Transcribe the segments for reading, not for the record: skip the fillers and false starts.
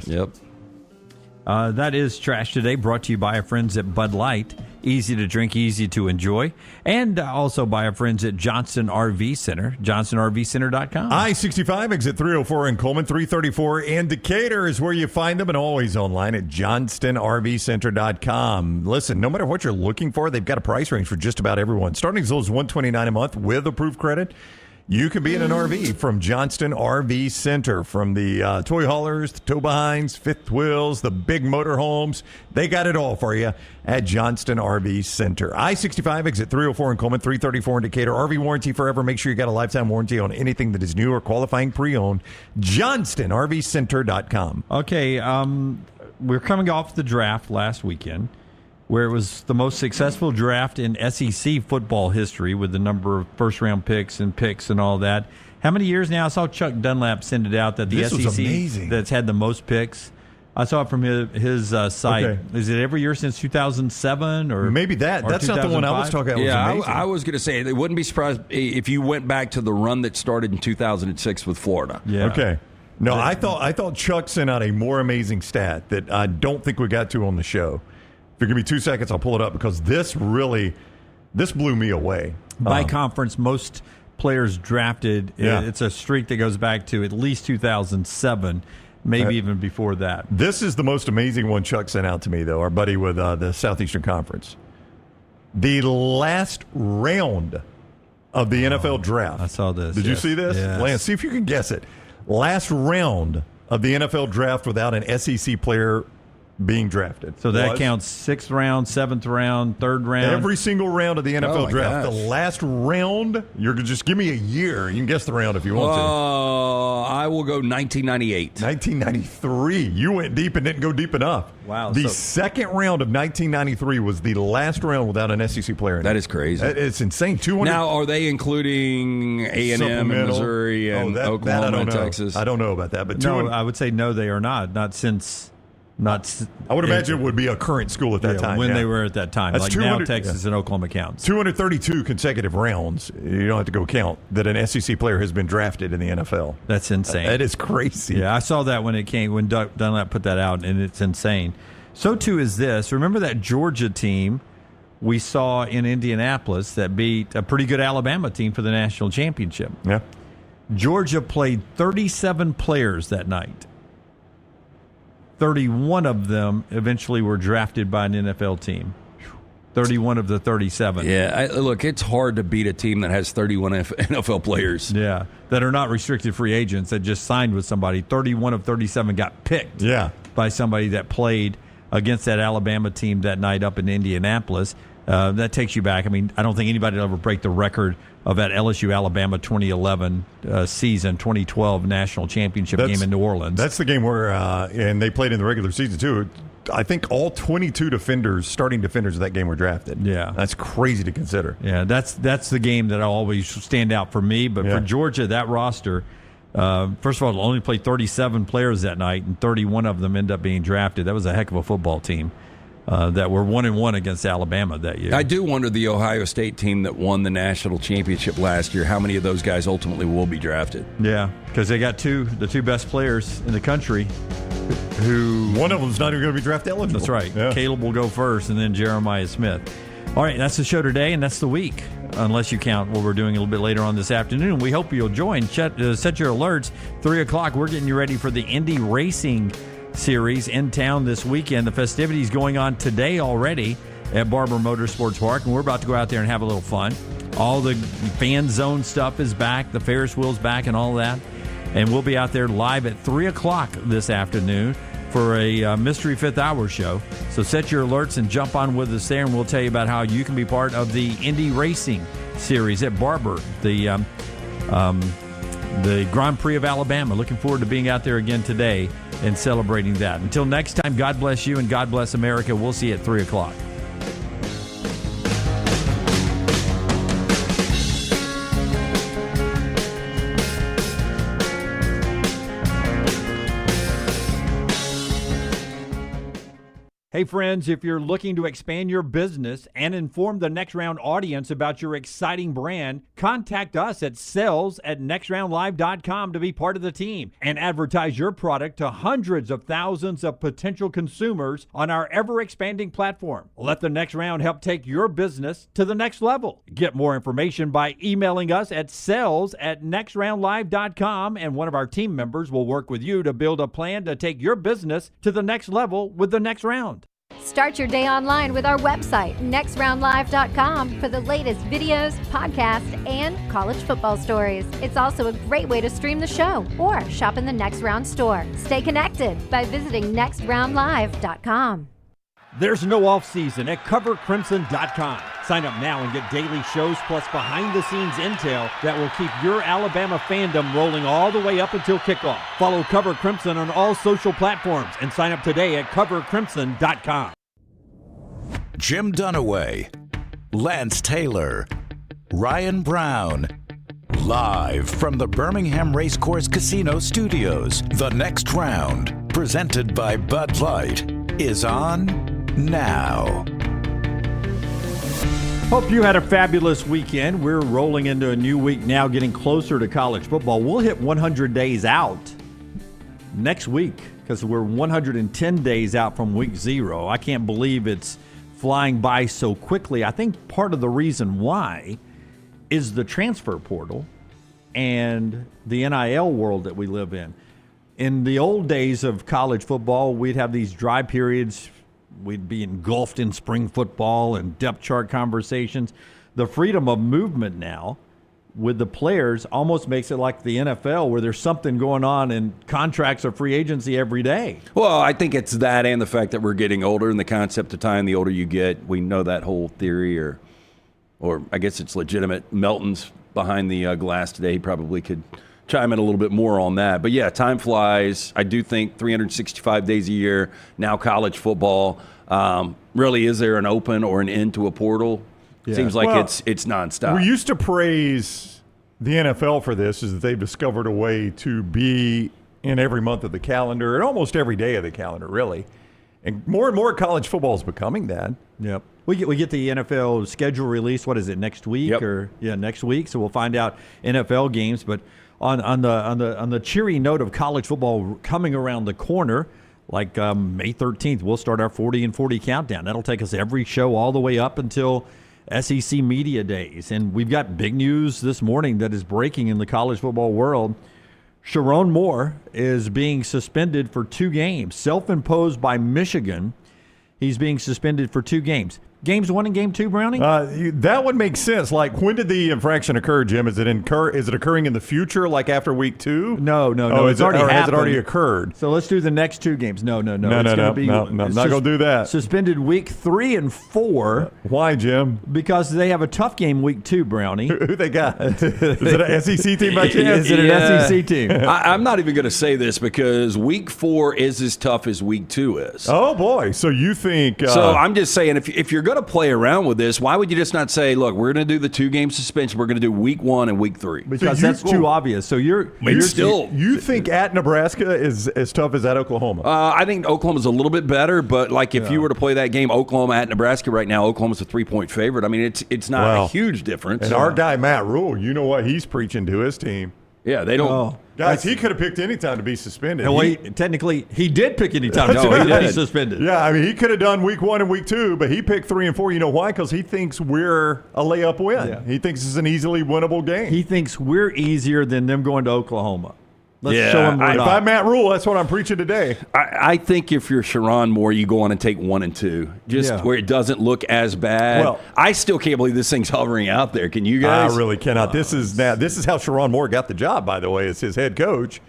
Yep. That is Trash Today, brought to you by our friends at Bud Light. Easy to drink, easy to enjoy. And also by our friends at Johnston RV Center, johnstonrvcenter.com. I-65, exit 304 in Coleman, 334 in Decatur is where you find them, and always online at johnstonrvcenter.com. Listen, no matter what you're looking for, they've got a price range for just about everyone. Starting as low as $129 a month with approved credit. You can be in an RV from Johnston RV Center. From the toy haulers, the tow behinds, fifth wheels, the big motor homes. They got it all for you at Johnston RV Center. I-65, exit 304 in Coleman, 334 in Decatur. RV warranty forever. Make sure you got a lifetime warranty on anything that is new or qualifying pre-owned. JohnstonRVCenter.com. Okay, we're coming off the draft last weekend, where it was the most successful draft in SEC football history with the number of first-round picks and all that. How many years now? I saw Chuck Dunlap send it out that the SEC that's had the most picks. I saw it from his site. Okay. Is it every year since 2007 or maybe that? That's not the one I was talking about. Yeah, I was going to say they wouldn't be surprised if you went back to the run that started in 2006 with Florida. Yeah. Okay. No, I thought Chuck sent out a more amazing stat that I don't think we got to on the show. If you give me 2 seconds, I'll pull it up because this blew me away. By conference, most players drafted. Yeah. It's a streak that goes back to at least 2007, maybe even before that. This is the most amazing one Chuck sent out to me, though, our buddy with the Southeastern Conference. The last round of the NFL draft. I saw this. Did you see this? Yes. Lance, see if you can guess it. Last round of the NFL draft without an SEC player being drafted. So that counts 6th round, 7th round, 3rd round. Every single round of the NFL draft. Gosh. The last round, you're just give me a year. You can guess the round if you want to. I will go 1998. 1993. You went deep and didn't go deep enough. Wow. The second round of 1993 was the last round without an SEC player in it. That is crazy. It's insane. 200. Now, are they including A&M and Missouri and Oklahoma and Texas? I don't know about that. But no, I would say no, they are not. Not since. I would imagine it would be a current school at that time. When they were at that time. That's like now Texas and Oklahoma counts. 232 consecutive rounds. You don't have to go count that an SEC player has been drafted in the NFL. That's insane. That is crazy. Yeah, I saw that when Dunlap put that out, and it's insane. So too is this. Remember that Georgia team we saw in Indianapolis that beat a pretty good Alabama team for the national championship? Yeah. Georgia played 37 players that night. 31 of them eventually were drafted by an NFL team. 31 of the 37. Yeah, look, it's hard to beat a team that has 31 NFL players. Yeah, that are not restricted free agents that just signed with somebody. 31 of 37 got picked by somebody that played against that Alabama team that night up in Indianapolis. That takes you back. I mean, I don't think anybody will ever break the record of that LSU-Alabama 2011 season, 2012 national championship game in New Orleans. That's the game where, and they played in the regular season too. I think all 22 starting defenders of that game were drafted. Yeah. That's crazy to consider. Yeah, that's the game that always stand out for me. But for Georgia, that roster, first of all, only played 37 players that night, and 31 of them end up being drafted. That was a heck of a football team. That were 1-1 against Alabama that year. I do wonder the Ohio State team that won the national championship last year, how many of those guys ultimately will be drafted? Yeah, because they got the two best players in the country who... One of them's not even going to be draft eligible. That's right. Yeah. Caleb will go first, and then Jeremiah Smith. All right, that's the show today, and that's the week, unless you count what we're doing a little bit later on this afternoon. We hope you'll join. Set your alerts. 3 o'clock, we're getting you ready for the Indy Racing Series in town this weekend. The festivities going on today already at Barber Motorsports Park, and we're about to go out there and have a little fun. All the fan zone stuff is back, the Ferris wheel's back and all that, and we'll be out there live at 3 o'clock this afternoon for a Mystery Fifth Hour show. So set your alerts and jump on with us there, and we'll tell you about how you can be part of the Indy Racing Series at Barber, the Grand Prix of Alabama. Looking forward to being out there again today and celebrating that. Until next time, God bless you and God bless America. We'll see you at 3 o'clock. Hey friends, if you're looking to expand your business and inform the Next Round audience about your exciting brand, contact us at sales@nextroundlive.com to be part of the team and advertise your product to hundreds of thousands of potential consumers on our ever-expanding platform. Let the Next Round help take your business to the next level. Get more information by emailing us at sales@nextroundlive.com, and one of our team members will work with you to build a plan to take your business to the next level with the Next Round. Start your day online with our website, nextroundlive.com, for the latest videos, podcasts, and college football stories. It's also a great way to stream the show or shop in the Next Round store. Stay connected by visiting nextroundlive.com. There's no off-season at covercrimson.com. Sign up now and get daily shows plus behind-the-scenes intel that will keep your Alabama fandom rolling all the way up until kickoff. Follow Cover Crimson on all social platforms and sign up today at covercrimson.com. Jim Dunaway, Lance Taylor, Ryan Brown. Live from the Birmingham Racecourse Casino Studios, the Next Round, presented by Bud Light, is on now. Hope you had a fabulous weekend. We're rolling into a new week now, getting closer to college football. We'll hit 100 days out next week because we're 110 days out from week 0. I can't believe it's flying by so quickly. I think part of the reason why is the transfer portal and the NIL world that we live in. In the old days of college football, we'd have these dry periods. We'd be engulfed in spring football and depth chart conversations. The freedom of movement now with the players almost makes it like the NFL, where there's something going on and contracts or free agency every day. Well, I think it's that and the fact that we're getting older, and the concept of time, the older you get. We know that whole theory, or I guess it's legitimate. Melton's behind the glass today. He probably could chime in a little bit more on that. But yeah, time flies. I do think 365 days a year, now college football. Really, is there an open or an end to a portal? Yeah. Seems like it's nonstop. We used to praise the NFL for this, is that they've discovered a way to be in every month of the calendar and almost every day of the calendar, really. And more college football is becoming that. Yep. We get the NFL schedule released. What is it, next week? Yep. Next week. So we'll find out NFL games. But on the cheery note of college football coming around the corner, like May 13th, we'll start our 40 and 40 countdown. That'll take us every show all the way up until SEC Media Days. And we've got big news this morning that is breaking in the college football world. Sherrone Moore is being suspended for 2 games, self-imposed by Michigan. He's being suspended for 2 games. Games 1 and Game 2, Brownie? That would make sense. Like, when did the infraction occur, Jim? Is it occurring in the future, like after week 2? No. It's already happened. Has it already occurred? So let's do the next 2 games. No. No, not going to do that. Suspended week 3 and 4. Why, Jim? Because they have a tough game week 2, Brownie. Who they got? Is it an SEC team by chance? Is it an SEC team? I'm not even going to say this because week 4 is as tough as week 2 is. Oh, boy. So you think... so I'm just saying, if you're going to play around with this, why would you just not say, look, we're going to do the 2-game suspension. We're going to do week 1 and week 3. Because that's too obvious. So you think at Nebraska is as tough as at Oklahoma? I think Oklahoma's a little bit better, but like if you were to play that game, Oklahoma at Nebraska right now, Oklahoma's a 3-point favorite. I mean, it's not a huge difference. And our guy Matt Rule, you know what he's preaching to his team. Yeah, they don't. Oh. Guys, he could have picked any time to be suspended. Technically, he did pick any time to be suspended. Yeah, I mean, he could have done week 1 and week 2, but he picked 3 and 4. You know why? Because he thinks we're a layup win. Yeah. He thinks it's an easily winnable game. He thinks we're easier than them going to Oklahoma. Let's show him we're not. If I'm Matt Rule, that's what I'm preaching today. I think if you're Sherrone Moore, you go on and take 1 and 2, where it doesn't look as bad. Well, I still can't believe this thing's hovering out there. Can you guys? I really cannot. This is how Sherrone Moore got the job, by the way, as his head coach.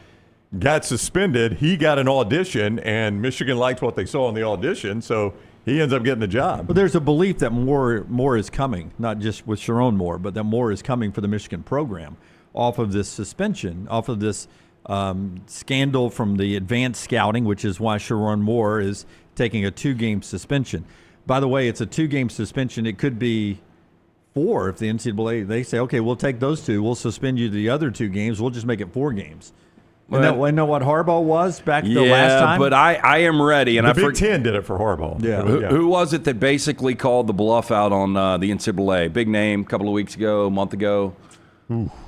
Got suspended. He got an audition, and Michigan liked what they saw in the audition, so he ends up getting the job. But there's a belief that more is coming, not just with Sherrone Moore, but that more is coming for the Michigan program off of this suspension, off of this scandal from the advanced scouting, which is why Sherrone Moore is taking a 2-game suspension. By the way, it's a 2-game suspension. It could be 4 if the NCAA, they say, okay, we'll take those 2. We'll suspend you the other 2 games. We'll just make it 4 games. And know what Harbaugh was back the last time? But I am ready. And the Big Ten did it for Harbaugh. Yeah. Who was it that basically called the bluff out on the NCAA? Big name, a couple of weeks ago, a month ago.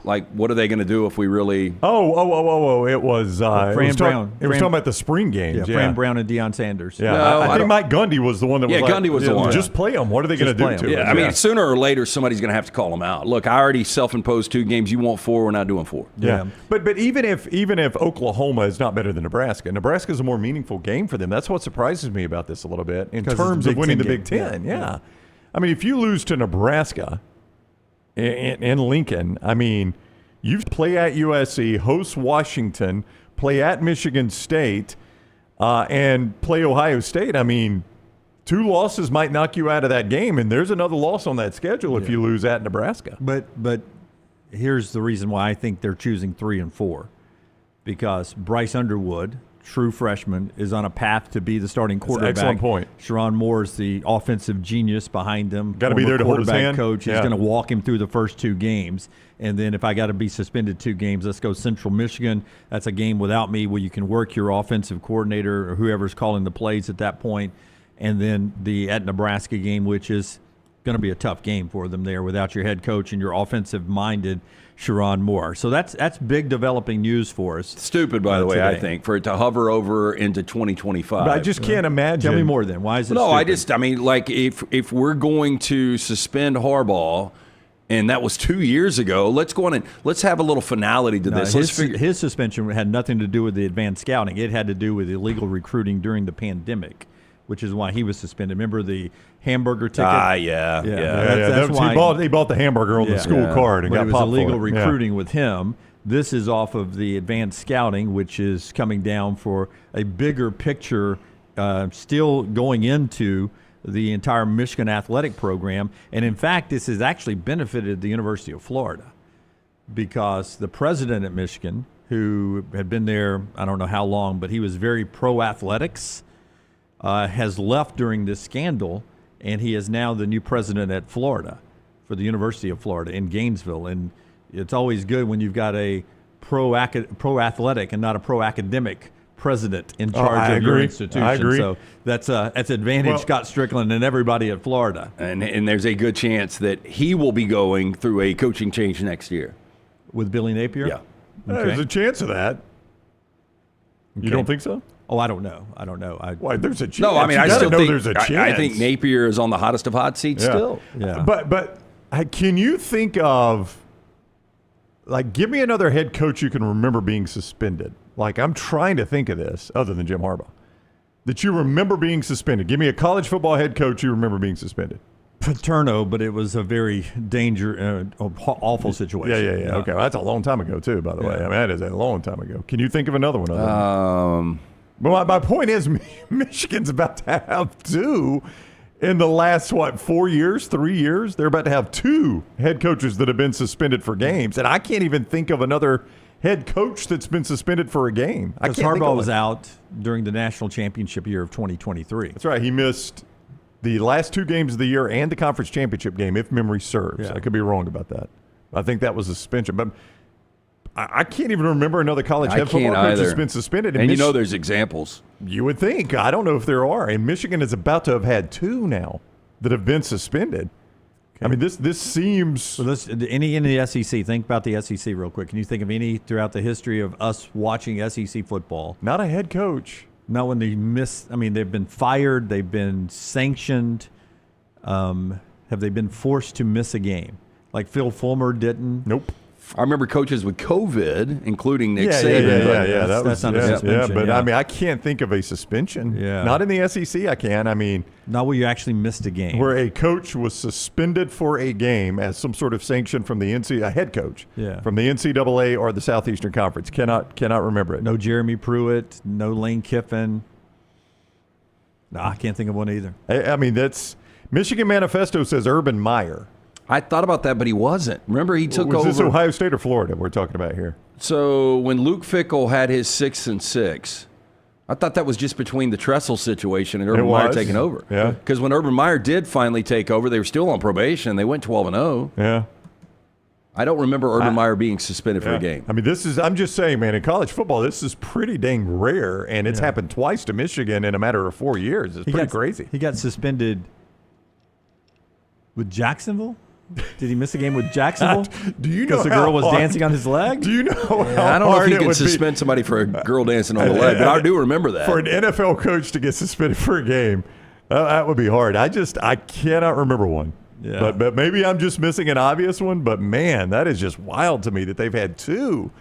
Like, what are they going to do if we really? Oh! It was Fran Brown. It was talking about the spring games. Fran Brown and Deion Sanders. Yeah, No, I think Mike Gundy was the one that was like, Gundy was the one. Just play them. What are they going to do to Yeah, us? I mean, sooner or later, somebody's going to have to call them out. Look, I already self-imposed 2 games. You want 4, we're not doing 4. Yeah. But even if Oklahoma is not better than Nebraska is a more meaningful game for them. That's what surprises me about this a little bit in terms of winning the Big Ten. Yeah. I mean, if you lose to Nebraska in Lincoln, I mean, you play at USC, host Washington, play at Michigan State, and play Ohio State. I mean, 2 losses might knock you out of that game, and there's another loss on that schedule if you lose at Nebraska. But here's the reason why I think they're choosing 3 and 4, because Bryce Underwood, true freshman, is on a path to be the starting quarterback. Excellent point. Sherrone Moore is the offensive genius behind him. Got to be there to hold his hand. Coach. He's going to walk him through the first 2 games. And then if I got to be suspended 2 games, let's go Central Michigan. That's a game without me where you can work your offensive coordinator or whoever's calling the plays at that point. And then the at Nebraska game, which is going to be a tough game for them there without your head coach and your offensive-minded Sherrone Moore. So that's big developing news for us. Stupid, by the way, today. I think, for it to hover over into 2025. But I just can't imagine. Tell me more then. Why is it No, stupid? I mean, like, if we're going to suspend Harbaugh, and that was 2 years ago, let's go on and let's have a little finality to this. His suspension had nothing to do with the advanced scouting. It had to do with illegal recruiting during the pandemic, which is why he was suspended. Remember the hamburger ticket? Yeah. That's why he bought the hamburger on the school card and but got it was popped illegal for it. recruiting with him. This is off of the advanced scouting, which is coming down for a bigger picture, still going into the entire Michigan athletic program. And in fact, this has actually benefited the University of Florida, because the president at Michigan, who had been there I don't know how long, but he was very pro-athletics, has left during this scandal, and he is now the new president at Florida for the University of Florida in Gainesville. And it's always good when you've got a pro-athletic and not a pro-academic president in charge of your institution. I agree. So that's advantage Scott Strickland and everybody at Florida. And there's a good chance that he will be going through a coaching change next year. With Billy Napier? Yeah. Okay. There's a chance of that. You don't think so? Oh, I don't know. Why? There's a chance. No, I mean, I gotta still know think there's a chance. I think Napier is on the hottest of hot seats still. Yeah. But can you think of, like, give me another head coach you can remember being suspended? Like, I'm trying to think of this other than Jim Harbaugh that you remember being suspended. Give me a college football head coach you remember being suspended. Paterno, but it was a very awful situation. Yeah. Okay, well, that's a long time ago too, by the way. I mean, that is a long time ago. Can you think of another one? Well, my point is, Michigan's about to have 2 in the last 3 years. They're about to have 2 head coaches that have been suspended for games, and I can't even think of another head coach that's been suspended for a game. Because Harbaugh was out during the national championship year of 2023. That's right. He missed the last 2 games of the year and the conference championship game, if memory serves. I could be wrong about that. I think that was a suspension. But I can't even remember another college head football coach that's been suspended. And there's examples. You would think. I don't know if there are. And Michigan is about to have had 2 now that have been suspended. Okay. I mean, this seems... Well, any in the SEC, think about the SEC real quick. Can you think of any throughout the history of us watching SEC football? Not a head coach. Not when they miss. I mean, they've been fired. They've been sanctioned. Have they been forced to miss a game? Like Phil Fulmer didn't? Nope. I remember coaches with COVID, including Nick Saban. Yeah. That's not a suspension. But I mean, I can't think of a suspension. Yeah. Not in the SEC, I can. I mean, not where you actually missed a game. Where a coach was suspended for a game as some sort of sanction from the NCAA, a head coach from the NCAA or the Southeastern Conference. Cannot remember it. No Jeremy Pruitt, no Lane Kiffin. No, I can't think of one either. I mean, that's Michigan Manifesto says Urban Meyer. I thought about that, but he wasn't. Remember, he took over. Was this Ohio State or Florida we're talking about here? So when Luke Fickell had his 6 and 6, I thought that was just between the Tressel situation and Urban Meyer taking over. Yeah. Because when Urban Meyer did finally take over, they were still on probation. They went 12-0. Yeah. I don't remember Urban Meyer being suspended for a game. I mean, I'm just saying, man, in college football, this is pretty dang rare, and it's happened twice to Michigan in a matter of 4 years. It's pretty crazy. He got suspended with Jacksonville? Did he miss a game with Jacksonville? Do you know because the girl was dancing on his leg? Do you know how I don't know hard if you it can would suspend somebody for a girl dancing on the leg, but I do remember that. For an NFL coach to get suspended for a game, that would be hard. I cannot remember one. Yeah. But maybe I'm just missing an obvious one. But, man, that is just wild to me that they've had two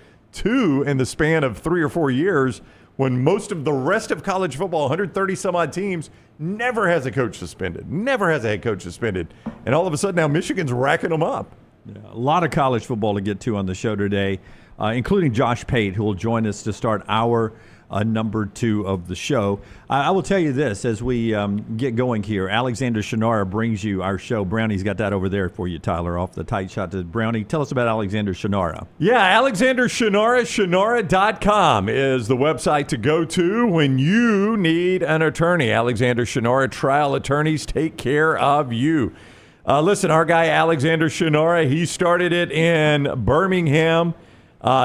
in the span of 3 or 4 years when most of the rest of college football, 130-some-odd teams, never has a coach suspended, never has a head coach suspended. And all of a sudden now Michigan's racking them up. Yeah, a lot of college football to get to on the show today, including Josh Pate, who will join us to start our number 2 of the show. I will tell you this as we get going here. Alexander Shunnarah brings you our show. Brownie's got that over there for you, Tyler, off the tight shot to Brownie. Tell us about Alexander Shunnarah. Yeah, Alexander Shunnarah, Shunnarah.com is the website to go to when you need an attorney. Alexander Shunnarah trial attorneys take care of you. Listen, our guy Alexander Shunnarah, he started it in Birmingham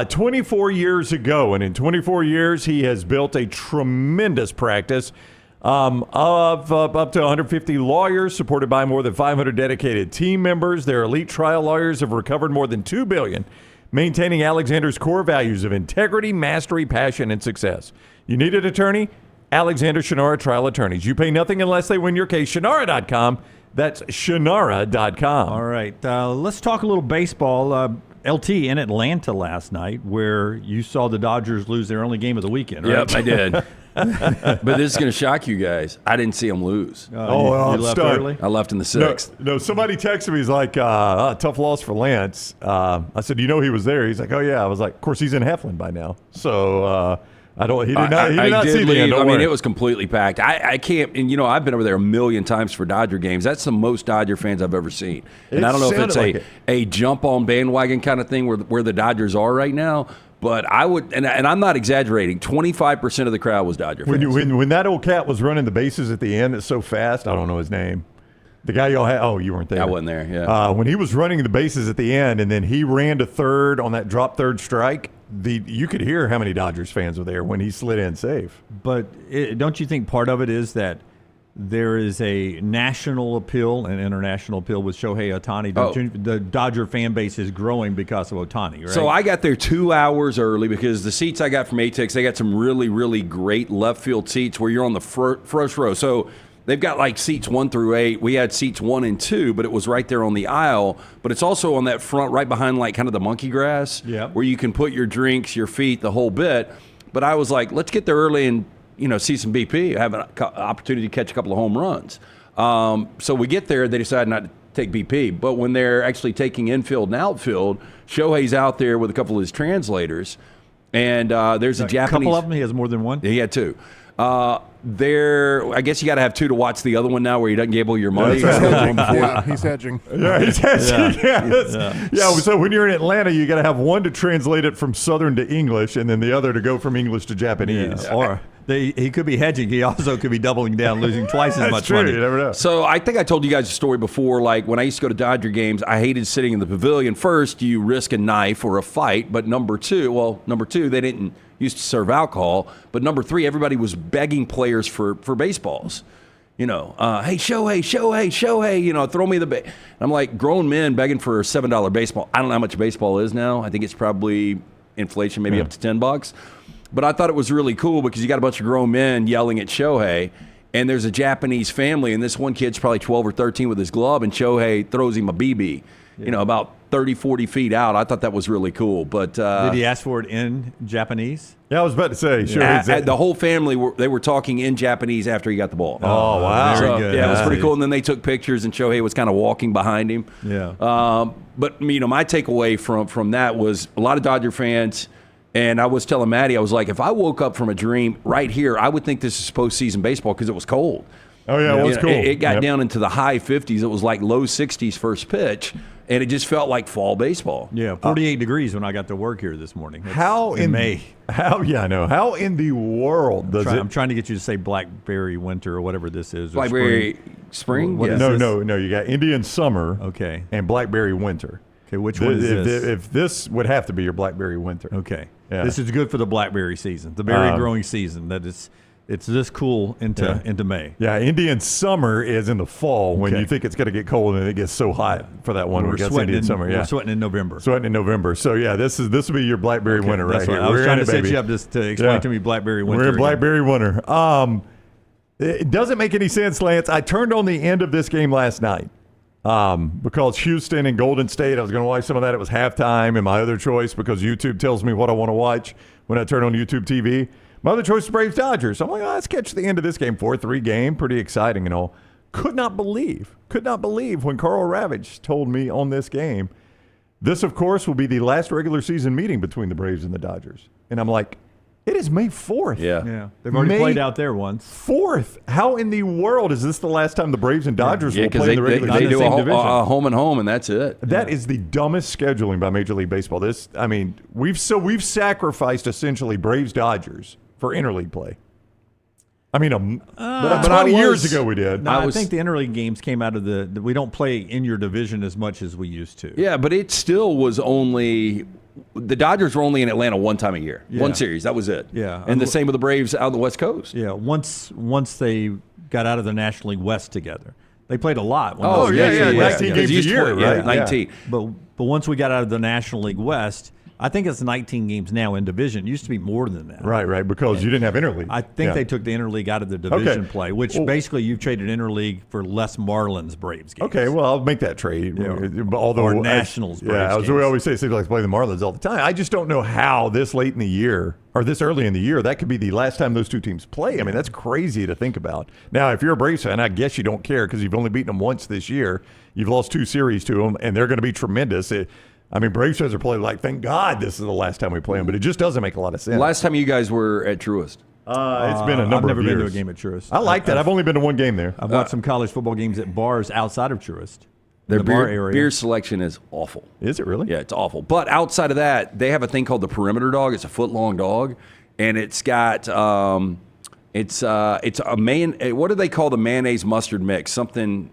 24 years ago, and in 24 years, he has built a tremendous practice of up to 150 lawyers, supported by more than 500 dedicated team members. Their elite trial lawyers have recovered more than $2 billion, maintaining Alexander's core values of integrity, mastery, passion, and success. You need an attorney? Alexander Shunnarah Trial Attorneys. You pay nothing unless they win your case. Shunnarah.com. That's Shunnarah.com. All right, let's talk a little baseball. LT in Atlanta last night, where you saw the Dodgers lose their only game of the weekend, right? Yep, I did. But this is going to shock you guys. I didn't see them lose. You left early? I left in the 6th. No, somebody texted me. He's like, tough loss for Lance. I said, he was there? He's like, oh, yeah. I was like, of course, he's in Heflin by now. So he did not see the end. I mean, it was completely packed. I can't, and I've been over there a million times for Dodger games. That's the most Dodger fans I've ever seen. And I don't know if it's a jump on bandwagon kind of thing where the Dodgers are right now. But I would, and I'm not exaggerating, 25% of the crowd was Dodger fans. When that old cat was running the bases at the end, it's so fast, I don't know his name. The guy y'all had, you weren't there. I wasn't there, yeah. When he was running the bases at the end, and then he ran to third on that drop third strike, you could hear how many Dodgers fans were there when he slid in safe. But don't you think part of it is that there is a national appeal and international appeal with Shohei Ohtani? The Dodger fan base is growing because of Ohtani, right? So I got there 2 hours early because the seats I got from ATEX, they got some really, really great left field seats where you're on the first row. So they've got like seats 1 through 8. We had seats 1 and 2, but it was right there on the aisle. But it's also on that front, right behind like kind of the monkey grass, where you can put your drinks, your feet, the whole bit. But I was like, let's get there early and see some BP, have an opportunity to catch a couple of home runs. So we get there, they decide not to take BP. But when they're actually taking infield and outfield, Shohei's out there with a couple of his translators, and there's a Japanese. A couple of them? He has more than one? Yeah, he had 2. I guess you got to have 2 to watch the other one now where he doesn't gamble your money. Yeah, he's hedging. Yeah, he's hedging. Yeah. So when you're in Atlanta, you got to have one to translate it from Southern to English, and then the other to go from English to Japanese. Yeah. Or he could be hedging. He also could be doubling down, losing twice as much true. money. You never know. So I think I told you guys a story before. Like when I used to go to Dodger games, I hated sitting in the pavilion. First, you risk a knife or a fight, but number two, they didn't used to serve alcohol. But number 3, everybody was begging players for baseballs. Hey, Shohei, throw me the ball. I'm like, grown men begging for a $7 baseball. I don't know how much baseball is now. I think it's probably inflation, maybe up to $10. But I thought it was really cool because you got a bunch of grown men yelling at Shohei, and there's a Japanese family, and this one kid's probably 12 or 13 with his glove, and Shohei throws him a BB, about 30, 40 feet out. I thought that was really cool. But did he ask for it in Japanese? Yeah, I was about to say. Sure. The whole family, they were talking in Japanese after he got the ball. Oh, wow. Very good. Yeah, it was pretty cool. And then they took pictures, and Shohei was kind of walking behind him. Yeah. But, my takeaway from that was a lot of Dodger fans. And I was telling Maddie, I was like, if I woke up from a dream right here, I would think this is postseason baseball because it was cold. Oh, yeah, it was cool. It got down into the high 50s. It was like low 60s first pitch, and it just felt like fall baseball. Yeah, 48 degrees when I got to work here this morning. How in May? How in the world does I'm trying to get you to say blackberry winter or whatever this is. Blackberry spring? No. You got Indian summer. Okay. And blackberry winter. Okay, which one is this? If this would have to be your blackberry winter. Okay. Yeah. This is good for the blackberry season, the berry growing season. That it's this cool into May. Yeah, Indian summer is in the fall when Okay. you think it's going to get cold and it gets so hot for that one. We're That's sweating Indian summer. We're sweating in November. Sweating in November. So yeah, this will be your blackberry winter right That's here. right. I was We're trying in to it, set baby. you up just to explain to me blackberry winter. We're in again. blackberry winter. It doesn't make any sense, Lance. I turned on the end of this game last night because Houston and Golden State, I was going to watch some of that. It was halftime, and my other choice, because YouTube tells me what I want to watch when I turn on YouTube TV, my other choice is Braves-Dodgers. I'm like, let's catch the end of this game. 4-3 game, pretty exciting and all. Could not believe when Carl Ravage told me on this game, this, of course, will be the last regular season meeting between the Braves and the Dodgers. And I'm like, it is May 4th. Yeah, they've already played out there once. 4th. How in the world is this the last time the Braves and Dodgers will play in the regular they season? do same division. a home and home, and that's it. That is the dumbest scheduling by Major League Baseball. We've sacrificed essentially Braves Dodgers for interleague play. I mean, but 20 years ago we did. No, I think the interleague games came out of we don't play in your division as much as we used to. Yeah, but it still was only the Dodgers were only in Atlanta one time a year, one series. That was it. Yeah, and the same with the Braves out on the West Coast. Yeah, once they got out of the National League West together, they played a lot. When Oh, those yeah, National League West 19 together. games a year, Yeah, right? 19. But once we got out of the National League West, I think it's 19 games now in division. It used to be more than that. Right, because you didn't have interleague. I think they took the interleague out of the division play, which basically you've traded interleague for less Marlins Braves games. Okay, well, I'll make that trade. Although, Or Nationals Braves as games. we always say, it seems like playing the Marlins all the time. I just don't know how this late in the year or this early in the year, that could be the last time those two teams play. I mean, that's crazy to think about. Now, if you're a Braves fan, I guess you don't care because you've only beaten them once this year. You've lost 2 series to them, and they're going to be tremendous. Braves fans are playing like, thank God this is the last time we play them, but it just doesn't make a lot of sense. Last time you guys were at Truist. It's been a number of years. I've never been to a game at Truist. I like that. I've only been to one game there. I've watched some college football games at bars outside of Truist. Their the bar area. beer selection is awful. Is it really? Yeah, it's awful. But outside of that, they have a thing called the perimeter dog. It's a foot-long dog, and it's got it's a what do they call the mayonnaise mustard mix? Something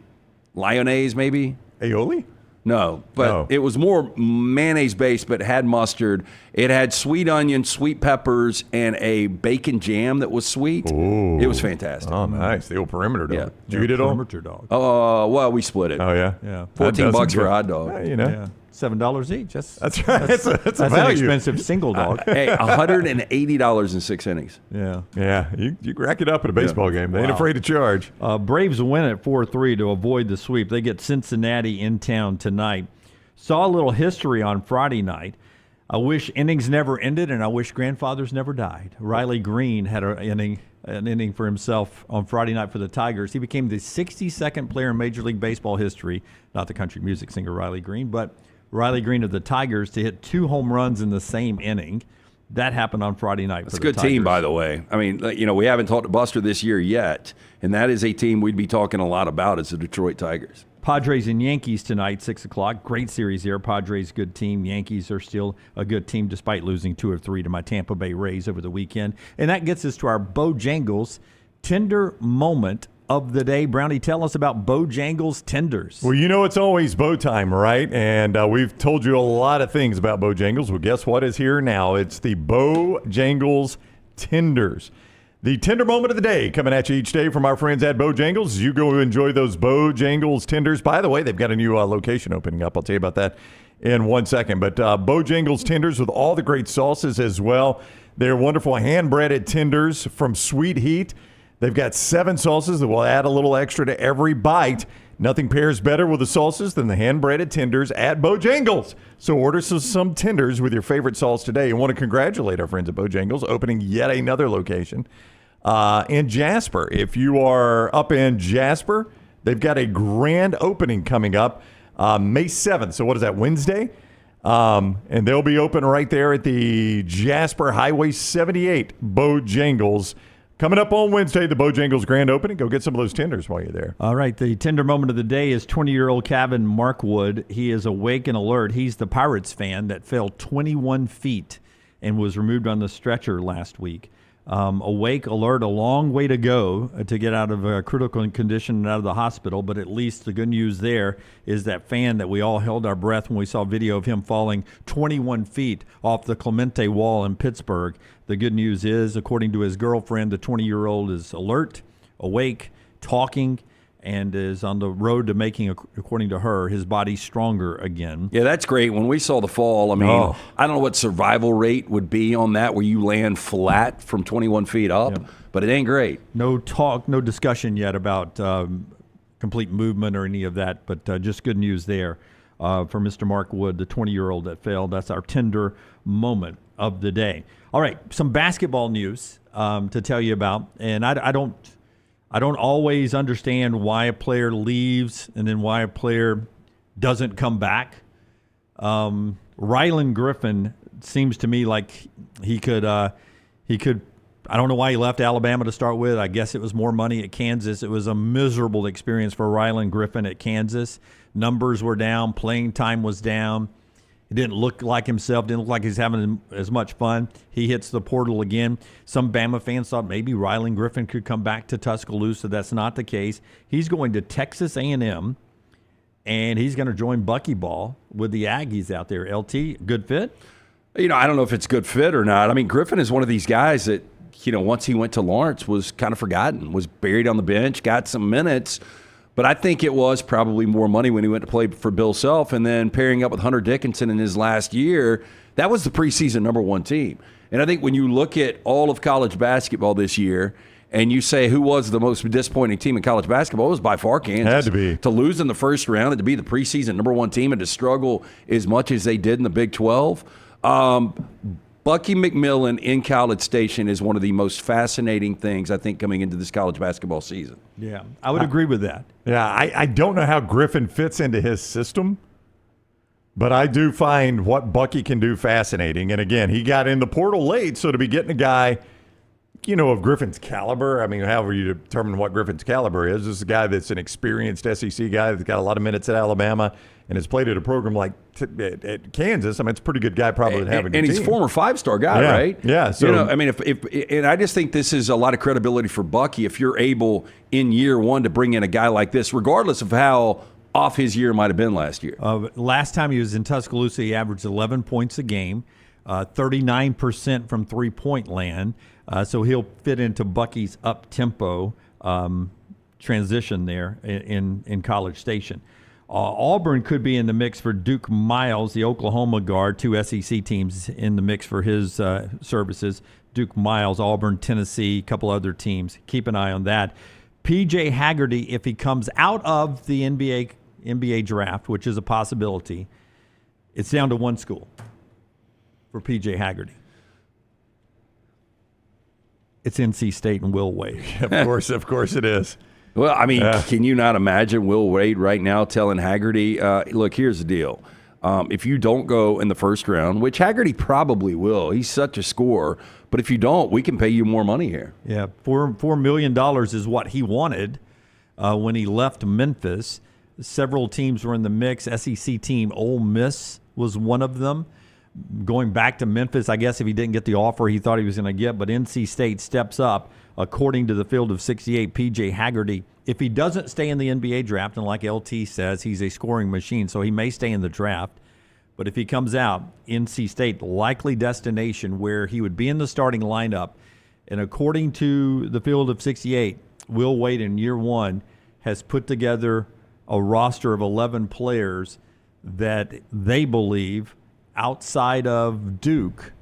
lyonnaise maybe? Aioli? No, but it was more mayonnaise-based, but had mustard. It had sweet onion, sweet peppers, and a bacon jam that was sweet. Ooh. It was fantastic. Oh, nice. The old perimeter dog. Yeah. Did you eat it all? Perimeter dog. Well, we split it. Oh, yeah? Yeah. $14 for a hot dog. Yeah, you know. Yeah. $7 each. That's right. That's a an value. expensive single dog. Hey, $180 in 6 innings. Yeah. Yeah, you rack it up at a baseball game. They ain't afraid to charge. Braves win at 4-3 to avoid the sweep. They get Cincinnati in town tonight. Saw a little history on Friday night. I wish innings never ended, and I wish grandfathers never died. Riley Green had an inning for himself on Friday night for the Tigers. He became the 62nd player in Major League Baseball history, not the country music singer Riley Green, but Riley Green of the Tigers to hit 2 home runs in the same inning. That happened on Friday night. That's for a good the Tigers. team, by the way. I mean, we haven't talked to Buster this year yet, and that is a team we'd be talking a lot about as the Detroit Tigers. Padres and Yankees tonight, 6 o'clock. Great series here. Padres, good team. Yankees are still a good team despite losing 2 of 3 to my Tampa Bay Rays over the weekend. And that gets us to our Bojangles tender moment of the day. Brownie, tell us about Bojangles tenders. Well, it's always bow time, right? And we've told you a lot of things about Bojangles. Well, guess what is here now? It's the Bojangles tenders. The tender moment of the day coming at you each day from our friends at Bojangles. You go enjoy those Bojangles tenders. By the way, they've got a new location opening up. I'll tell you about that in 1 second. But Bojangles tenders with all the great sauces as well. They're wonderful hand-breaded tenders from Sweet Heat. They've got 7 sauces that will add a little extra to every bite. Nothing pairs better with the sauces than the hand-breaded tenders at Bojangles. So order some tenders with your favorite sauce today. And want to congratulate our friends at Bojangles opening yet another location in Jasper. If you are up in Jasper, they've got a grand opening coming up May 7th. So what is that, Wednesday? And they'll be open right there at the Jasper Highway 78 Bojangles. Coming up on Wednesday, the Bojangles grand opening. Go get some of those tenders while you're there. All right, the tender moment of the day is 20-year-old Kevin Markwood. He is awake and alert. He's the Pirates fan that fell 21 feet and was removed on the stretcher last week. Awake, alert, a long way to go to get out of a critical condition and out of the hospital, but at least the good news there is that fan that we all held our breath when we saw video of him falling 21 feet off the Clemente wall in Pittsburgh. The good news is, according to his girlfriend, the 20-year-old is alert, awake, talking, and is on the road to making, according to her, his body stronger again. Yeah, that's great. When we saw the fall, I mean, I don't know what survival rate would be on that where you land flat from 21 feet up, but it ain't great. No talk, no discussion yet about complete movement or any of that, but just good news there for Mr. Mark Wood, the 20-year-old that failed. That's our tender moment of the day. All right, some basketball news to tell you about, and I don't always understand why a player leaves and then why a player doesn't come back. Rylan Griffin seems to me like he could. I don't know why he left Alabama to start with. I guess it was more money at Kansas. It was a miserable experience for Rylan Griffin at Kansas. Numbers were down. Playing time was down. He didn't look like himself, didn't look like he's having as much fun. He hits the portal again. Some Bama fans thought maybe Rylan Griffin could come back to Tuscaloosa. That's not the case. He's going to Texas A&M, and he's going to join Buckyball with the Aggies out there. LT, good fit? You know, I don't know if it's good fit or not. I mean, Griffin is one of these guys that, you know, once he went to Lawrence was kind of forgotten, was buried on the bench, got some minutes. But I think it was probably more money when he went to play for Bill Self, and then pairing up with Hunter Dickinson in his last year, that was the preseason #1 team. And I think when you look at all of college basketball this year and you say who was the most disappointing team in college basketball, it was by far Kansas. Had to be. To lose in the first round and to be the preseason #1 team and to struggle as much as they did in the Big 12. Bucky McMillan in College Station is one of the most fascinating things, I think, coming into this college basketball season. Yeah, I would agree with that. Yeah, I don't know how Griffin fits into his system, but I do find what Bucky can do fascinating. And again, he got in the portal late, so to be getting a guy, you know, of Griffin's caliber, I mean, however you determine what Griffin's caliber is, this is a guy that's an experienced SEC guy that's got a lot of minutes at Alabama and has played at a program like at Kansas. I mean, it's a pretty good guy probably to have a good and he's a team. former 5-star guy, Yeah, right? yeah, so- you know, I mean, and I just think this is a lot of credibility for Bucky if you're able in year one to bring in a guy like this, regardless of how off his year might have been last year. Last time he was in Tuscaloosa, he averaged 11 points a game, 39% from three-point land. So he'll fit into Bucky's up-tempo transition there in College Station. Auburn could be in the mix for Duke Miles, the Oklahoma guard, two SEC teams in the mix for his services. Duke Miles, Auburn, Tennessee, a couple other teams. Keep an eye on that. P.J. Haggerty, if he comes out of the NBA draft, which is a possibility, it's down to one school for P.J. Haggerty. It's NC State and Will Wade. Of course it is. Well, I mean, can you not imagine Will Wade right now telling Haggerty, look, here's the deal. If you don't go in the first round, which Haggerty probably will, he's such a scorer, but if you don't, we can pay you more money here. Yeah, $4 million is what he wanted when he left Memphis. Several teams were in the mix. SEC team Ole Miss was one of them. Going back to Memphis, I guess if he didn't get the offer he thought he was going to get, but NC State steps up. According to the Field of 68, P.J. Haggerty, if he doesn't stay in the NBA draft, and like LT says, he's a scoring machine, so he may stay in the draft. But if he comes out, NC State, likely destination where he would be in the starting lineup. And according to the Field of 68, Will Wade in year one has put together a roster of 11 players that they believe, outside of Duke,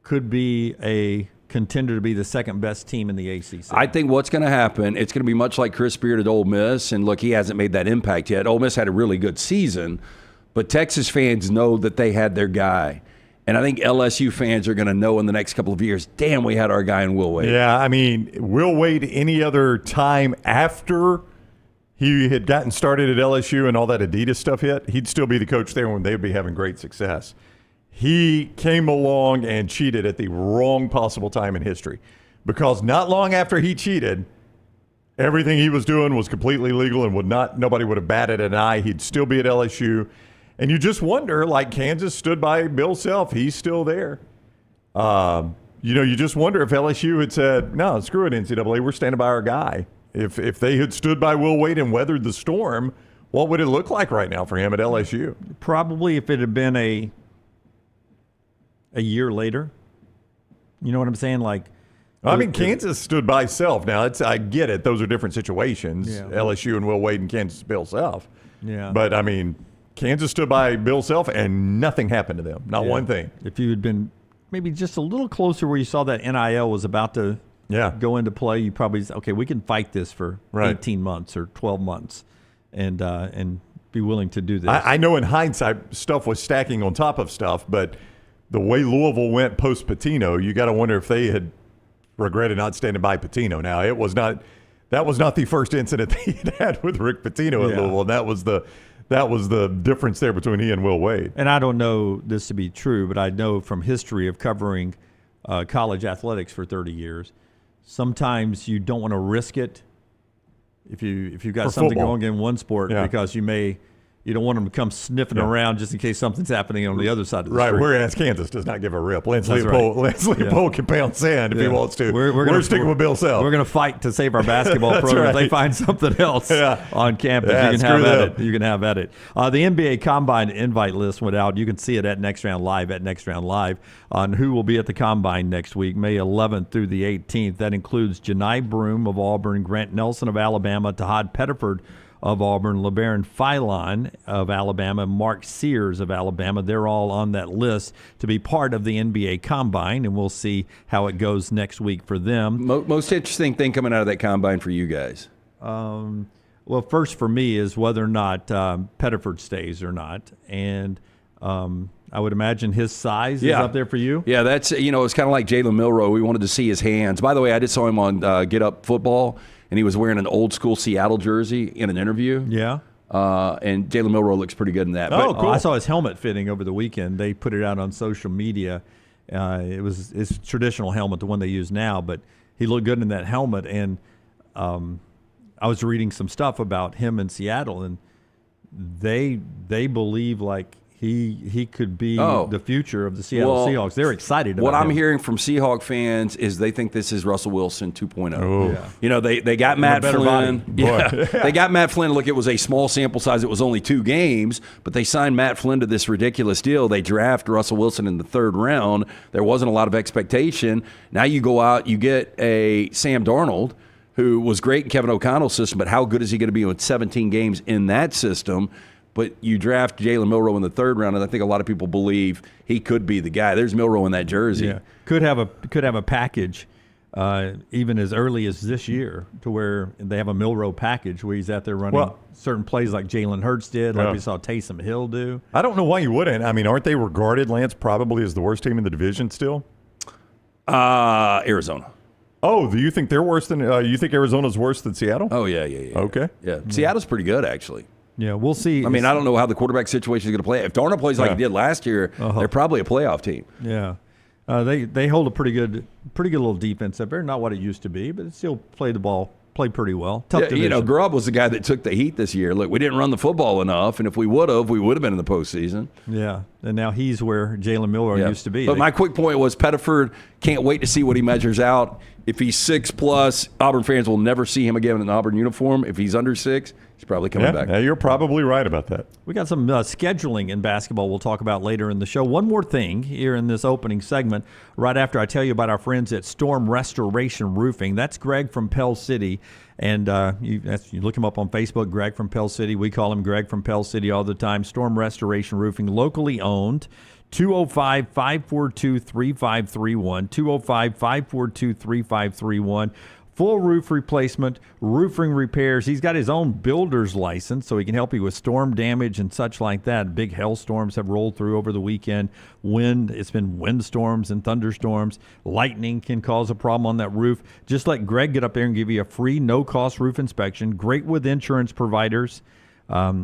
could be a contender to be the second best team in the ACC. I think what's going to happen, it's going to be much like Chris Beard at Ole Miss, and look, he hasn't made that impact yet. Ole Miss had a really good season, but Texas fans know that they had their guy. And I think LSU fans are going to know in the next couple of years, damn, we had our guy in Will Wade. Yeah, I mean, Will Wade any other time after he had gotten started at LSU and all that Adidas stuff hit, he'd still be the coach there when they'd be having great success. He came along and cheated at the wrong possible time in history, because not long after he cheated, everything he was doing was completely legal and nobody would have batted an eye. He'd still be at LSU. And you just wonder, like Kansas stood by Bill Self. He's still there. you just wonder if LSU had said, no, screw it, NCAA, we're standing by our guy. If they had stood by Will Wade and weathered the storm, what would it look like right now for him at LSU? Probably if it had been a year later. You know what I'm saying? Like, I mean, Kansas stood by Self. Now, I get it. Those are different situations. Yeah. LSU and Will Wade and Kansas Bill Self. Yeah. But, I mean, Kansas stood by Bill Self and nothing happened to them. Not one thing. If you had been maybe just a little closer where you saw that NIL was about to go into play, you probably said, okay, we can fight this for 18 months or 12 months and be willing to do this. I know in hindsight stuff was stacking on top of stuff, but the way Louisville went post-Pitino, you got to wonder if they had regretted not standing by Pitino. Now, that was not the first incident they had with Rick Pitino at Louisville, and that was the difference there between he and Will Wade. And I don't know this to be true, but I know from history of covering college athletics for 30 years, sometimes you don't want to risk it if you've got For something football. going in one sport because you don't want them to come sniffing around just in case something's happening on the other side of the street. Right, whereas Kansas does not give a rip. Lance That's Leopold can pound sand if he wants to. We're sticking with Bill Self. We're going to fight to save our basketball program. If they find something else on campus, you can have at it. You can have at it. The NBA Combine invite list went out. You can see it at Next Round Live, on who will be at the Combine next week, May 11th through the 18th. That includes Janai Broome of Auburn, Grant Nelson of Alabama, Tahad Pettiford of Auburn, LeBaron Philon of Alabama, Mark Sears of Alabama. They're all on that list to be part of the NBA Combine, and we'll see how it goes next week for them. Most interesting thing coming out of that Combine for you guys? Well, first for me is whether or not Pettiford stays or not, and I would imagine his size is up there for you. Yeah, that's it's kind of like Jalen Milroe. We wanted to see his hands. By the way, I just saw him on Get Up Football, and he was wearing an old school Seattle jersey in an interview. Yeah. And Jalen Milroe looks pretty good in that. Oh, cool. I saw his helmet fitting over the weekend. They put it out on social media. It was his traditional helmet, the one they use now, but he looked good in that helmet. And I was reading some stuff about him in Seattle, and they believe like he could be the future of the Seattle Seahawks. They're excited about what I'm him. hearing from Seahawk fans is they think this is Russell Wilson 2.0. Oh. They got Matt Flynn. They got Matt Flynn. Look, it was a small sample size. It was only 2 games, but they signed Matt Flynn to this ridiculous deal. They draft Russell Wilson in the 3rd round. There wasn't a lot of expectation. Now you go out, you get a Sam Darnold, who was great in Kevin O'Connell's system, but how good is he going to be with 17 games in that system? But you draft Jalen Milroe in the 3rd round, and I think a lot of people believe he could be the guy. There's Milroe in that jersey. Yeah. Could have a package even as early as this year to where they have a Milroe package where he's out there running certain plays like Jalen Hurts did, like we saw Taysom Hill do. I don't know why you wouldn't. I mean, aren't they regarded, Lance, probably as the worst team in the division still? Arizona. Oh, do you think they're worse than you think Arizona's worse than Seattle? Oh, yeah. Okay. Yeah, Seattle's pretty good, actually. Yeah, we'll see. I mean, I don't know how the quarterback situation is going to play. If Darnold plays like he did last year, they're probably a playoff team. Yeah. They hold a pretty good little defense up there. Not what it used to be, but it still play pretty well. Tough division. Grubb was the guy that took the heat this year. Look, we didn't run the football enough, and if we would have been in the postseason. Yeah, and now he's where Jalen Milroe used to be. But my quick point was Pettiford, can't wait to see what he measures out. If he's 6+, Auburn fans will never see him again in an Auburn uniform. If he's under 6, he's probably coming back. Yeah, you're probably right about that. We got some scheduling in basketball we'll talk about later in the show. One more thing here in this opening segment, right after I tell you about our friends at Storm Restoration Roofing. That's Greg from Pell City. And you look him up on Facebook, Greg from Pell City. We call him Greg from Pell City all the time. Storm Restoration Roofing, locally owned. 205-542-3531. 205-542-3531. Full roof replacement, roofing repairs. He's got his own builder's license, so he can help you with storm damage and such like that. Big hailstorms have rolled through over the weekend. It's been windstorms and thunderstorms. Lightning can cause a problem on that roof. Just let Greg get up there and give you a free, no-cost roof inspection. Great with insurance providers.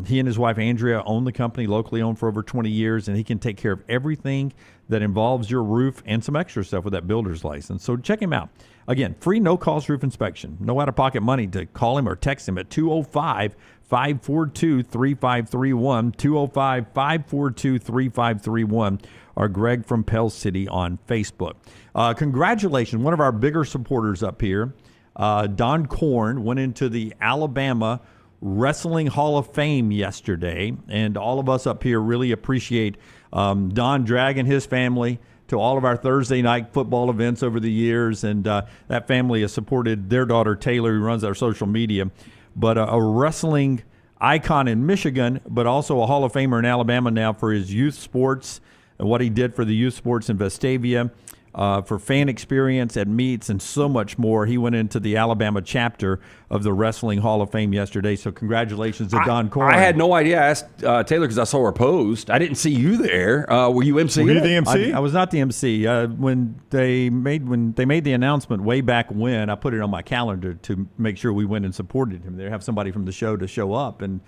He and his wife, Andrea, own the company, locally owned for over 20 years, and he can take care of everything that involves your roof and some extra stuff with that builder's license. So check him out. Again, free no-cost roof inspection. No out-of-pocket money to call him or text him at 205-542-3531, 205-542-3531, or Greg from Pell City on Facebook. Congratulations. One of our bigger supporters up here, Don Korn, went into the Alabama Wrestling Hall of Fame yesterday, and all of us up here really appreciate Don dragging his family to all of our Thursday night football events over the years, and that family has supported their daughter Taylor, who runs our social media, but a wrestling icon in Michigan, but also a Hall of Famer in Alabama now for his youth sports and what he did for the youth sports in Vestavia, for fan experience at meets and so much more. He went into the Alabama chapter of the Wrestling Hall of Fame yesterday, so congratulations to Don Korn. I had no idea. I asked Taylor because I saw her post. I didn't see you there. Were you emceeing? Were you the MC? I was not the MC. When they made the announcement way back when, I put it on my calendar to make sure we went and supported him. They have somebody from the show to show up, and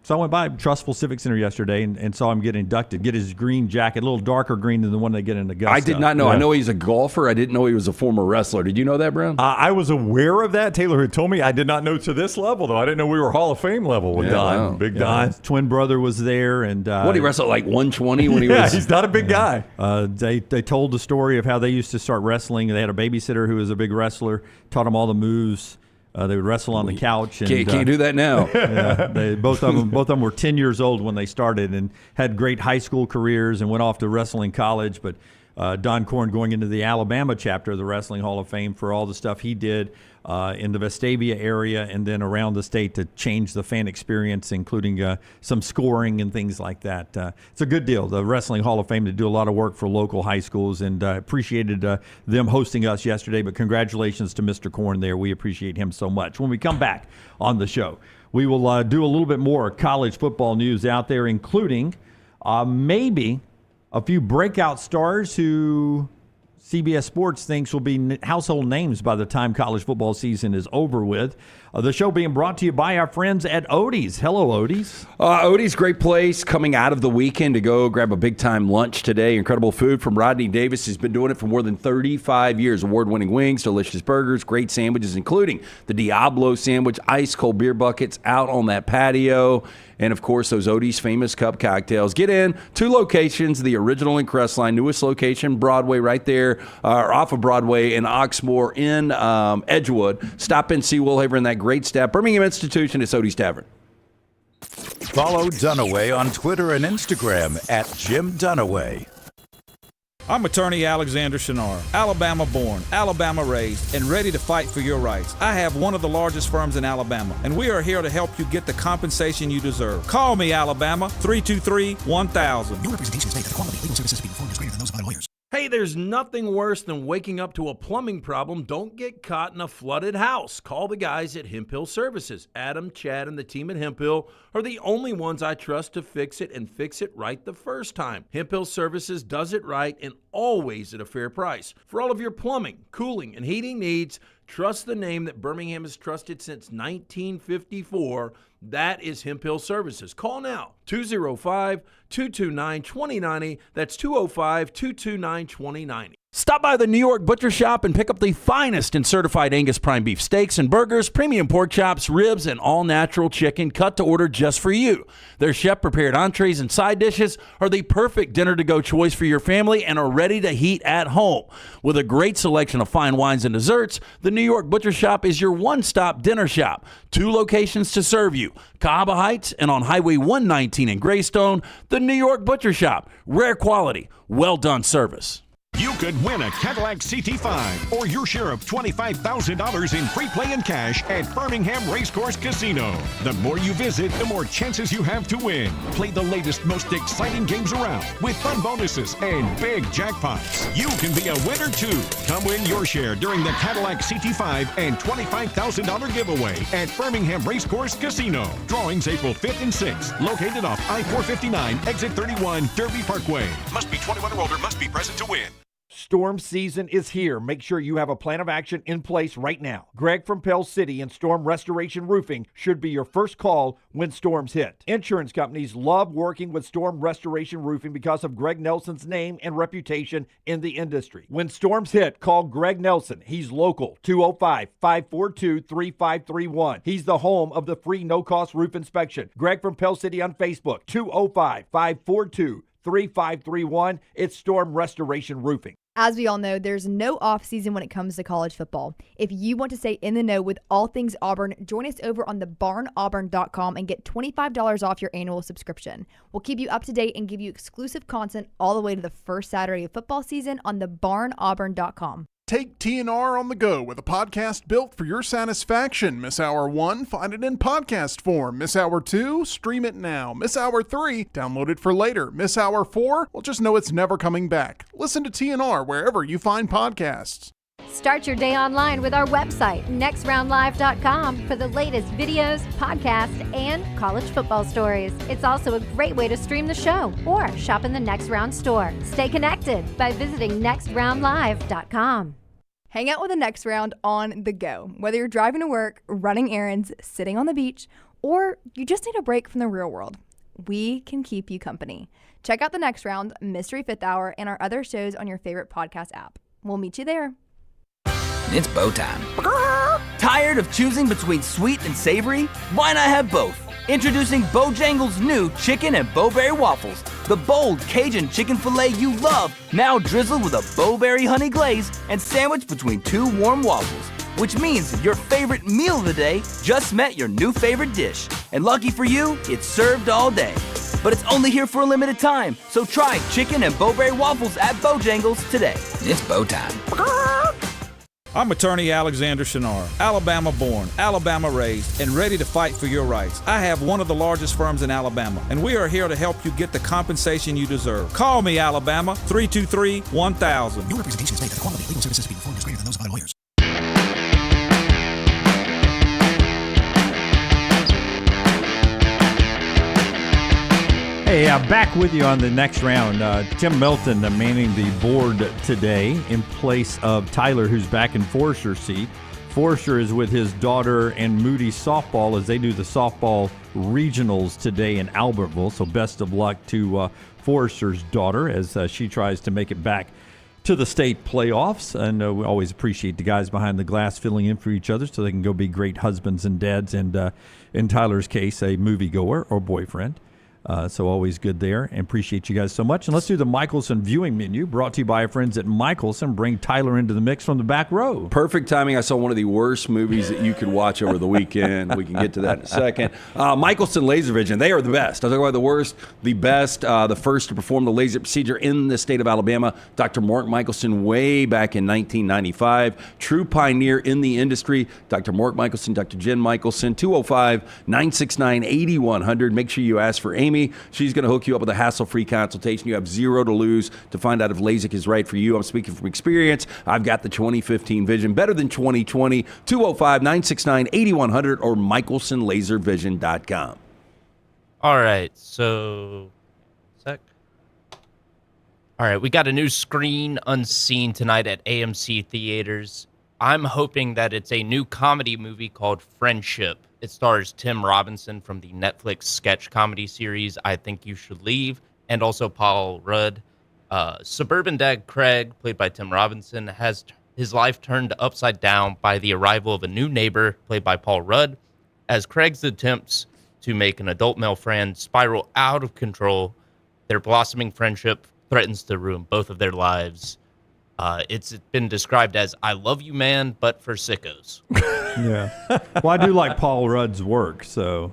so I went by Trustful Civic Center yesterday and saw him get inducted, get his green jacket, a little darker green than the one they get in Augusta. I did not know. Yeah. I know he's a golfer. I didn't know he was a former wrestler. Did you know that, Brown? I was aware of that. Taylor had told me. I did not know to this level, though. I didn't know we were Hall of Fame level with Don. wow. Big Don. His twin brother was there, and What, he wrestled like 120 when he Yeah, was? he's not a big guy. They told the story of how they used to start wrestling. They had a babysitter who was a big wrestler, taught them all the moves. They would wrestle on the couch. And, Can't do that now. Both of them were 10 years old when they started and had great high school careers and went off to wrestling college. But Don Korn going into the Alabama chapter of the Wrestling Hall of Fame for all the stuff he did in the Vestavia area and then around the state to change the fan experience, including some scoring and things like that. It's a good deal. The Wrestling Hall of Fame to do a lot of work for local high schools, and appreciated them hosting us yesterday. But congratulations to Mr. Korn there. We appreciate him so much. When we come back on the show, we will do a little bit more college football news out there, including maybe a few breakout stars who CBS Sports thinks will be household names by the time college football season is over with. The show being brought to you by our friends at Odie's. Hello, Odie's. Odie's, great place coming out of the weekend to go grab a big-time lunch today. Incredible food from Rodney Davis. He's been doing it for more than 35 years. Award-winning wings, delicious burgers, great sandwiches, including the Diablo sandwich, ice-cold beer buckets out on that patio, and, of course, those Odie's Famous Cup cocktails. Get in. 2 locations, the original in Crestline, newest location, Broadway right there, off of Broadway in Oxmoor in Edgewood. Stop in, see Will Haver and that great staff. Birmingham Institution, it's Odie's Tavern. Follow Dunaway on Twitter and Instagram at Jim Dunaway. I'm attorney Alexander Shunnarah, Alabama born, Alabama raised, and ready to fight for your rights. I have one of the largest firms in Alabama, and we are here to help you get the compensation you deserve. Call me, Alabama, 323-1000. No representation is made that the quality of legal services will be performed is greater than those of other lawyers. Hey, there's nothing worse than waking up to a plumbing problem. Don't get caught in a flooded house. Call the guys at Hemp Hill Services. Adam, Chad, and the team at Hemp Hill are the only ones I trust to fix it and fix it right the first time. Hemp Hill Services does it right and always at a fair price. For all of your plumbing, cooling, and heating needs, trust the name that Birmingham has trusted since 1954. That is Hemp Hill Services. Call now, 205-229-2090. That's 205-229-2090. Stop by the New York Butcher Shop and pick up the finest in certified Angus prime beef steaks and burgers, premium pork chops, ribs, and all-natural chicken cut to order just for you. Their chef-prepared entrees and side dishes are the perfect dinner-to-go choice for your family and are ready to heat at home. With a great selection of fine wines and desserts, the New York Butcher Shop is your one-stop dinner shop. 2 locations to serve you, Cahaba Heights and on Highway 119 in Greystone. The New York Butcher Shop. Rare quality, well-done service. You could win a Cadillac CT5 or your share of $25,000 in free play and cash at Birmingham Racecourse Casino. The more you visit, the more chances you have to win. Play the latest, most exciting games around with fun bonuses and big jackpots. You can be a winner too. Come win your share during the Cadillac CT5 and $25,000 giveaway at Birmingham Racecourse Casino. Drawings April 5th and 6th. Located off I-459, exit 31, Derby Parkway. Must be 21 or older, must be present to win. Storm season is here. Make sure you have a plan of action in place right now. Greg from Pell City and Storm Restoration Roofing should be your first call when storms hit. Insurance companies love working with Storm Restoration Roofing because of Greg Nelson's name and reputation in the industry. When storms hit, call Greg Nelson. He's local, 205-542-3531. He's the home of the free no-cost roof inspection. Greg from Pell City on Facebook, 205-542-3531. It's Storm Restoration Roofing. As we all know, there's no off season when it comes to college football. If you want to stay in the know with all things Auburn, join us over on thebarnauburn.com and get $25 off your annual subscription. We'll keep you up to date and give you exclusive content all the way to the first Saturday of football season on thebarnauburn.com. Take TNR on the go with a podcast built for your satisfaction. Miss Hour 1? Find it in podcast form. Miss Hour 2? Stream it now. Miss Hour 3? Download it for later. Miss Hour 4? Well, just know it's never coming back. Listen to TNR wherever you find podcasts. Start your day online with our website, nextroundlive.com, for the latest videos, podcasts, and college football stories. It's also a great way to stream the show or shop in the Next Round store. Stay connected by visiting nextroundlive.com. Hang out with the Next Round on the go. Whether you're driving to work, running errands, sitting on the beach, or you just need a break from the real world, we can keep you company. Check out the Next Round, Mystery Fifth Hour, and our other shows on your favorite podcast app. We'll meet you there. It's bow time. Tired of choosing between sweet and savory? Why not have both? Introducing Bojangles' new chicken and bowberry waffles. The bold Cajun chicken filet you love, now drizzled with a bowberry honey glaze and sandwiched between two warm waffles. Which means your favorite meal of the day just met your new favorite dish. And lucky for you, it's served all day. But it's only here for a limited time, so try chicken and bowberry waffles at Bojangles today. It's bow time. I'm attorney Alexander Shunnarah, Alabama born, Alabama raised, and ready to fight for your rights. I have one of the largest firms in Alabama, and we are here to help you get the compensation you deserve. Call me, Alabama, 323-1000. No representation is made that the quality of legal services being performed is greater than those of other lawyers. Hey, back with you on the Next Round. Tim Melton manning the board today in place of Tyler, who's back in Forrester's seat. Forrester is with his daughter and Moody softball as they do the softball regionals today in Albertville. So best of luck to Forrester's daughter as she tries to make it back to the state playoffs. And we always appreciate the guys behind the glass filling in for each other so they can go be great husbands and dads and, in Tyler's case, a moviegoer or boyfriend. So always good there, and appreciate you guys so much. And let's do the Michelson viewing menu, brought to you by our friends at Michelson. Bring Tyler into the mix from the back row. Perfect timing. I saw one of the worst movies that you could watch over the weekend. We can get to that in a second. Michelson Laser Vision, they are the best. I'll talk about the worst, the best, the first to perform the laser procedure in the state of Alabama. Dr. Mark Michelson way back in 1995. True pioneer in the industry. Dr. Mark Michelson, Dr. Jen Michelson, 205-969-8100. Make sure you ask for Amy. She's going to hook you up with a hassle-free consultation. You have zero to lose to find out if LASIK is right for you. I'm speaking from experience. I've got the 2015 vision, better than 2020. 205-969-8100 or michelsonlaservision.com. All right, so All right, we got a new screen unseen tonight at AMC Theaters. I'm hoping that it's a new comedy movie called Friendship. It stars Tim Robinson from the Netflix sketch comedy series I Think You Should Leave, and also Paul Rudd. Suburban dad Craig, played by Tim Robinson, has his life turned upside down by the arrival of a new neighbor, played by Paul Rudd. As Craig's attempts to make an adult male friend spiral out of control, their blossoming friendship threatens to ruin both of their lives. It's been described as I Love You Man, but for sickos. Yeah. Well, I do like Paul Rudd's work, so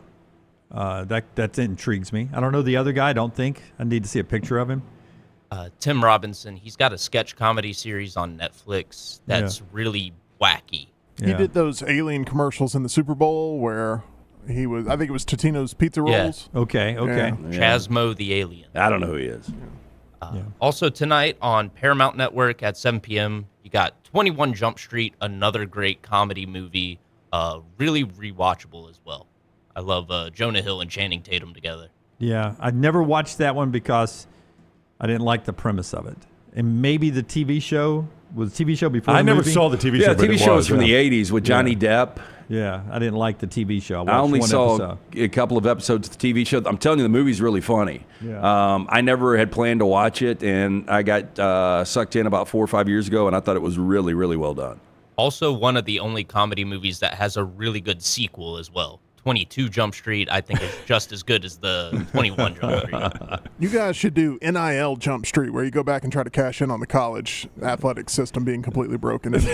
that intrigues me. I don't know the other guy. I don't think. I need to see a picture of him. Tim Robinson, he's got a sketch comedy series on Netflix that's really wacky. He did those alien commercials in the Super Bowl where he was, I think it was Totino's Pizza Rolls. Okay. Chasmo the Alien. I don't know who he is. Also tonight on Paramount Network at 7 p.m., you got 21 Jump Street, another great comedy movie, really rewatchable as well. I love Jonah Hill and Channing Tatum together. Yeah, I never watched that one because I didn't like the premise of it. and maybe the TV show. Was the TV show before I the never movie? saw the TV show. Yeah, but TV it show was was from the 80s with Johnny Depp. Yeah, I didn't like the TV show. I only one saw episode. a couple of episodes of the TV show. I'm telling you, the movie's really funny. Yeah. I never had planned to watch it, and I got sucked in about 4 or 5 years ago, and I thought it was really, really well done. Also, one of the only comedy movies that has a really good sequel as well. 22 Jump Street, I think, is just as good as the 21 Jump Street. You guys should do NIL Jump Street, where you go back and try to cash in on the college athletic system being completely broken and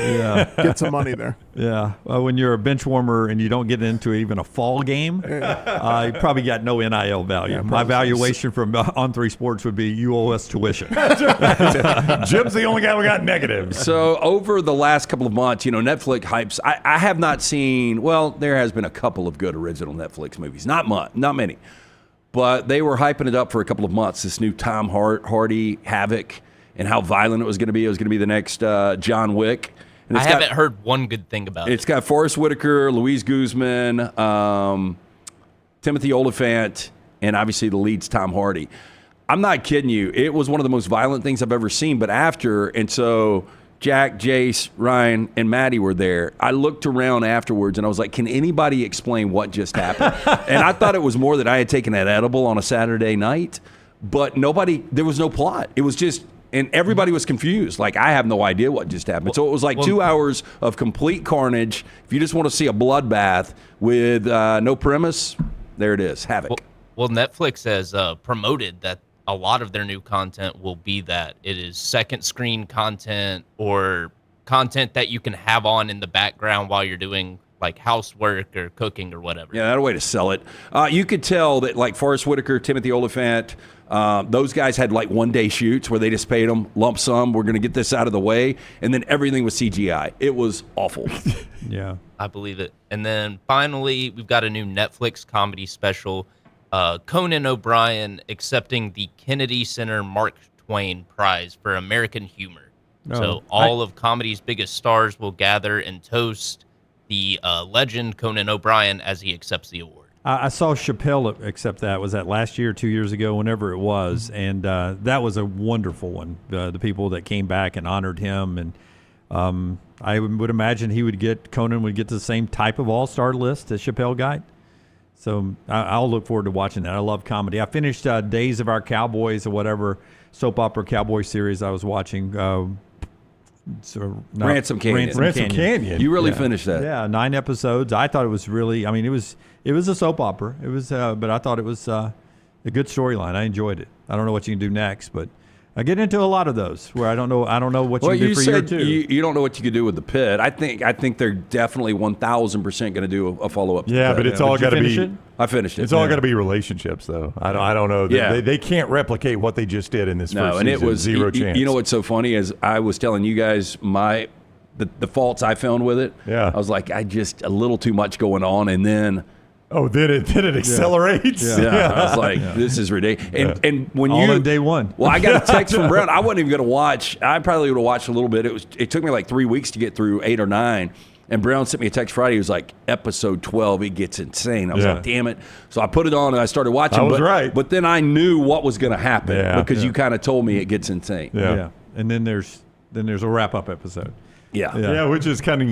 get some money there. Yeah. When you're a bench warmer and you don't get into even a fall game, you probably got no NIL value. My valuation from On3 Sports would be you owe us tuition. Jim's the only guy we got negatives. So over the last couple of months, Netflix hypes. I have not seen. Well, there has been a couple of good original Netflix movies. Not many, but they were hyping it up for a couple of months. This new Tom Hardy Havoc and how violent it was going to be. It was going to be the next John Wick. And I haven't heard one good thing about it. It's got Forrest Whitaker, Luis Guzman, Timothy Olyphant, and obviously the lead's Tom Hardy. I'm not kidding you. It was one of the most violent things I've ever seen. But after, and so Jack, Jace, Ryan, and Maddie were there. I looked around afterwards, and I was like, can anybody explain what just happened? And I thought it was more that I had taken that edible on a Saturday night, but there was no plot. It was just, and everybody was confused. Like, I have no idea what just happened. So it was like 2 hours of complete carnage. If you just want to see a bloodbath with no premise, there it is, Havoc. Well, Netflix has promoted that a lot of their new content will be that it is second screen content or content that you can have on in the background while you're doing like housework or cooking or whatever. Yeah, that's a way to sell it. You could tell that like Forrest Whitaker, Timothy Olyphant, those guys had like one-day shoots where they just paid them lump sum. We're going to get this out of the way. And then everything was CGI. It was awful. Yeah. I believe it. And then finally, we've got a new Netflix comedy special. Conan O'Brien accepting the Kennedy Center Mark Twain Prize for American Humor. So all of comedy's biggest stars will gather and toast the legend Conan O'Brien as he accepts the award. I saw Chappelle accept that. Was that last year, 2 years ago, whenever it was? And that was a wonderful one. The people that came back and honored him. And I would imagine Conan would get the same type of all-star list that Chappelle got. So I'll look forward to watching that. I love comedy. I finished Days of Our Cowboys or whatever soap opera cowboy series I was watching. Ransom Canyon. You really finished that. Yeah, 9 episodes. I thought it was really, it was a soap opera. It was, but I thought it was a good storyline. I enjoyed it. I don't know what you can do next, but I get into a lot of those where I don't know what you can do for year two. You don't know what you could do with the pit. I think they're definitely 1,000% going to do a follow-up. Yeah, but it's all got to be. I finished it. It's all got to be relationships, though. I don't know. They can't replicate what they just did in this first season. And it was zero chance. You know what's so funny is I was telling you guys the faults I found with it. Yeah, I was like, I just a little too much going on, and then. Oh, then it accelerates. Yeah. I was like, this is ridiculous. And when all in day one. Well, I got a text from Brown. I wasn't even going to watch. I probably would have watched a little bit. It took me like 3 weeks to get through 8 or 9. And Brown sent me a text Friday. He was like, episode 12, it gets insane. I was like, damn it. So I put it on and I started watching. I was right. But then I knew what was going to happen because you kind of told me it gets insane. Yeah. And then there's a wrap-up episode. Yeah, which is kind of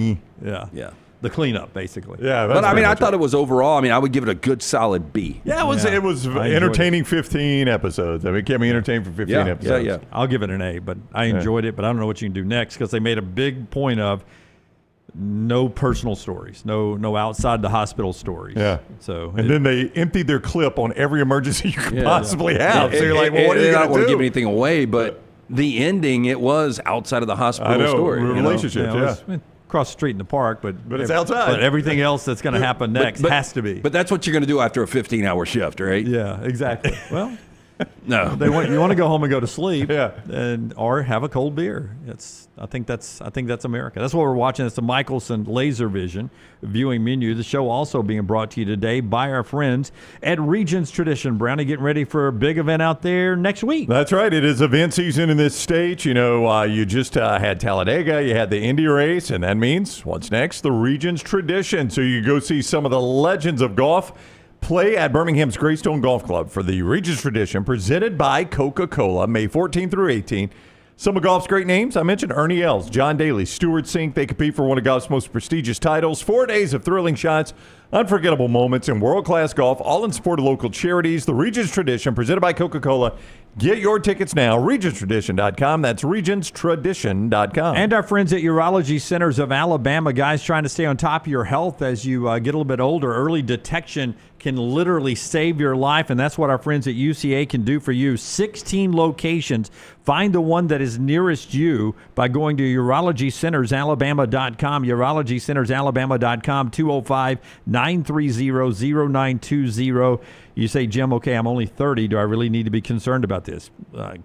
yeah. The cleanup, basically. Yeah, but I thought it was overall. I would give it a good solid B. Yeah, it was entertaining. 15 episodes. It kept me entertained for 15 episodes. Yeah. I'll give it an A, but I enjoyed it. But I don't know what you can do next because they made a big point of no personal stories, no outside the hospital stories. Yeah. So then they emptied their clip on every emergency you could possibly have. So you're like, well, what are you going to do? I don't want to give anything away, but the ending, it was outside of the hospital story. Relationships, across the street in the park, but it's outside. But everything else that's going to happen next has to be. But that's what you're going to do after a 15-hour shift, right? Yeah, exactly. Well, no, you want to go home and go to sleep, or have a cold beer. I think that's America. That's what we're watching. It's the Michelson Laser Vision viewing menu. The show also being brought to you today by our friends at Regions Tradition. Brownie getting ready for a big event out there next week. That's right. It is event season in this state. You just had Talladega, you had the Indy race, and that means what's next? The Regions Tradition. So you go see some of the legends of golf play at Birmingham's Greystone Golf Club for the Regions Tradition, presented by Coca-Cola, May 14 through 18. Some of golf's great names. I mentioned Ernie Els, John Daly, Stuart Sink. They compete for one of golf's most prestigious titles. 4 days of thrilling shots, unforgettable moments, and world-class golf, all in support of local charities. The Regions Tradition, presented by Coca-Cola. Get your tickets now, regionstradition.com. That's regionstradition.com. And our friends at Urology Centers of Alabama, guys trying to stay on top of your health as you get a little bit older. Early detection can literally save your life, and that's what our friends at UCA can do for you. 16 locations. Find the one that is nearest you by going to urologycentersalabama.com, urologycentersalabama.com, 205-930-0920. You say, Jim, okay, I'm only 30. Do I really need to be concerned about this?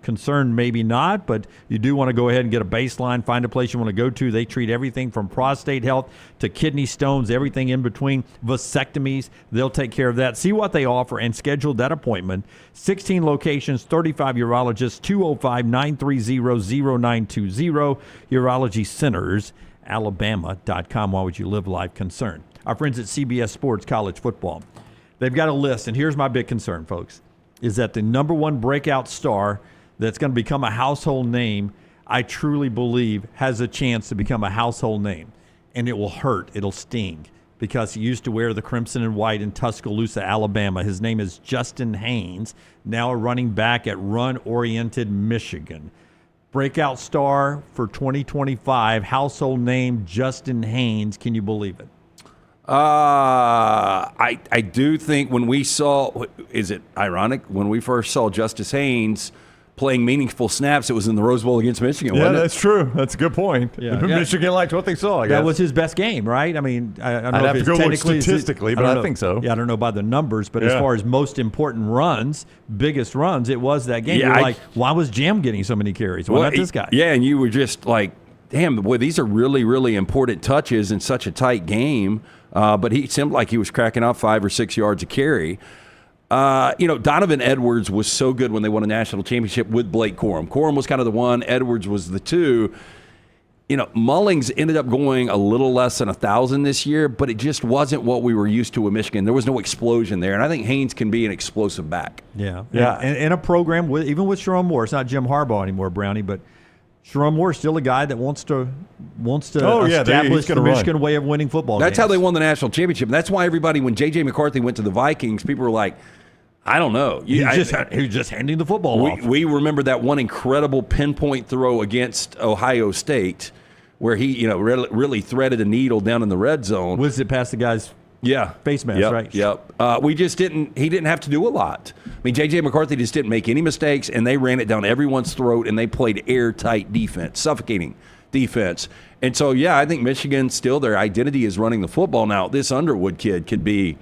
Concerned, maybe not, but you do want to go ahead and get a baseline, find a place you want to go to. They treat everything from prostate health to kidney stones, everything in between, vasectomies. They'll take care of that. See what they offer and schedule that appointment. 16 locations, 35 urologists, 205-930-0920, urologycentersalabama.com. Why would you live life concerned? Our friends at CBS Sports College Football. They've got a list, and here's my big concern, folks, is that the number one breakout star that's going to become a household name, I truly believe has a chance to become a household name. And it will hurt. It'll sting because he used to wear the crimson and white in Tuscaloosa, Alabama. His name is Justin Haynes, now a running back at run-oriented Michigan. Breakout star for 2025, household name Justin Haynes. Can you believe it? I do think when we saw, is it ironic? When we first saw Justice Haynes playing meaningful snaps, it was in the Rose Bowl against Michigan, wasn't it? Yeah, that's true. That's a good point. Yeah. Michigan liked what they saw, I guess. That was his best game, right? I mean, I don't know I'd have if to it's go look technically statistically, but I think so. Yeah, I don't know by the numbers, but as far as most important runs, biggest runs, it was that game. Yeah, You're like, why was Jim getting so many carries? Why not this guy? Yeah, and you were just like, damn, boy, these are really, really important touches in such a tight game. But he seemed like he was cracking out 5 or 6 yards a carry. Donovan Edwards was so good when they won a national championship with Blake Corum. Corum was kind of the one. Edwards was the two. Mullings ended up going a little less than 1,000 this year, but it just wasn't what we were used to with Michigan. There was no explosion there, and I think Haynes can be an explosive back. Yeah. And in a program, even with Sherrone Moore, it's not Jim Harbaugh anymore, Brownie, but Sherrone Moore is still a guy that wants to establish the Michigan way of winning football That's games. how they won the national championship. And that's why everybody, when J.J. McCarthy went to the Vikings, people were like, I don't know. He was just handing the football off. We remember that one incredible pinpoint throw against Ohio State where he really threaded a needle down in the red zone. Was it past the guy's face mask, right? Yep. He didn't have to do a lot. I mean, J.J. McCarthy just didn't make any mistakes, and they ran it down everyone's throat, and they played airtight defense, suffocating defense. And so, I think Michigan still, their identity is running the football. Now, this Underwood kid could be,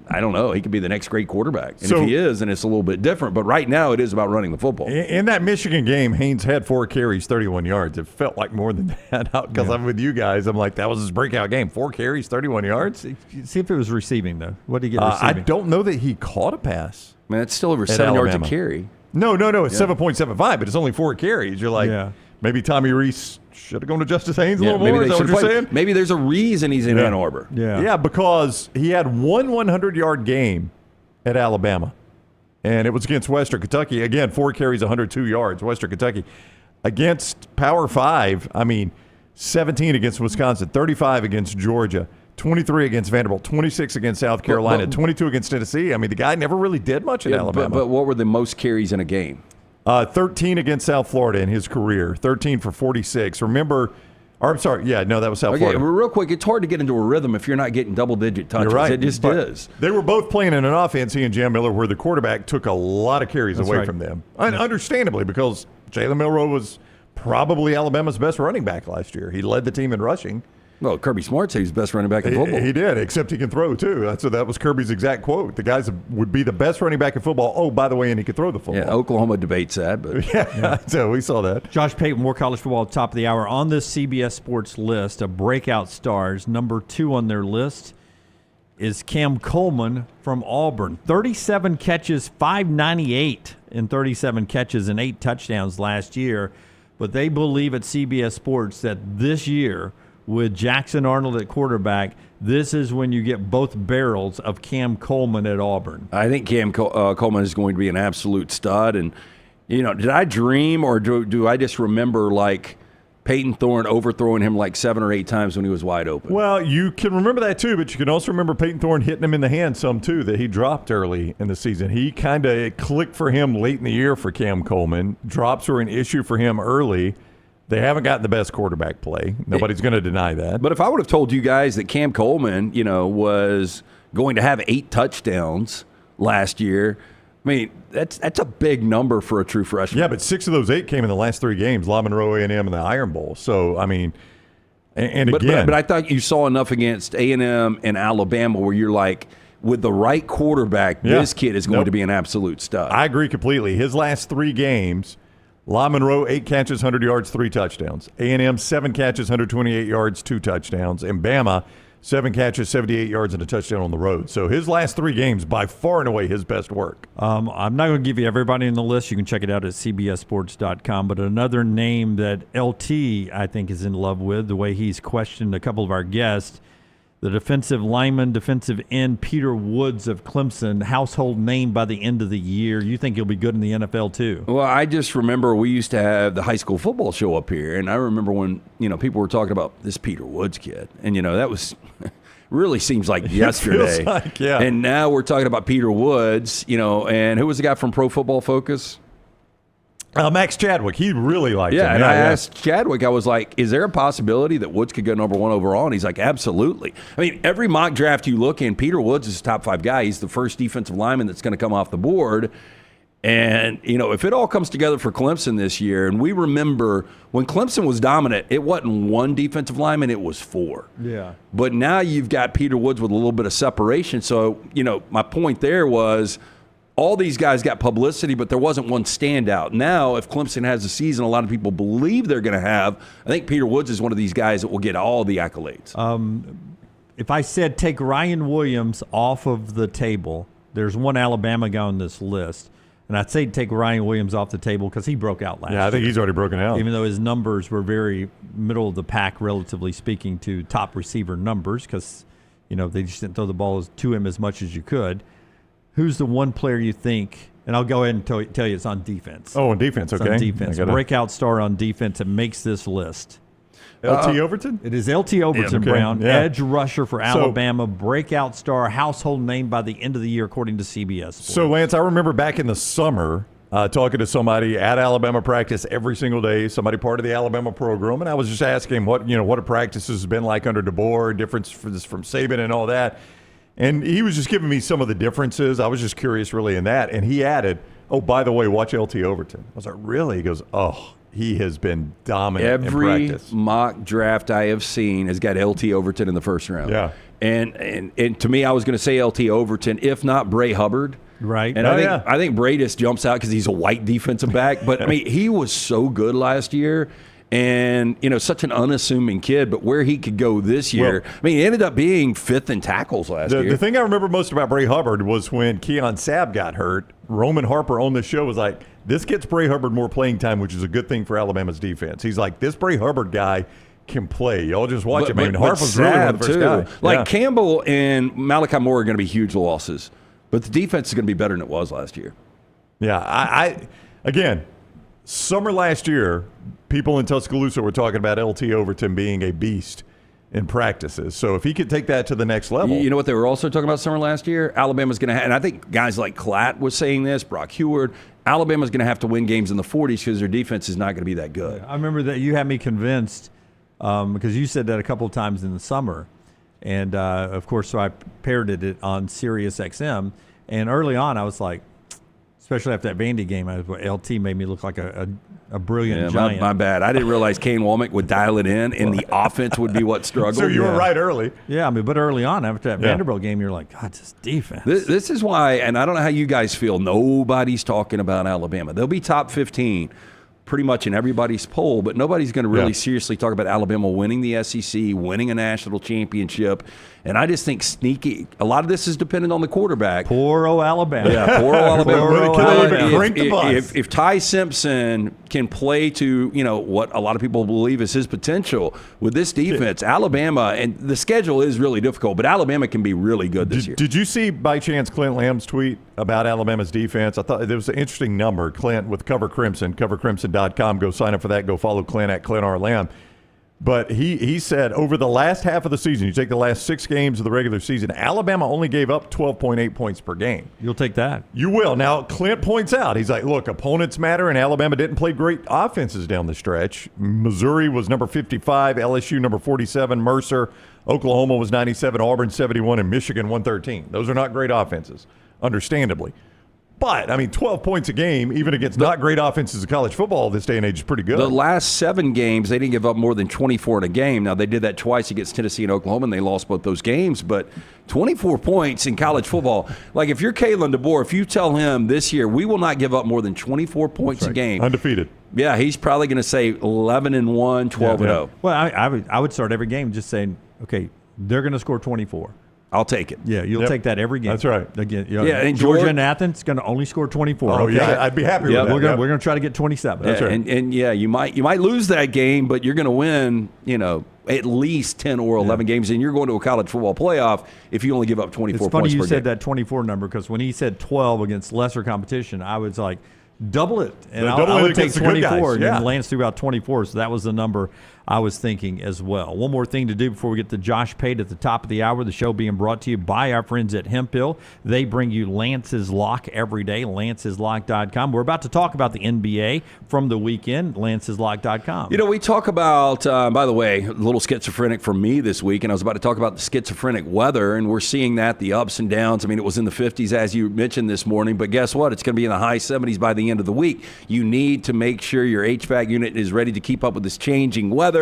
I don't know, he could be the next great quarterback. And if he is, then it's a little bit different. But right now, it is about running the football. In that Michigan game, Haynes had 4 carries, 31 yards. It felt like more than that because I'm with you guys. I'm like, that was his breakout game. 4 carries, 31 yards. See if it was receiving, though. What did he get receiving? I don't know that he caught a pass. Man, it's still over 7 yards a carry. No, it's 7.75, but it's only 4 carries. You're like, maybe Tommy Reese should have gone to Justice Haynes a little more. Is that what you're saying? Maybe there's a reason he's in Ann Arbor. Yeah, because he had one 100-yard game at Alabama, and it was against Western Kentucky. Again, 4 carries, 102 yards, Western Kentucky. Against Power 5, 17 against Wisconsin, 35 against Georgia, 23 against Vanderbilt, 26 against South Carolina, 22 against Tennessee. The guy never really did much at Alabama. But what were the most carries in a game? 13 against South Florida in his career, 13 for 46. That was South Florida. Real quick, it's hard to get into a rhythm if you're not getting double-digit touches. You're right. It just is. They were both playing in an offense, he and Jam Miller, where the quarterback took a lot of carries away from them. Understandably, because Jalen Milroe was probably Alabama's best running back last year. He led the team in rushing. Well, Kirby Smart said he's the best running back in football. He did, except he can throw, too. That was Kirby's exact quote. The guys would be the best running back in football. Oh, by the way, and he could throw the football. Yeah, Oklahoma debates that. But so we saw that. Josh Pate, more college football at the top of the hour. On this CBS Sports list of breakout stars, number 2 on their list is Cam Coleman from Auburn. 37 catches, 598 in 37 catches and 8 touchdowns last year. But they believe at CBS Sports that this year, with Jackson Arnold at quarterback, this is when you get both barrels of Cam Coleman at Auburn. I think Cam Coleman is going to be an absolute stud. And, Did I dream or do I just remember like Peyton Thorne overthrowing him like 7 or 8 times when he was wide open? Well, you can remember that too, but you can also remember Peyton Thorne hitting him in the hand some too that he dropped early in the season. He kind of clicked for him late in the year for Cam Coleman. Drops were an issue for him early. They haven't gotten the best quarterback play. Nobody's going to deny that. But if I would have told you guys that Cam Coleman, was going to have 8 touchdowns last year, I mean, that's a big number for a true freshman. Yeah, but 6 of those 8 came in the last 3 games, Monroe, A&M, and the Iron Bowl. So, I mean, but I thought you saw enough against A&M and Alabama where you're like, with the right quarterback, this kid is going to be an absolute stud. I agree completely. His last 3 games, Monroe, 8 catches, 100 yards, 3 touchdowns. A&M, 7 catches, 128 yards, 2 touchdowns. And Bama, 7 catches, 78 yards, and a touchdown on the road. So his last 3 games, by far and away, his best work. I'm not going to give you everybody in the list. You can check it out at cbssports.com. But another name that LT, I think, is in love with, the way he's questioned a couple of our guests, the defensive lineman, defensive end, Peter Woods of Clemson, household name by the end of the year. You think he'll be good in the NFL too? Well, I just remember we used to have the high school football show up here, and I remember when people were talking about this Peter Woods kid, and that was really seems like yesterday. Feels like, yeah. And now we're talking about Peter Woods, and who was the guy from Pro Football Focus? Max Chadwick. He really liked him. And I asked Chadwick, I was like, is there a possibility that Woods could go number 1 overall? And he's like, absolutely. I mean, every mock draft you look in, Peter Woods is a top 5 guy. He's the first defensive lineman that's going to come off the board. And, if it all comes together for Clemson this year, and we remember when Clemson was dominant, it wasn't 1 defensive lineman, it was 4. Yeah. But now you've got Peter Woods with a little bit of separation. So, my point there was all these guys got publicity, but there wasn't one standout. Now, if Clemson has a season a lot of people believe they're going to have, I think Peter Woods is one of these guys that will get all the accolades. If I said take Ryan Williams off of the table, there's one Alabama guy on this list, and I'd say take Ryan Williams off the table because he broke out last year. Yeah, I think he's already broken out. Even though his numbers were very middle of the pack, relatively speaking, to top receiver numbers because, they just didn't throw the ball to him as much as you could. Who's the one player you think, and I'll go ahead and tell you it's on defense. Oh, on defense, okay. It's on defense. Breakout star on defense that makes this list. LT Overton? It is LT Overton, okay. Brown. Yeah. Edge rusher for Alabama, breakout star, household name by the end of the year, according to CBS Sports. So, Lance, I remember back in the summer talking to somebody at Alabama practice every single day, somebody part of the Alabama program, and I was just asking him what a practice has been like under DeBoer, difference from Saban and all that. And he was just giving me some of the differences. I was just curious really in that. And he added, oh, by the way, watch LT Overton. I was like, really? He goes, oh, he has been dominant in practice. Every mock draft I have seen has got LT Overton in the first round. Yeah. And to me, I was going to say LT Overton, if not Bray Hubbard. Right. And I think Bray just jumps out because he's a white defensive back. But, I mean, he was so good last year. And, such an unassuming kid, but where he could go this year. He ended up being 5th in tackles last year. The thing I remember most about Bray Hubbard was when Keon Sabb got hurt. Roman Harper on the show was like, this gets Bray Hubbard more playing time, which is a good thing for Alabama's defense. He's like, this Bray Hubbard guy can play. Y'all just watch him. Harper's really one of the first guys. Like Campbell and Malachi Moore are going to be huge losses, but the defense is going to be better than it was last year. Yeah, again, summer last year, people in Tuscaloosa were talking about LT Overton being a beast in practices. So if he could take that to the next level. You know what they were also talking about summer last year? Alabama's going to have, and I think guys like Klatt was saying this, Brock Heward, Alabama's going to have to win games in the 40s because their defense is not going to be that good. I remember that you had me convinced because you said that a couple of times in the summer. And, of course, so I parroted it on Sirius XM. And early on, I was like, especially after that Vandy game, LT made me look like a brilliant giant. My bad. I didn't realize Kane Womack would dial it in, and the offense would be what struggled. So you were right early. Yeah, but early on, after that Vanderbilt game, you're like, God, this defense. This is why, and I don't know how you guys feel, nobody's talking about Alabama. They'll be top 15 pretty much in everybody's poll, but nobody's going to really seriously talk about Alabama winning the SEC, winning a national championship. And I just think sneaky. A lot of this is dependent on the quarterback. Poor old Alabama. Yeah, poor old Alabama. If If Ty Simpson can play to what a lot of people believe is his potential with this defense, Alabama, and the schedule is really difficult, but Alabama can be really good this year. Did you see by chance Clint Lamb's tweet? about Alabama's defense. I thought there was an interesting number. Clint with Cover Crimson, covercrimson.com. Go sign up for that. Go follow Clint at Clint R. Lamb. But he said over the last half of the season, you take the last 6 games of the regular season, Alabama only gave up 12.8 points per game. You'll take that. You will. Now, Clint points out, he's like, look, opponents matter, and Alabama didn't play great offenses down the stretch. Missouri was number 55, LSU number 47, Mercer, Oklahoma was 97, Auburn 71, and Michigan 113. Those are not great offenses, understandably. But, 12 points a game, even against not great offenses in college football this day and age, is pretty good. The last 7 games, they didn't give up more than 24 in a game. Now, they did that twice against Tennessee and Oklahoma, and they lost both those games. But 24 points in college football, like if you're Kalen DeBoer, if you tell him this year, we will not give up more than 24 points a game. Undefeated. Yeah, he's probably going to say 11-1, 12-0. Well, I would start every game just saying, okay, they're going to score 24. I'll take it. Yeah, you'll take that every game. That's right. Again, and Georgia and Athens going to only score 24. Oh, okay? yeah, I'd be happy with that. We're going to try to get 27. That's right. And you might lose that game, but you're going to win, at least 10 or 11 games, and you're going to a college football playoff if you only give up 24 it's points per game. It's funny you said that 24 number because when he said 12 against lesser competition, I was like, double it. And I would take 24. And Lance threw out 24, so that was the number I was thinking as well. One more thing to do before we get to Josh Pate at the top of the hour. The show being brought to you by our friends at Hemphill. They bring you Lance's Lock every day, lanceslock.com. We're about to talk about the NBA from the weekend, lanceslock.com. We talk about, by the way, a little schizophrenic for me this week, and I was about to talk about the schizophrenic weather, and we're seeing that, the ups and downs. It was in the 50s, as you mentioned this morning, but guess what? It's going to be in the high 70s by the end of the week. You need to make sure your HVAC unit is ready to keep up with this changing weather.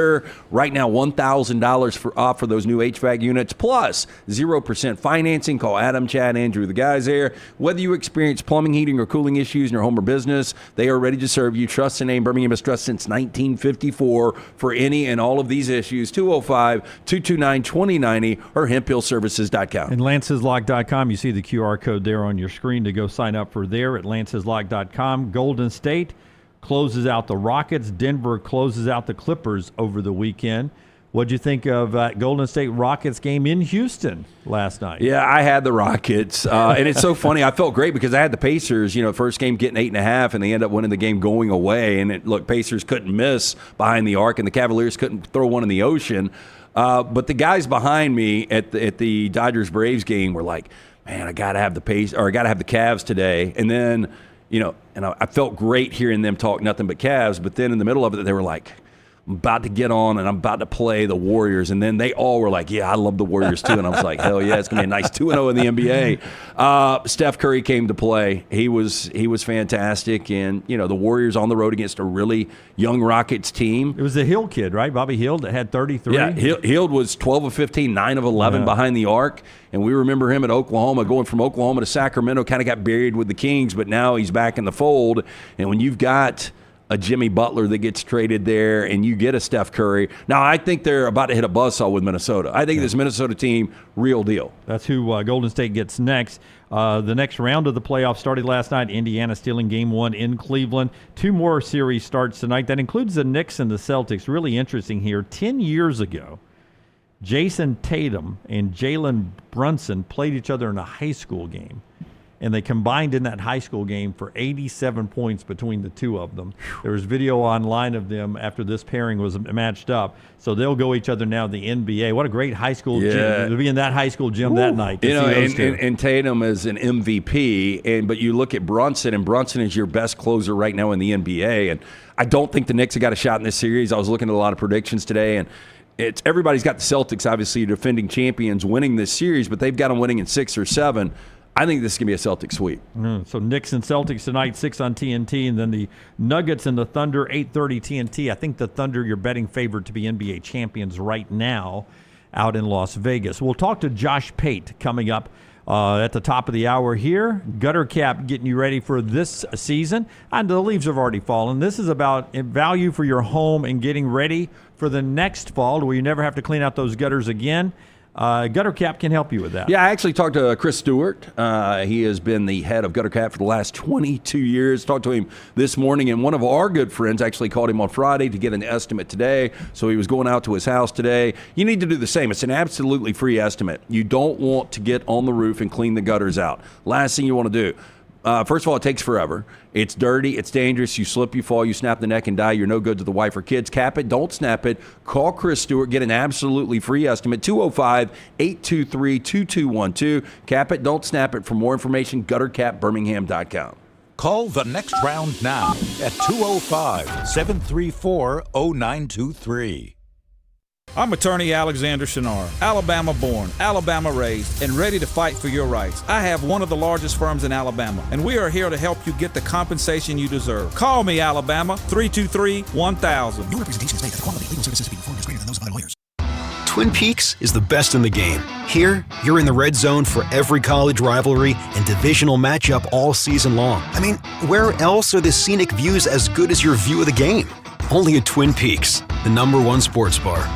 Right now, $1,000 off for those new HVAC units, plus 0% financing. Call Adam, Chad, Andrew, the guys there. Whether you experience plumbing, heating, or cooling issues in your home or business, they are ready to serve you. Trust the name Birmingham has trusted since 1954 for any and all of these issues. 205-229-2090 or hemphillservices.com. And lanceslock.com, you see the QR code there on your screen to go sign up for there at lanceslock.com. Golden State closes out the Rockets. Denver closes out the Clippers over the weekend. What'd you think of that Golden State Rockets game in Houston last night? Yeah, I had the Rockets. And it's so funny. I felt great because I had the Pacers, first game getting 8.5, and they end up winning the game going away. And Pacers couldn't miss behind the arc, and the Cavaliers couldn't throw one in the ocean. But the guys behind me at the Dodgers-Braves game were like, man, I got to have the Cavs today. And then, and I felt great hearing them talk nothing but Cavs, but then in the middle of it, they were like, I'm about to get on and I'm about to play the Warriors. And then they all were like, yeah, I love the Warriors too. And I was like, hell yeah, it's going to be a nice 2-0 in the NBA. Steph Curry came to play. He was fantastic. And, the Warriors on the road against a really young Rockets team. It was the Hill kid, right? Bobby Hill that had 33. Yeah, Hill was 12 of 15, 9 of 11 behind the arc. And we remember him at Oklahoma, going from Oklahoma to Sacramento, kind of got buried with the Kings, but now he's back in the fold. And when you've got a Jimmy Butler that gets traded there and you get a Steph Curry. Now, I think they're about to hit a buzzsaw with Minnesota. I think this Minnesota team, real deal. That's who Golden State gets next. The next round of the playoffs started last night. Indiana stealing game 1 in Cleveland. 2 more series starts tonight. That includes the Knicks and the Celtics. Really interesting here. 10 years ago, Jason Tatum and Jalen Brunson played each other in a high school game. And they combined in that high school game for 87 points between the two of them. There was video online of them after this pairing was matched up. So they'll go each other now in the NBA. What a great high school gym. To be in that high school gym that night. And Tatum is an MVP. But you look at Brunson, and Brunson is your best closer right now in the NBA. And I don't think the Knicks have got a shot in this series. I was looking at a lot of predictions today, and everybody's got the Celtics, obviously, defending champions, winning this series, but they've got them winning in 6 or 7. I think this is going to be a Celtic sweep. So Knicks and Celtics tonight, 6 on TNT, and then the Nuggets and the Thunder, 8:30 TNT. I think the Thunder, you're betting favored to be NBA champions right now out in Las Vegas. We'll talk to Josh Pate coming up at the top of the hour here. Gutter Cap getting you ready for this season. And the leaves have already fallen. This is about value for your home and getting ready for the next fall where you never have to clean out those gutters again. Gutter Cap can help you with that. Yeah, I actually talked to Chris Stewart. He has been the head of Gutter Cap for the last 22 years. Talked to him this morning, and one of our good friends actually called him on Friday to get an estimate today. So he was going out to his house today. You need to do the same. It's an absolutely free estimate. You don't want to get on the roof and clean the gutters out. Last thing you want to do. First of all, it takes forever. It's dirty. It's dangerous. You slip, you fall, you snap the neck and die. You're no good to the wife or kids. Cap it. Don't snap it. Call Chris Stewart. Get an absolutely free estimate. 205-823-2212. Cap it. Don't snap it. For more information, guttercapbirmingham.com. Call the next round now at 205-734-0923. I'm attorney Alexander Shunnarah, Alabama born, Alabama raised, and ready to fight for your rights. I have one of the largest firms in Alabama, and we are here to help you get the compensation you deserve. Call me, Alabama, 323-1000. Your representation is made that the quality of legal services to be performed is greater than those of other lawyers. Twin Peaks is the best in the game. Here, you're in the red zone for every college rivalry and divisional matchup all season long. I mean, where else are the scenic views as good as your view of the game? Only at Twin Peaks, the #1 sports bar.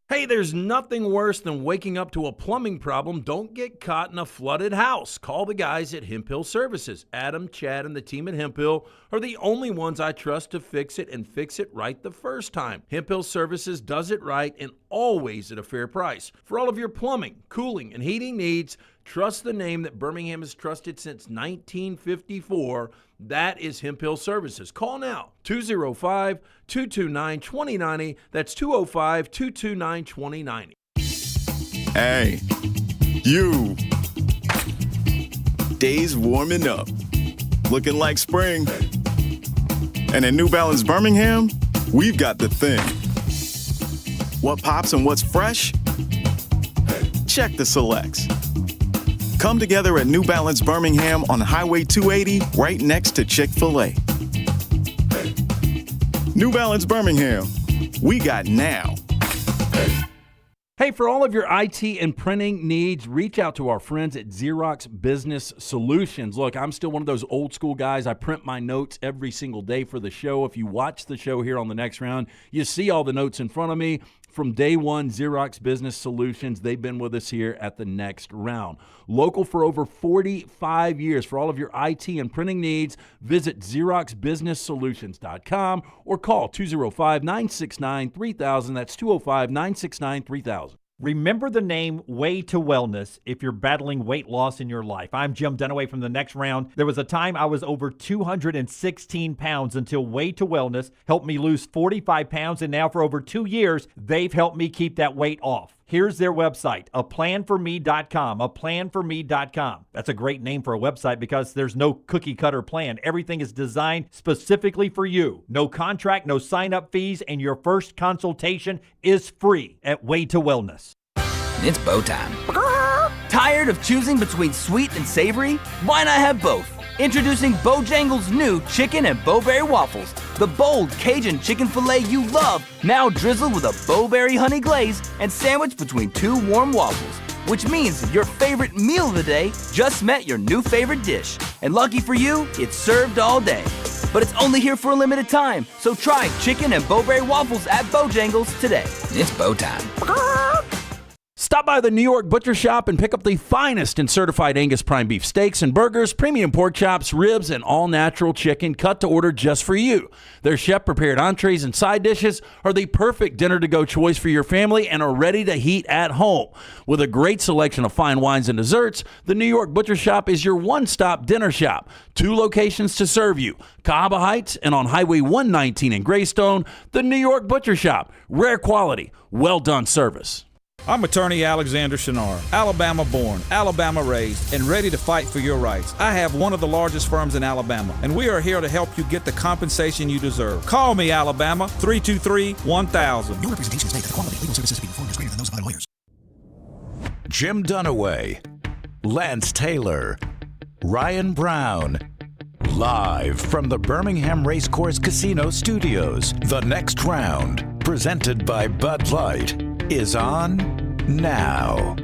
Hey, there's nothing worse than waking up to a plumbing problem. Don't get caught in a flooded house. Call the guys at Hemp Hill Services. Adam, Chad, and the team at Hemp Hill are the only ones I trust to fix it and fix it right the first time. Hemp Hill Services does it right and always at a fair price. For all of your plumbing, cooling, and heating needs, trust the name that Birmingham has trusted since 1954. That is Hemp Hill Services. Call now, 205-229-2090. That's 205-229-2090. Hey, you. Days warming up, looking like spring. And at New Balance Birmingham, we've got the thing. What pops and what's fresh? Check the selects. Come together at New Balance Birmingham on Highway 280, right next to Chick-fil-A. New Balance Birmingham, we got now. Hey, for all of your IT and printing needs, reach out to our friends at Xerox Business Solutions. Look, I'm still one of those old school guys. I print my notes every single day for the show. If you watch the show here on the next round, you see all the notes in front of me. From day one, Xerox Business Solutions, they've been with us here at the next round. Local for over 45 years. For all of your IT and printing needs, visit XeroxBusinessSolutions.com or call 205-969-3000. That's 205-969-3000. Remember the name Way to Wellness if you're battling weight loss in your life. I'm Jim Dunaway from the next round. There was a time I was over 216 pounds until Way to Wellness helped me lose 45 pounds, and now for over 2 years, they've helped me keep that weight off. Here's their website, aplanforme.com, aplanforme.com. That's a great name for a website because there's no cookie-cutter plan. Everything is designed specifically for you. No contract, no sign-up fees, and your first consultation is free at Way to Wellness. It's bow time. Tired of choosing between sweet and savory? Why not have both? Introducing Bojangles' new chicken and bowberry waffles. The bold Cajun chicken filet you love, now drizzled with a bowberry honey glaze and sandwiched between 2 warm waffles. Which means your favorite meal of the day just met your new favorite dish. And lucky for you, it's served all day. But it's only here for a limited time, so try chicken and bowberry waffles at Bojangles today. It's bow time. Stop by the New York Butcher Shop and pick up the finest in certified Angus prime beef steaks and burgers, premium pork chops, ribs, and all-natural chicken cut to order just for you. Their chef-prepared entrees and side dishes are the perfect dinner-to-go choice for your family and are ready to heat at home. With a great selection of fine wines and desserts, the New York Butcher Shop is your one-stop dinner shop. 2 locations to serve you, Cahaba Heights and on Highway 119 in Greystone. The New York Butcher Shop, rare quality, well-done service. I'm attorney Alexander Shunnarah, Alabama born, Alabama raised, and ready to fight for your rights. I have one of the largest firms in Alabama, and we are here to help you get the compensation you deserve. Call me, Alabama, 323-1000. Your representation is made that the quality of legal services to be performed is greater than those of other lawyers. Jim Dunaway, Lance Taylor, Ryan Brown. Live from the Birmingham Racecourse Casino Studios, the next round, presented by Bud Light, is on now.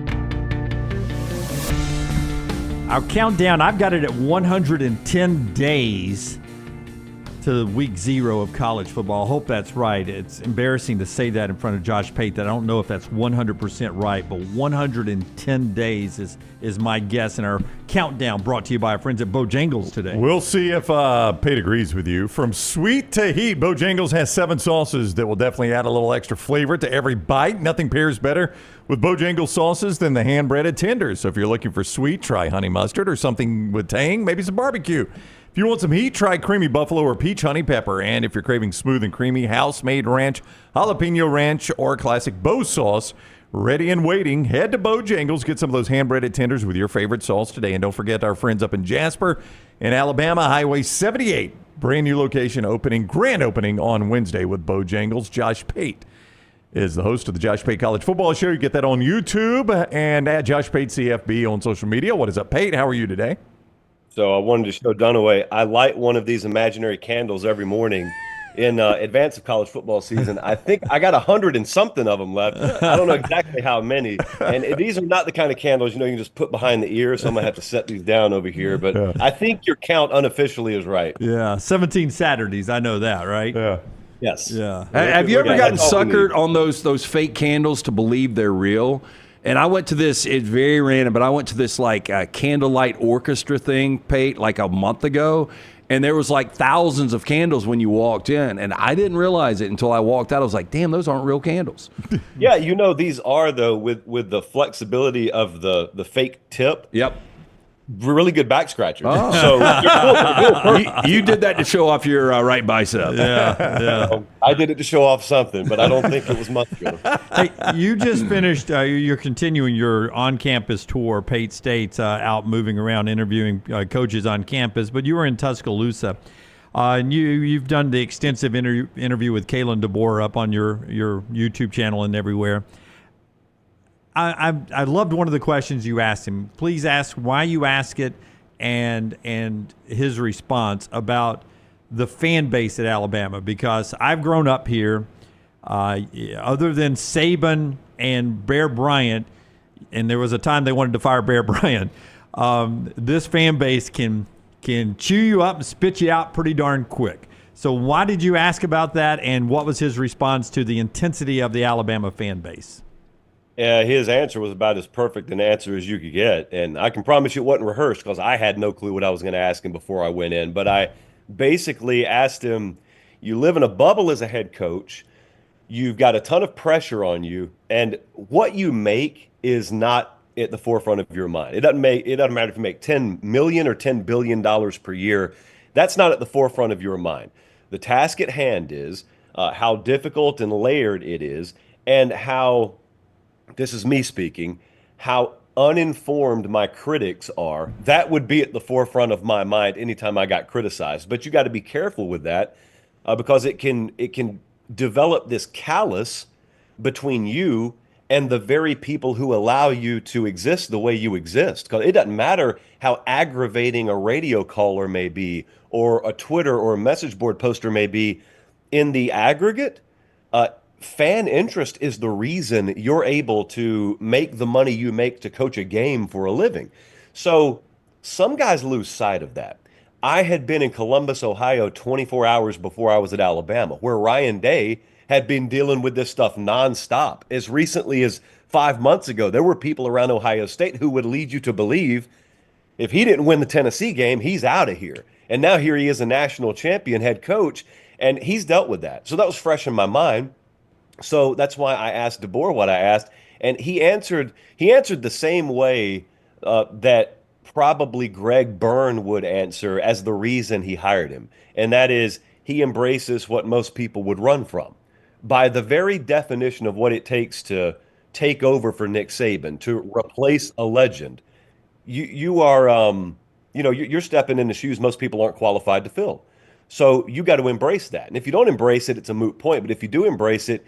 Our countdown, I've got it at 110 days to week 0 of college football. I hope that's right. It's embarrassing to say that in front of Josh Pate. That I don't know if that's 100% right, but 110 days is my guess in our countdown brought to you by our friends at Bojangles today. We'll see if Pate agrees with you. From sweet to heat, Bojangles has 7 sauces that will definitely add a little extra flavor to every bite. Nothing pairs better with Bojangles sauces than the hand-breaded tenders. So if you're looking for sweet, try honey mustard or something with tang, maybe some barbecue. If you want some heat, try creamy buffalo or peach honey pepper. And if you're craving smooth and creamy, house-made ranch, jalapeno ranch, or classic Bo sauce, ready and waiting, head to Bojangles. Get some of those hand-breaded tenders with your favorite sauce today. And don't forget our friends up in Jasper and Alabama, Highway 78. Brand new location opening, grand opening on Wednesday with Bojangles. Josh Pate is the host of the Josh Pate College Football Show. You get that on YouTube and at Josh Pate CFB on social media. What is up, Pate? How are you today? So I wanted to show Dunaway, I light one of these imaginary candles every morning in advance of college football season. I think I got 100 and something of them left. I don't know exactly how many. And these are not the kind of candles, you can just put behind the ear. So I'm going to have to set these down over here. But I think your count unofficially is right. Yeah, 17 Saturdays. I know that, right? Yeah. Yes. Yeah. Have you ever gotten suckered on those fake candles to believe they're real? And I went to this, it's very random, but I went to this candlelight orchestra thing, Pate, like a month ago. And there was like thousands of candles when you walked in. And I didn't realize it until I walked out. I was like, damn, those aren't real candles. Yeah, these are, though, with the flexibility of the fake tip. Yep. Really good back scratchers. Oh. So you did that to show off your right bicep. Yeah. I did it to show off something, but I don't think it was muscular. Hey, you just finished, you're continuing your on-campus tour. Pate State's out moving around interviewing coaches on campus, but you were in Tuscaloosa. And you've done the extensive interview with Kalen DeBoer up on your YouTube channel and everywhere. I loved one of the questions you asked him. Please ask why you ask it and his response about the fan base at Alabama, because I've grown up here. Other than Saban and Bear Bryant, and there was a time they wanted to fire Bear Bryant, this fan base can chew you up and spit you out pretty darn quick. So why did you ask about that, and what was his response to the intensity of the Alabama fan base? His answer was about as perfect an answer as you could get. And I can promise you it wasn't rehearsed because I had no clue what I was going to ask him before I went in. But I basically asked him, you live in a bubble as a head coach. You've got a ton of pressure on you. And what you make is not at the forefront of your mind. It doesn't matter if you make $10 million or $10 billion per year. That's not at the forefront of your mind. The task at hand is how difficult and layered it is, and how, this is me speaking, how uninformed my critics are. That would be at the forefront of my mind anytime I got criticized. But you got to be careful with that because it can develop this callus between you and the very people who allow you to exist the way you exist. Because it doesn't matter how aggravating a radio caller may be, or a Twitter or a message board poster may be. In the aggregate, fan interest is the reason you're able to make the money you make to coach a game for a living. So some guys lose sight of that. I had been in Columbus, Ohio 24 hours before I was at Alabama, where Ryan Day had been dealing with this stuff nonstop. As recently as 5 months ago, there were people around Ohio State who would lead you to believe if he didn't win the Tennessee game, he's out of here. And now here he is, a national champion head coach, and he's dealt with that. So that was fresh in my mind. So that's why I asked DeBoer what I asked, and he answered the same way that probably Greg Byrne would answer as the reason he hired him, and that is he embraces what most people would run from. By the very definition of what it takes to take over for Nick Saban, to replace a legend, you are you're stepping in the shoes most people aren't qualified to fill. So you got to embrace that, and if you don't embrace it, it's a moot point. But if you do embrace it,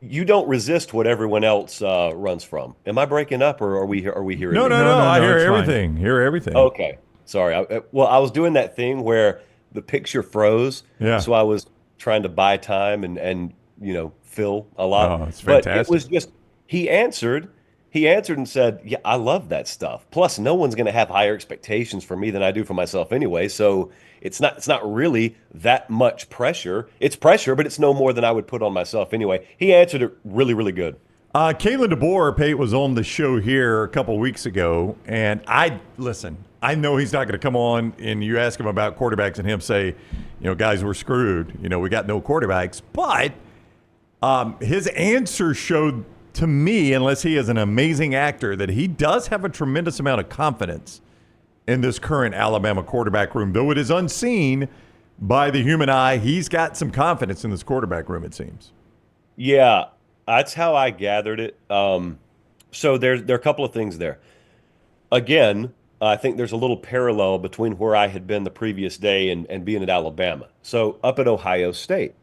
you don't resist what everyone else runs from. Am I breaking up, or are we hearing? No. I hear everything. Hear everything. Okay, sorry. I was doing that thing where the picture froze. Yeah. So I was trying to buy time and fill a lot. Oh, it's fantastic. But it was just he answered, He answered and said, yeah, I love that stuff. Plus, no one's going to have higher expectations for me than I do for myself anyway. So it's not really that much pressure. It's pressure, but it's no more than I would put on myself anyway. He answered it really, really good. Kalen DeBoer, Pate, was on the show here a couple of weeks ago, and I know he's not going to come on and you ask him about quarterbacks and him say, guys, we're screwed. We got no quarterbacks. But his answer showed to me, unless he is an amazing actor, that he does have a tremendous amount of confidence in this current Alabama quarterback room. Though it is unseen by the human eye, he's got some confidence in this quarterback room, it seems. Yeah, that's how I gathered it. So there are a couple of things there. Again, I think there's a little parallel between where I had been the previous day and being at Alabama. So up at Ohio State,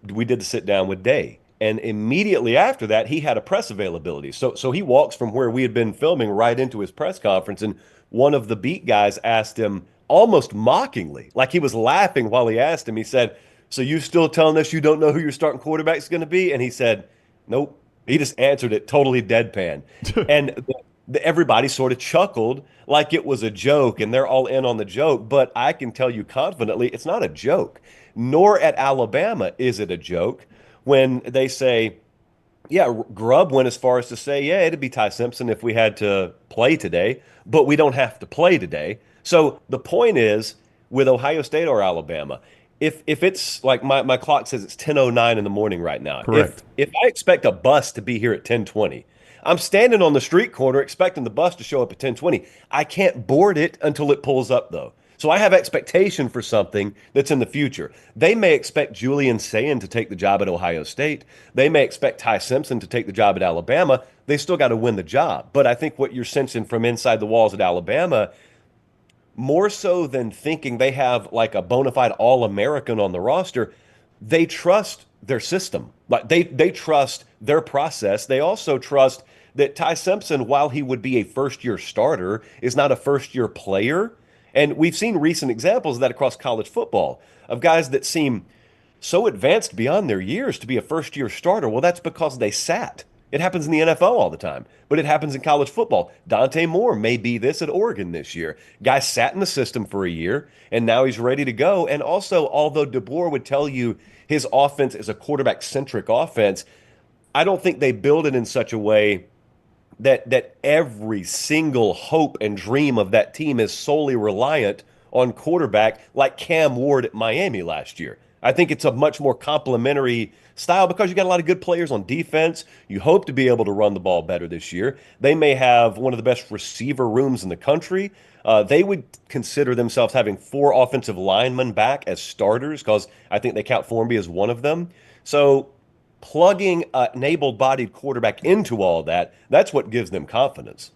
we did the sit down with Day. And immediately after that, he had a press availability. So he walks from where we had been filming right into his press conference. And one of the beat guys asked him almost mockingly, like he was laughing while he asked him. He said, so you still telling us you don't know who your starting quarterback is going to be? And he said, nope. He just answered it totally deadpan. And everybody sort of chuckled like it was a joke, and they're all in on the joke. But I can tell you confidently, it's not a joke. Nor at Alabama is it a joke when they say, yeah, Grubb went as far as to say, yeah, it'd be Ty Simpson if we had to play today, but we don't have to play today. So the point is, with Ohio State or Alabama, if it's like my clock says it's 10:09 in the morning right now. Correct. If I expect a bus to be here at 10:20, I'm standing on the street corner expecting the bus to show up at 10:20. I can't board it until it pulls up, though. So I have expectation for something that's in the future. They may expect Julian Sayin to take the job at Ohio State. They may expect Ty Simpson to take the job at Alabama. They still got to win the job. But I think what you're sensing from inside the walls at Alabama, more so than thinking they have like a bona fide All-American on the roster, they trust their system. Like they trust their process. They also trust that Ty Simpson, while he would be a first-year starter, is not a first-year player. And we've seen recent examples of that across college football, of guys that seem so advanced beyond their years to be a first-year starter. Well, that's because they sat. It happens in the NFL all the time, but it happens in college football. Dante Moore may be this at Oregon this year. Guy sat in the system for a year, and now he's ready to go. And also, although DeBoer would tell you his offense is a quarterback-centric offense, I don't think they build it in such a way that every single hope and dream of that team is solely reliant on quarterback like Cam Ward at Miami last year. I think it's a much more complementary style because you got a lot of good players on defense. You hope to be able to run the ball better this year. They may have one of the best receiver rooms in the country. They would consider themselves having 4 offensive linemen back as starters because I think they count Formby as one of them. So plugging an able-bodied quarterback into all that, that's what gives them confidence.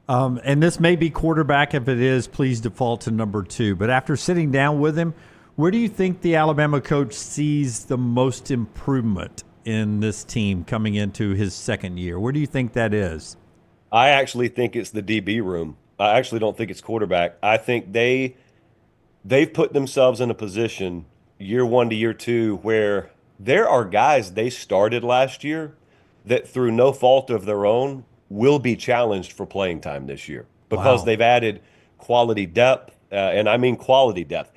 And this may be quarterback. If it is, please default to number 2. But after sitting down with him, where do you think the Alabama coach sees the most improvement in this team coming into his second year? Where do you think that is? I actually think it's the DB room. I actually don't think it's quarterback. I think they've put themselves in a position year 1 to year 2 where there are guys they started last year that through no fault of their own will be challenged for playing time this year because they've added quality depth, and I mean quality depth.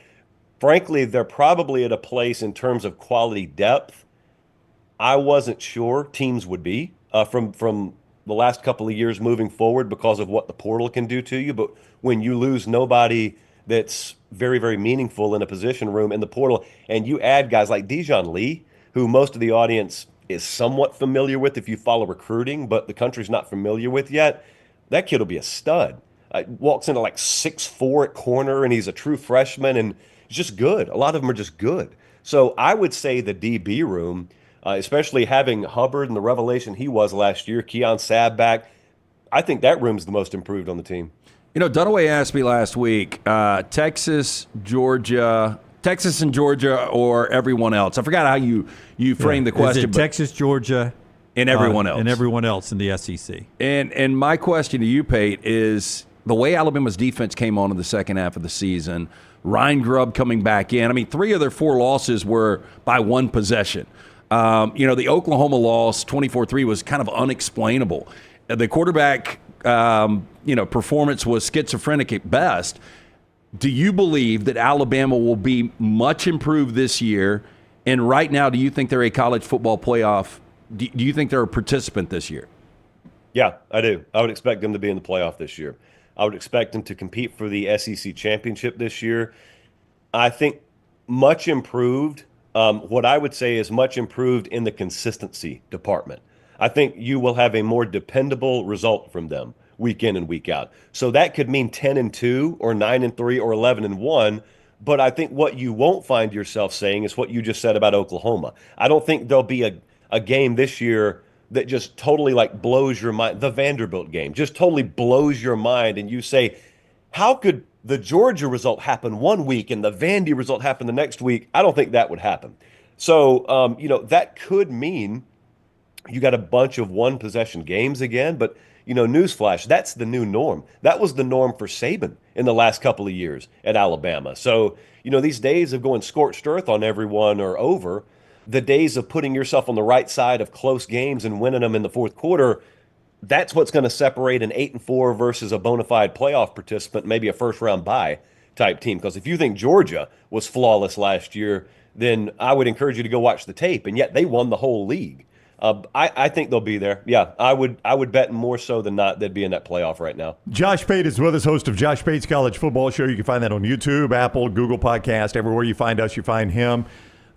Frankly, they're probably at a place in terms of quality depth I wasn't sure teams would be from the last couple of years moving forward because of what the portal can do to you. But when you lose nobody that's very, very meaningful in a position room in the portal, and you add guys like Dijon Lee, who most of the audience is somewhat familiar with if you follow recruiting, but the country's not familiar with yet, that kid will be a stud. Walks into like 6'4" at corner, and he's a true freshman, and he's just good. A lot of them are just good. So I would say the DB room, especially having Hubbard and the revelation he was last year, Keon Sabb back, I think that room's the most improved on the team. Dunaway asked me last week, Texas and Georgia, or everyone else. I forgot how you framed the question. Is it Texas, Georgia, and everyone else? And everyone else in the SEC. And my question to you, Pate, is the way Alabama's defense came on in the second half of the season, Ryan Grubb coming back in. I mean, 3 of their 4 losses were by 1 possession. The Oklahoma loss, 24-3, was kind of unexplainable. the quarterback, performance was schizophrenic at best. Do you believe that Alabama will be much improved this year? And right now, do you think they're a college football playoff? Do you think they're a participant this year? Yeah, I do. I would expect them to be in the playoff this year. I would expect them to compete for the SEC championship this year. I think much improved. What I would say is much improved in the consistency department. I think you will have a more dependable result from them week in and week out. So that could mean 10-2 or 9-3 or 11-1. But I think what you won't find yourself saying is what you just said about Oklahoma. I don't think there'll be a game this year that just totally like blows your mind. The Vanderbilt game just totally blows your mind. And you say, how could the Georgia result happen one week and the Vandy result happen the next week? I don't think that would happen. So, that could mean you got a bunch of one-possession games again. But, newsflash, that's the new norm. That was the norm for Saban in the last couple of years at Alabama. So, these days of going scorched earth on everyone are over. The days of putting yourself on the right side of close games and winning them in the fourth quarter, that's what's going to separate an 8-4 versus a bona fide playoff participant, maybe a first-round bye type team. Because if you think Georgia was flawless last year, then I would encourage you to go watch the tape. And yet they won the whole league. I think they'll be there. Yeah, I would bet more so than not they'd be in that playoff right now. Josh Pate is with us, host of Josh Pate's College Football Show. You can find that on YouTube, Apple, Google Podcast. Everywhere you find us, you find him.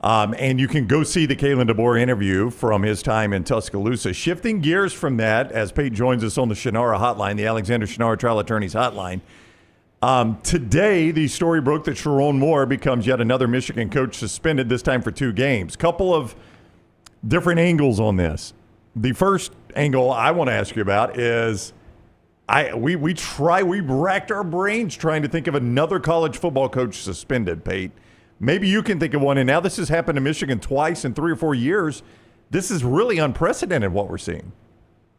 And you can go see the Kalen DeBoer interview from his time in Tuscaloosa. Shifting gears from that, as Pate joins us on the Shunnarah Hotline, the Alexander Shunnarah Trial Attorneys Hotline. Today, the story broke that Sherrone Moore becomes yet another Michigan coach suspended, this time for 2 games. Couple of different angles on this. The first angle I want to ask you about is we racked our brains trying to think of another college football coach suspended, Pate. Maybe you can think of one, and now this has happened to Michigan twice in 3 or 4 years. This is really unprecedented what we're seeing.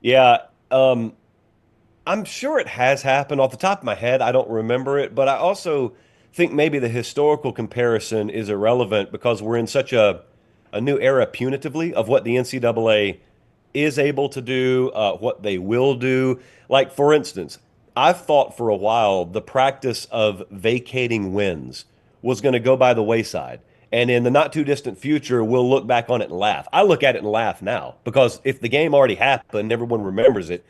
Yeah, I'm sure it has happened. Off the top of my head, I don't remember it, but I also think maybe the historical comparison is irrelevant because we're in such a new era punitively of what the NCAA is able to do, what they will do. Like, for instance, I've thought for a while the practice of vacating wins was going to go by the wayside. And in the not too distant future, we'll look back on it and laugh. I look at it and laugh now because if the game already happened, everyone remembers it.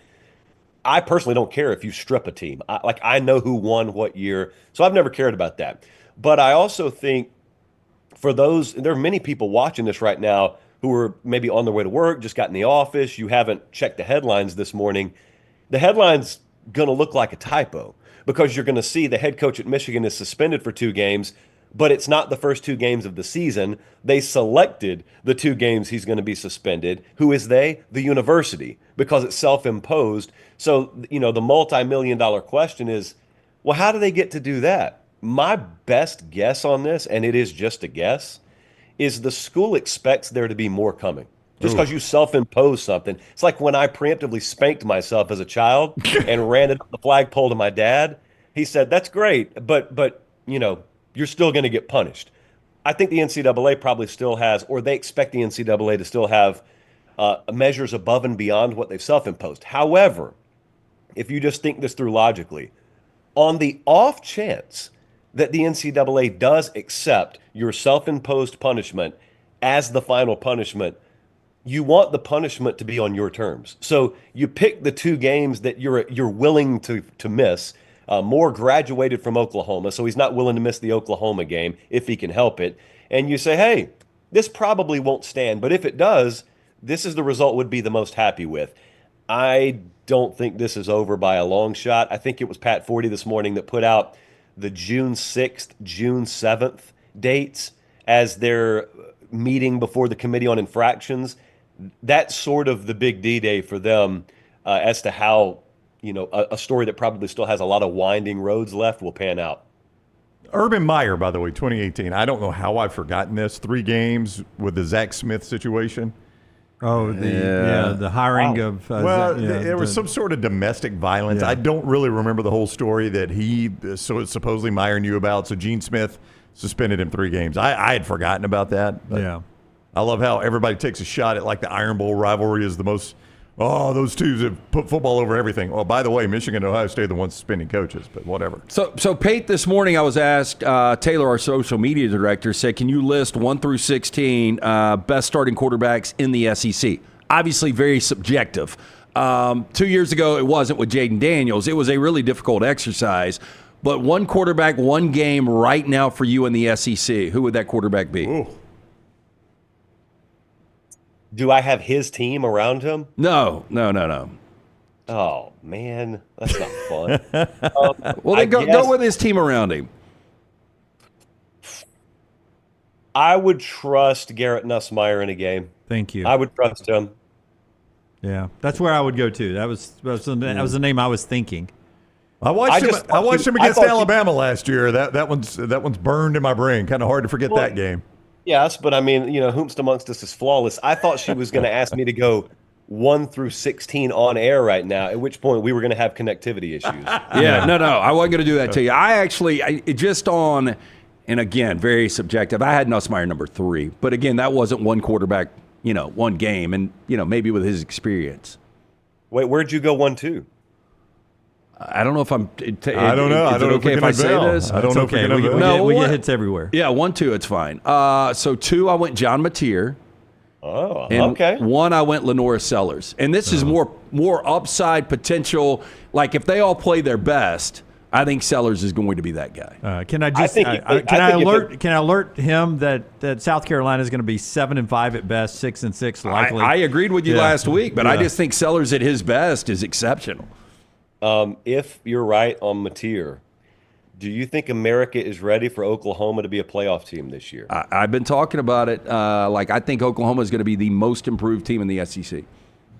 I personally don't care if you strip a team. I know who won what year, so I've never cared about that. But I also think for those, there are many people watching this right now who are maybe on their way to work, just got in the office, you haven't checked the headlines this morning. The headline's going to look like a typo because you're going to see the head coach at Michigan is suspended for 2 games, but it's not the first 2 games of the season. They selected the 2 games he's going to be suspended. Who is they? The university, because it's self-imposed. So, the multi-million-dollar question is, well, how do they get to do that? My best guess on this, and it is just a guess, is the school expects there to be more coming. Just because you self-impose something. It's like when I preemptively spanked myself as a child and ran it up the flagpole to my dad. He said, that's great, but you're still going to get punished. I think the NCAA probably still has, or they expect the NCAA to still have measures above and beyond what they've self-imposed. However, if you just think this through logically, on the off chance that the NCAA does accept your self-imposed punishment as the final punishment, you want the punishment to be on your terms. So you pick the 2 games that you're willing to miss. Moore graduated from Oklahoma, so he's not willing to miss the Oklahoma game if he can help it. And you say, hey, this probably won't stand, but if it does, this is the result would be the most happy with. I don't think this is over by a long shot. I think it was Pat Forty this morning that put out the June 6th, June 7th dates as their meeting before the Committee on Infractions. That's sort of the big D-Day for them as to how, a story that probably still has a lot of winding roads left will pan out. Urban Meyer, by the way, 2018. I don't know how I've forgotten this. 3 games with the Zach Smith situation. Oh, the hiring of... there was some sort of domestic violence. Yeah. I don't really remember the whole story that supposedly Meyer knew about. So Gene Smith suspended him 3 games. I had forgotten about that. But I love how everybody takes a shot at like the Iron Bowl rivalry is the most Oh, those two have put football over everything. Well, by the way, Michigan and Ohio State are the ones suspending coaches, but whatever. So Pate, this morning I was asked, Taylor, our social media director, said, can you list 1 through 16 best starting quarterbacks in the SEC? Obviously very subjective. 2 years ago, it wasn't with Jaden Daniels. It was a really difficult exercise. But one quarterback, one game right now for you in the SEC. Who would that quarterback be? Ooh. Do I have his team around him? No. Oh, man. That's not fun. Well, then go with his team around him. I would trust Garrett Nussmeier in a game. Thank you. I would trust him. Yeah, that's where I would go to. That was the name I was thinking. I watched him against Alabama last year. That one's burned in my brain. Kind of hard to forget that game. Yes, but I mean, whomst amongst us is flawless. I thought she was going to ask me to go 1 through 16 on air right now, at which point we were going to have connectivity issues. Yeah, no, I wasn't going to do that to you. And again, very subjective. I had Nussmeier number 3, but again, that wasn't one quarterback, one game, and maybe with his experience. Wait, where'd you go 1-2? I don't know if I'm. I don't know. Is it okay if I say this? I don't know if we can. We get hits everywhere. Yeah, 1-2, it's fine. So 2, I went John Mateer. Oh, and okay. 1, I went Lenora Sellers, and this is more upside potential. Like if they all play their best, I think Sellers is going to be that guy. Can I alert him that South Carolina is going to be 7-5 at best, 6-6 likely? I agreed with you last week, but I just think Sellers at his best is exceptional. If you're right on Mateer, do you think America is ready for Oklahoma to be a playoff team this year? I've been talking about it. I think Oklahoma is going to be the most improved team in the SEC.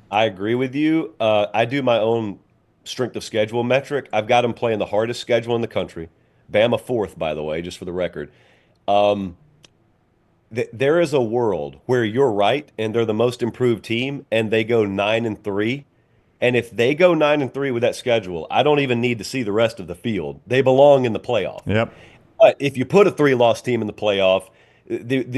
I agree with you. I do my own strength of schedule metric. I've got them playing the hardest schedule in the country. Bama 4th, by the way, just for the record. There is a world where you're right and they're the most improved team and they go 9-3. And if they go 9-3 with that schedule, I don't even need to see the rest of the field. They belong in the playoff. Yep. But if you put a 3-loss team in the playoff,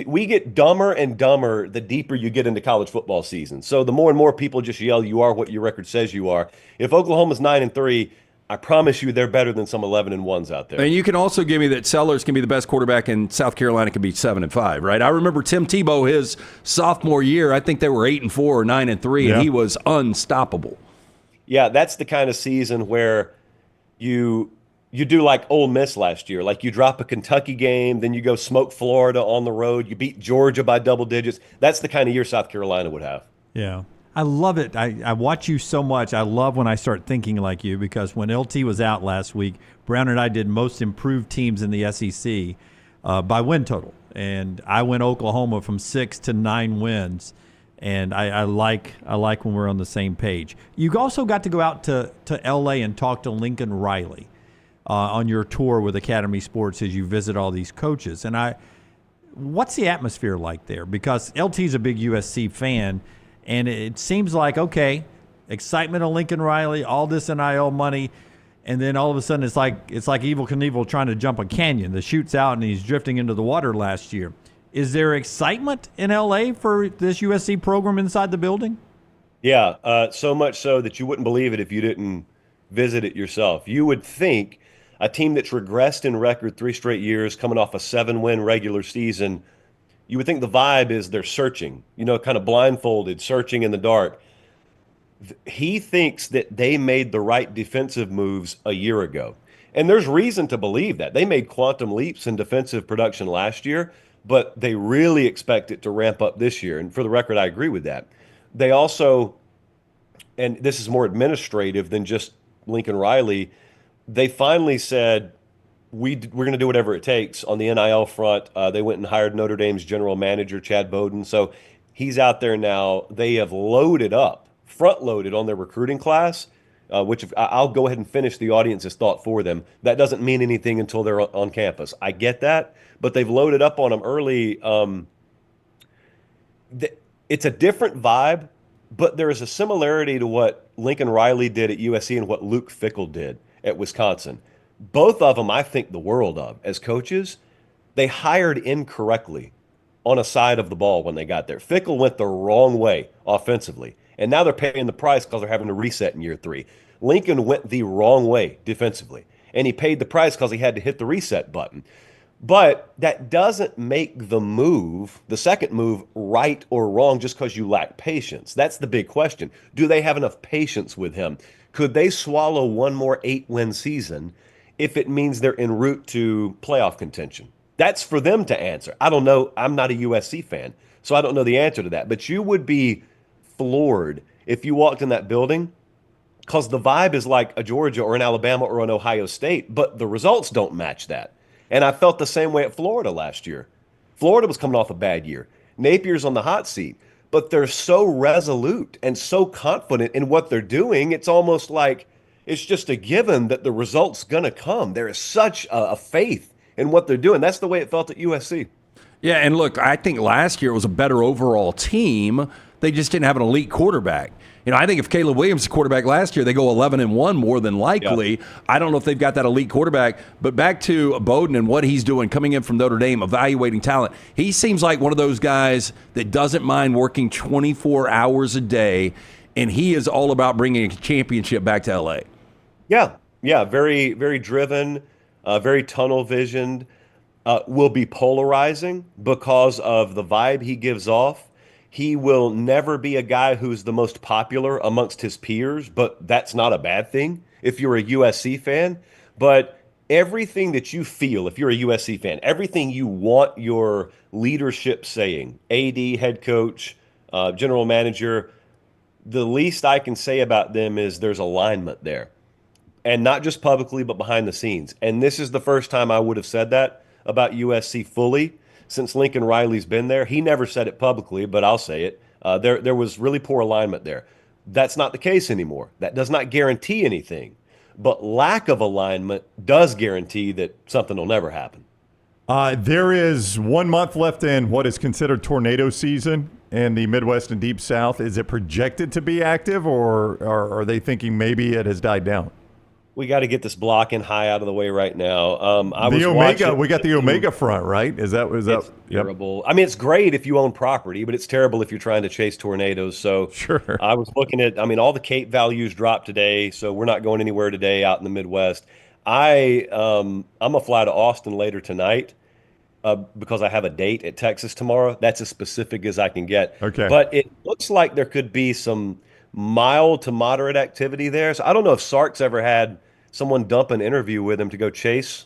we get dumber and dumber the deeper you get into college football season. So the more and more people just yell, you are what your record says you are. If Oklahoma's 9-3, I promise you they're better than some 11-1s out there. And you can also give me that Sellers can be the best quarterback and South Carolina can be 7-5, right? I remember Tim Tebow, his sophomore year, I think they were 8-4 or 9-3, and he was unstoppable. Yeah, that's the kind of season where you do like Ole Miss last year. Like you drop a Kentucky game, then you go smoke Florida on the road. You beat Georgia by double digits. That's the kind of year South Carolina would have. Yeah. I love it. I watch you so much. I love when I start thinking like you because when LT was out last week, Brown and I did most improved teams in the SEC by win total. And I went Oklahoma from 6 to 9 wins. And I like when we're on the same page. You also got to go out to L.A. and talk to Lincoln Riley on your tour with Academy Sports as you visit all these coaches. And what's the atmosphere like there? Because LT's a big USC fan, and it seems like, okay, excitement on Lincoln Riley, all this NIL money, and then all of a sudden it's like Evel Knievel trying to jump a canyon. The chute's out, and he's drifting into the water last year. Is there excitement in L.A. for this USC program inside the building? Yeah, so much so that you wouldn't believe it if you didn't visit it yourself. You would think a team that's regressed in record 3 straight years, coming off a 7-win regular season, you would think the vibe is they're searching, kind of blindfolded, searching in the dark. He thinks that they made the right defensive moves a year ago. And there's reason to believe that. They made quantum leaps in defensive production last year, but they really expect it to ramp up this year. And for the record, I agree with that. They also, and this is more administrative than just Lincoln Riley, they finally said, we're going to do whatever it takes on the NIL front. They went and hired Notre Dame's general manager, Chad Bowden. So he's out there now. They have loaded up, front-loaded on their recruiting class, which I'll go ahead and finish the audience's thought for them. That doesn't mean anything until they're on campus. I get that. But they've loaded up on them early. It's a different vibe, but there is a similarity to what Lincoln Riley did at USC and what Luke Fickell did at Wisconsin. Both of them I think the world of as coaches. They hired incorrectly on a side of the ball when they got there. Fickell went the wrong way offensively, And now they're paying the price because they're having to reset in year 3. Lincoln went the wrong way defensively, and he paid the price because he had to hit the reset button. But that doesn't make the move, the second move, right or wrong just because you lack patience. That's the big question. Do they have enough patience with him? Could they swallow one more 8-win season if it means they're en route to playoff contention? That's for them to answer. I don't know. I'm not a USC fan, so I don't know the answer to that. But you would be floored if you walked in that building, because the vibe is like a Georgia or an Alabama or an Ohio State, but the results don't match that. And I felt the same way at Florida last year. Florida was coming off a bad year. Napier's on the hot seat, but they're so resolute and so confident in what they're doing. It's almost like it's just a given that the result's going to come. There is such a faith in what they're doing. That's the way it felt at USC. Yeah, and look, I think last year was a better overall team. They just didn't have an elite quarterback. You know, I think if Caleb Williams is quarterback last year, they go 11-1 more than likely. Yeah. I don't know if they've got that elite quarterback. But back to Bowden and what he's doing, coming in from Notre Dame, evaluating talent. He seems like one of those guys that doesn't mind working 24 hours a day, and he is all about bringing a championship back to L.A. Yeah, very, very driven, very tunnel-visioned. Will be polarizing because of the vibe he gives off. He will never be a guy who's the most popular amongst his peers, but that's not a bad thing if you're a USC fan. But everything that you feel, if you're a USC fan, everything you want your leadership saying, AD, head coach, general manager, the least I can say about them is there's alignment there. And not just publicly, but behind the scenes. And this is the first time I would have said that about USC fully since Lincoln Riley's been there. He never said it publicly, but I'll say it. There was really poor alignment there. That's not the case anymore. That does not guarantee anything. But lack of alignment does guarantee that something will never happen. There is 1 month left in what is considered tornado season in the Midwest and Deep South. Is it projected to be active, or are they thinking maybe it has died down? We got to get this blocking high out of the way right now. We got the Omega front, right? Is that terrible? I mean, it's great if you own property, but it's terrible if you're trying to chase tornadoes. So sure. I was looking at, all the Cape values dropped today, so we're not going anywhere today out in the Midwest. I'm gonna fly to Austin later tonight because I have a date at Texas tomorrow. That's as specific as I can get. Okay. But it looks like there could be some mild to moderate activity there. So I don't know if Sark's ever had someone dump an interview with him to go chase,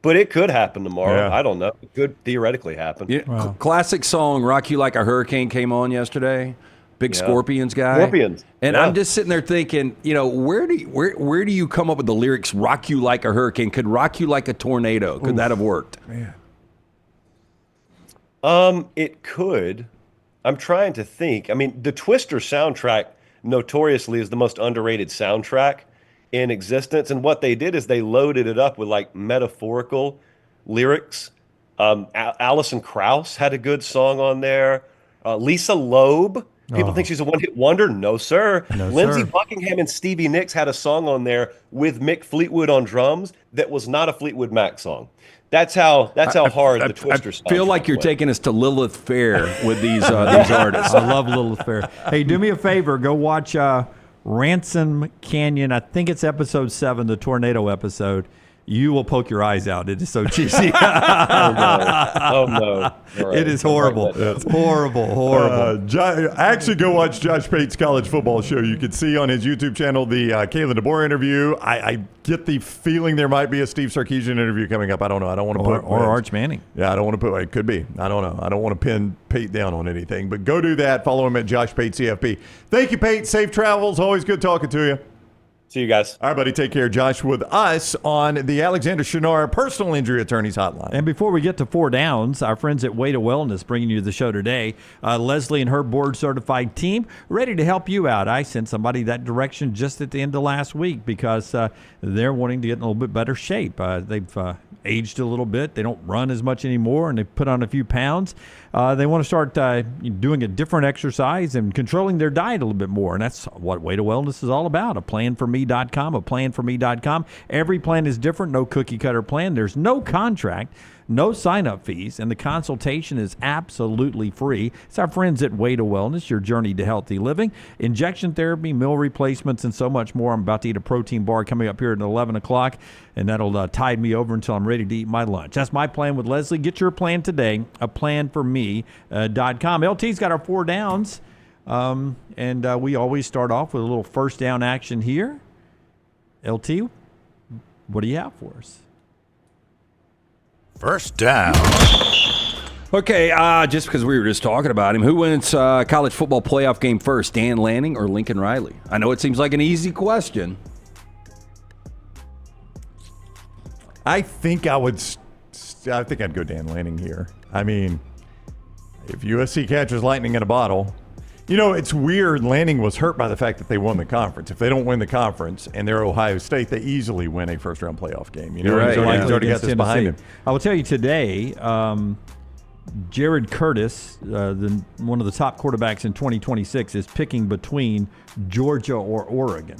but it could happen tomorrow. Yeah. I don't know. It could theoretically happen. Yeah. Wow. Classic song, Rock You Like a Hurricane, came on yesterday. Big Scorpions guy. Scorpions. And I'm just sitting there thinking, where do you come up with the lyrics, Rock You Like a Hurricane? Could Rock You Like a Tornado? Could that have worked? Man. It could. I'm trying to think. The Twister soundtrack notoriously is the most underrated soundtrack in existence, and what they did is they loaded it up with like metaphorical lyrics. Alison Krauss had a good song on there. Lisa Loeb, people think she's a one-hit wonder. No, sir. Lindsey Buckingham and Stevie Nicks had a song on there with Mick Fleetwood on drums that was not a Fleetwood Mac song. That's how hard the Twister soundtrack I feel like you're taking us to Lilith Fair with these artists. I love Lilith Fair. Hey, do me a favor. Go watch Ransom Canyon. I think it's episode 7, the tornado episode. You will poke your eyes out. It is so cheesy. Oh, no. Right. It is horrible. Horrible. Actually, go watch Josh Pate's college football show. You can see on his YouTube channel the Kalen DeBoer interview. I get the feeling there might be a Steve Sarkisian interview coming up. I don't know. I don't want to put or Arch Manning. Yeah, I don't want to put. It could be. I don't know. I don't want to pin Pate down on anything. But go do that. Follow him at Josh Pate CFP. Thank you, Pate. Safe travels. Always good talking to you. See you guys. All right, buddy. Take care. Josh with us on the Alexander Shunnarah Personal Injury Attorneys Hotline. And before we get to 4 downs, our friends at Way to Wellness bringing you the show today. Leslie and her board-certified team ready to help you out. I sent somebody that direction just at the end of last week because they're wanting to get in a little bit better shape. They've aged a little bit. They don't run as much anymore, and they put on a few pounds. They want to start doing a different exercise and controlling their diet a little bit more, and that's what Way to Wellness is all about. A planforme.com, a planforme.com. Every plan is different, no cookie-cutter plan. There's no contract, no sign-up fees, and the consultation is absolutely free. It's our friends at Way to Wellness, your journey to healthy living. Injection therapy, meal replacements, and so much more. I'm about to eat a protein bar coming up here at 11 o'clock, and that'll tide me over until I'm ready to eat my lunch. That's my plan with Leslie. Get your plan today, a planforme.com. LT's got our 4 downs, and we always start off with a little first down action here. LT, what do you have for us? First down. Okay, just because we were just talking about him, who wins college football playoff game first, Dan Lanning or Lincoln Riley? I know it seems like an easy question. I think I'd go Dan Lanning here. I mean, if USC catches lightning in a bottle, it's weird. Lanning was hurt by the fact that they won the conference. If they don't win the conference and they're Ohio State, they easily win a first-round playoff game. You're right. He's already got this behind him. I will tell you today, Jared Curtis, one of the top quarterbacks in 2026, is picking between Georgia or Oregon.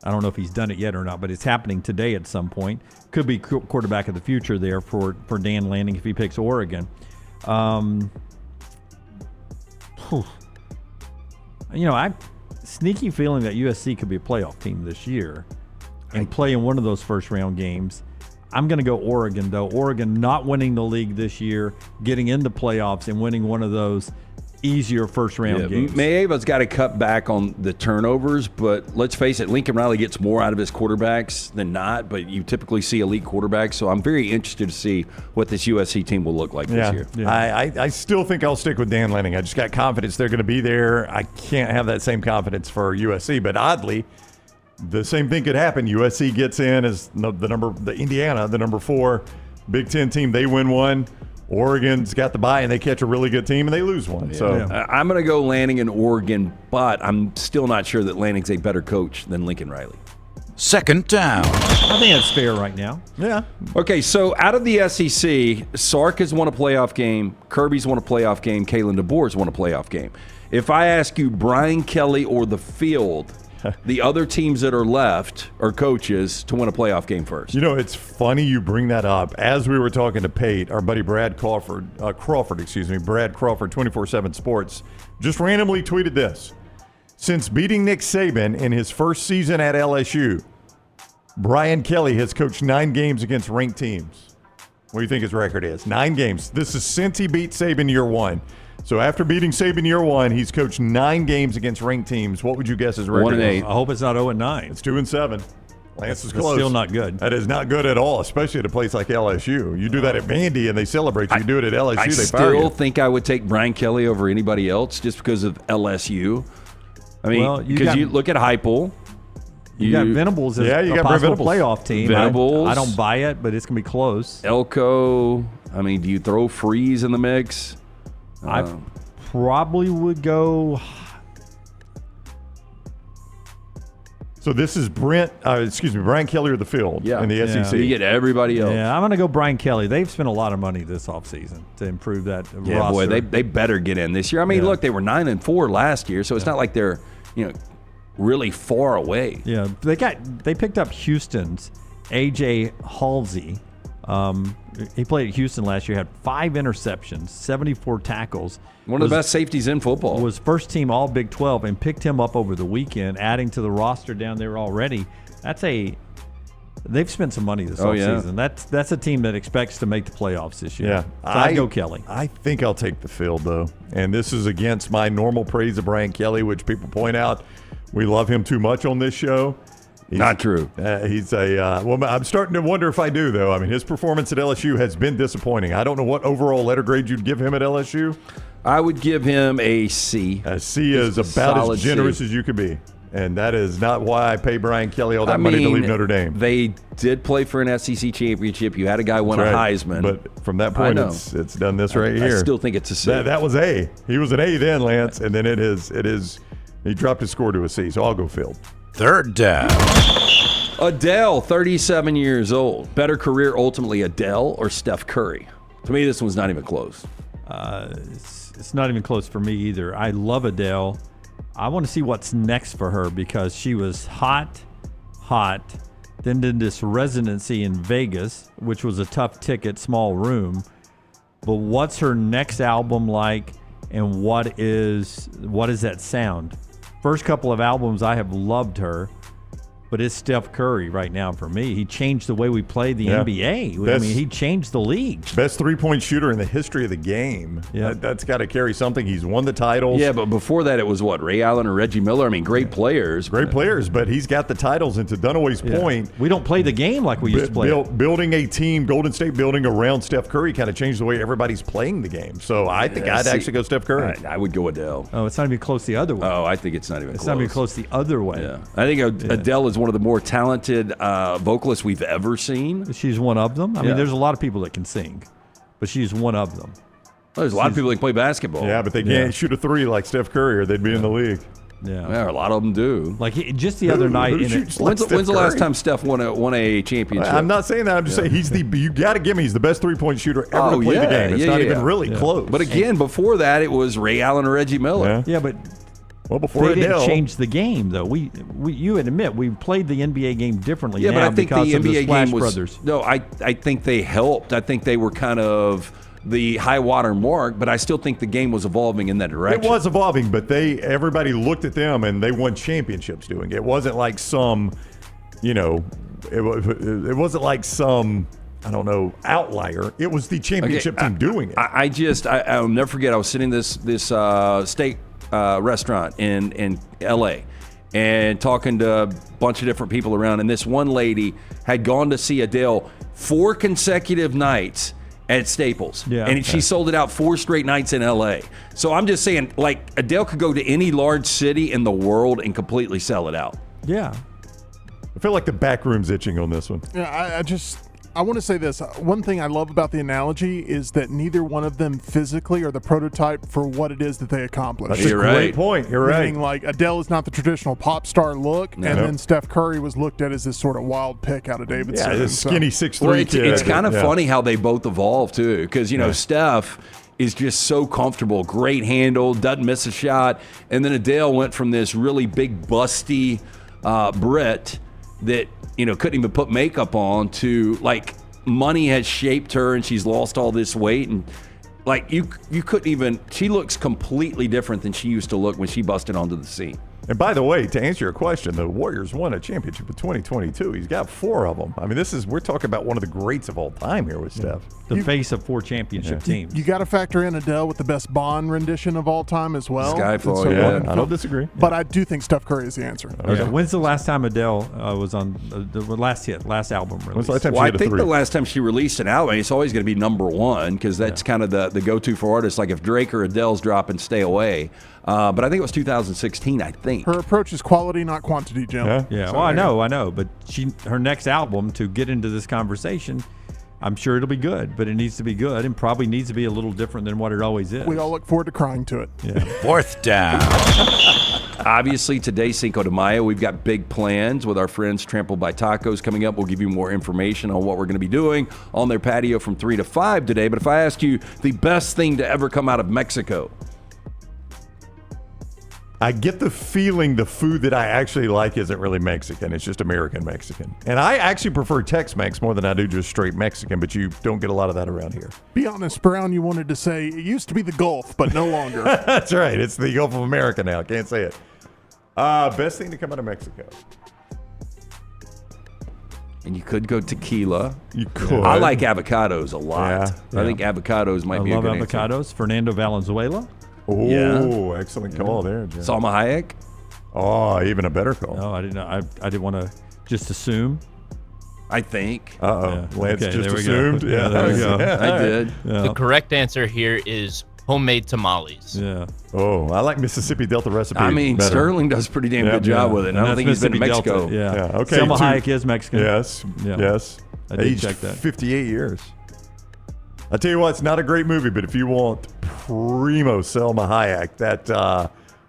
I don't know if he's done it yet or not, but it's happening today at some point. Could be quarterback of the future there for Dan Lanning if he picks Oregon. I sneaky feeling that USC could be a playoff team this year and play in one of those first-round games. I'm going to go Oregon, though. Oregon not winning the league this year, getting into playoffs and winning one of those easier first-round games. Maeva's got to cut back on the turnovers, but let's face it, Lincoln Riley gets more out of his quarterbacks than not, but you typically see elite quarterbacks, so I'm very interested to see what this USC team will look like this year. Yeah. I still think I'll stick with Dan Lanning. I just got confidence they're going to be there. I can't have that same confidence for USC, but oddly, the same thing could happen. USC gets in as the Indiana, the number 4 Big Ten team. They win one. Oregon's got the bye, and they catch a really good team, and they lose one. Yeah. So I'm going to go Lanning and Oregon, but I'm still not sure that Lanning's a better coach than Lincoln Riley. Second down. I think that's fair right now. Yeah. Okay, so out of the SEC, Sark has won a playoff game, Kirby's won a playoff game, Kalen DeBoer's won a playoff game. If I ask you Brian Kelly or the field, the other teams that are left are coaches to win a playoff game first. It's funny you bring that up. As we were talking to Pate, our buddy Brad Crawford, Brad Crawford, 24/7 Sports, just randomly tweeted this. Since beating Nick Saban in his first season at LSU, Brian Kelly has coached 9 games against ranked teams. What do you think his record is? 9 games. This is since he beat Saban year 1. So after beating Saban year 1, he's coached 9 games against ranked teams. What would you guess his record is? 1-8. I hope it's not 0-9. It's 2-7. Lance is close. Still not good. That is not good at all, especially at a place like LSU. You do that at Vandy and they celebrate you. You do it at LSU, they fire you. I still think I would take Brian Kelly over anybody else just because of LSU. I mean, because you look at Heupel. You got Venables as a possible playoff team. Venables. I don't buy it, but it's going to be close. Elko. I mean, do you throw Freeze in the mix? I probably would go. So this is Brian Kelly or the field in the SEC. You get everybody else. Yeah, I'm going to go Brian Kelly. They've spent a lot of money this offseason to improve that roster. Yeah, boy, they better get in this year. I mean, look, they were 9-4 last year, so it's not like they're really far away. Yeah, they picked up Houston's A.J. Halsey. He played at Houston last year, had 5 interceptions, 74 tackles. One of the best safeties in football. Was first team all Big 12 and picked him up over the weekend, adding to the roster down there already. They've spent some money this offseason. That's a team that expects to make the playoffs this year. Yeah. So I'd go Kelly. I think I'll take the field, though. And this is against my normal praise of Brian Kelly, which people point out we love him too much on this show. Not true. I'm starting to wonder if I do, though. I mean, his performance at LSU has been disappointing. I don't know what overall letter grade you'd give him at LSU. I would give him a C. A C is about as generous as you could be. And that is not why I pay Brian Kelly all that money to leave Notre Dame. They did play for an SEC championship. You had a guy win a Heisman. But from that point, it's done this right here. I still think it's a C. That was A. He was an A then, Lance, and then it is. He dropped his score to a C, so I'll go field. Third down. Adele, 37 years old. Better career ultimately, Adele or Steph Curry? To me, this one's not even close. It's not even close for me either. I love Adele. I want to see what's next for her because she was hot, then did this residency in Vegas, which was a tough ticket, small room. But what's her next album like, and what is that sound? First couple of albums, I have loved her. But it's Steph Curry right now for me. He changed the way we play the NBA. He changed the league. Best three-point shooter in the history of the game. Yeah, that's got to carry something. He's won the titles. Yeah, but before that, it was what, Ray Allen or Reggie Miller? I mean, great players. Great players, but he's got the titles. And to Dunaway's point, we don't play the game like we used to play. Building a team, Golden State building around Steph Curry kind of changed the way everybody's playing the game. So I think I'd actually go Steph Curry. I would go Adele. Oh, it's not even close the other way. Oh, I think it's not even close. It's not even close the other way. Yeah. I think Adele is one of the more talented vocalists we've ever seen. She's one of them. I mean, there's a lot of people that can sing, but she's one of them. Well, there's a lot of people that can play basketball. Yeah, but they can't shoot a three like Steph Curry or they'd be in the league. Yeah, a lot of them do. Like just the other night. When's the last time Steph won a championship? I'm not saying that. I'm just saying you got to give me. He's the best three-point shooter ever to play the game. It's not even really close. But again, before that, it was Ray Allen or Reggie Miller. Yeah, but. Well, before they Adele, didn't change the game, though. You admit we played the NBA game differently. Yeah, now but I think the NBA game was brothers. No, I think they helped. I think they were kind of the high water mark, but I still think the game was evolving in that direction. It was evolving, but everybody looked at them and they won championships doing it. It wasn't like some, it wasn't like some, I don't know, outlier. It was the championship team doing it. I'll never forget. I was sitting in this steak restaurant in L.A. and talking to a bunch of different people around, and this one lady had gone to see Adele 4 consecutive nights at Staples. Yeah, and she sold it out 4 straight nights in L.A. So I'm just saying, like, Adele could go to any large city in the world and completely sell it out. Yeah. I feel like the back room's itching on this one. Yeah, I want to say this. One thing I love about the analogy is that neither one of them physically are the prototype for what it is that they accomplished. That's a great point. You're right. Meaning, like, Adele is not the traditional pop star look, and then Steph Curry was looked at as this sort of wild pick out of Davidson. Yeah, this skinny 6'3" kid. It's kind of funny how they both evolved, too, because, Steph is just so comfortable, great handle, doesn't miss a shot, and then Adele went from this really big, busty Brit that couldn't even put makeup on to, like, money has shaped her and she's lost all this weight, and like you couldn't even, she looks completely different than she used to look when she busted onto the scene. And by the way, to answer your question, the Warriors won a championship in 2022. He's got 4 of them. I mean, we're talking about one of the greats of all time here with Steph. The face of 4 championship teams. You got to factor in Adele with the best Bond rendition of all time as well. Skyfall, I don't disagree. But I do think Steph Curry is the answer. Okay. When's the last time Adele was on the last album release? When's the last time I think the last time she released an album, it's always going to be number 1 because that's kind of the go-to for artists. Like if Drake or Adele's dropping Stay Away. But I think it was 2016, I think. Her approach is quality, not quantity, Jim. Yeah. Well, I know. But her next album, to get into this conversation, I'm sure it'll be good. But it needs to be good and probably needs to be a little different than what it always is. We all look forward to crying to it. Yeah. 4th down. Obviously, today, Cinco de Mayo, we've got big plans with our friends Trampled by Tacos coming up. We'll give you more information on what we're going to be doing on their patio from 3 to 5 today. But if I ask you the best thing to ever come out of Mexico, I get the feeling the food that I actually like isn't really Mexican. It's just American Mexican. And I actually prefer Tex-Mex more than I do just straight Mexican, but you don't get a lot of that around here. Be honest, Brown, you wanted to say it used to be the Gulf, but no longer. That's right. It's the Gulf of America now. Can't say it. Best thing to come out of Mexico. and you could go tequila. You could. I like avocados a lot. Yeah. I think avocados might be a good answer. I love avocados. Fernando Valenzuela. Oh, excellent call there, Jim. Salma Hayek. Oh, even a better call. No, I didn't. I didn't want to just assume. I think. Lance just there we assumed. Go. Yeah, there we go. I did. Yeah. The correct answer here is homemade tamales. Yeah. Oh, I like Mississippi Delta recipe. I mean, better. Sterling does a pretty damn good job with it. And I don't think he's been to Mexico. Delta, yeah. Okay. Selma Hayek is Mexican. Yes. Yeah. Yes. I did Aged check that. 58 years. I tell you what, it's not a great movie, but if you want primo Selma Hayek, that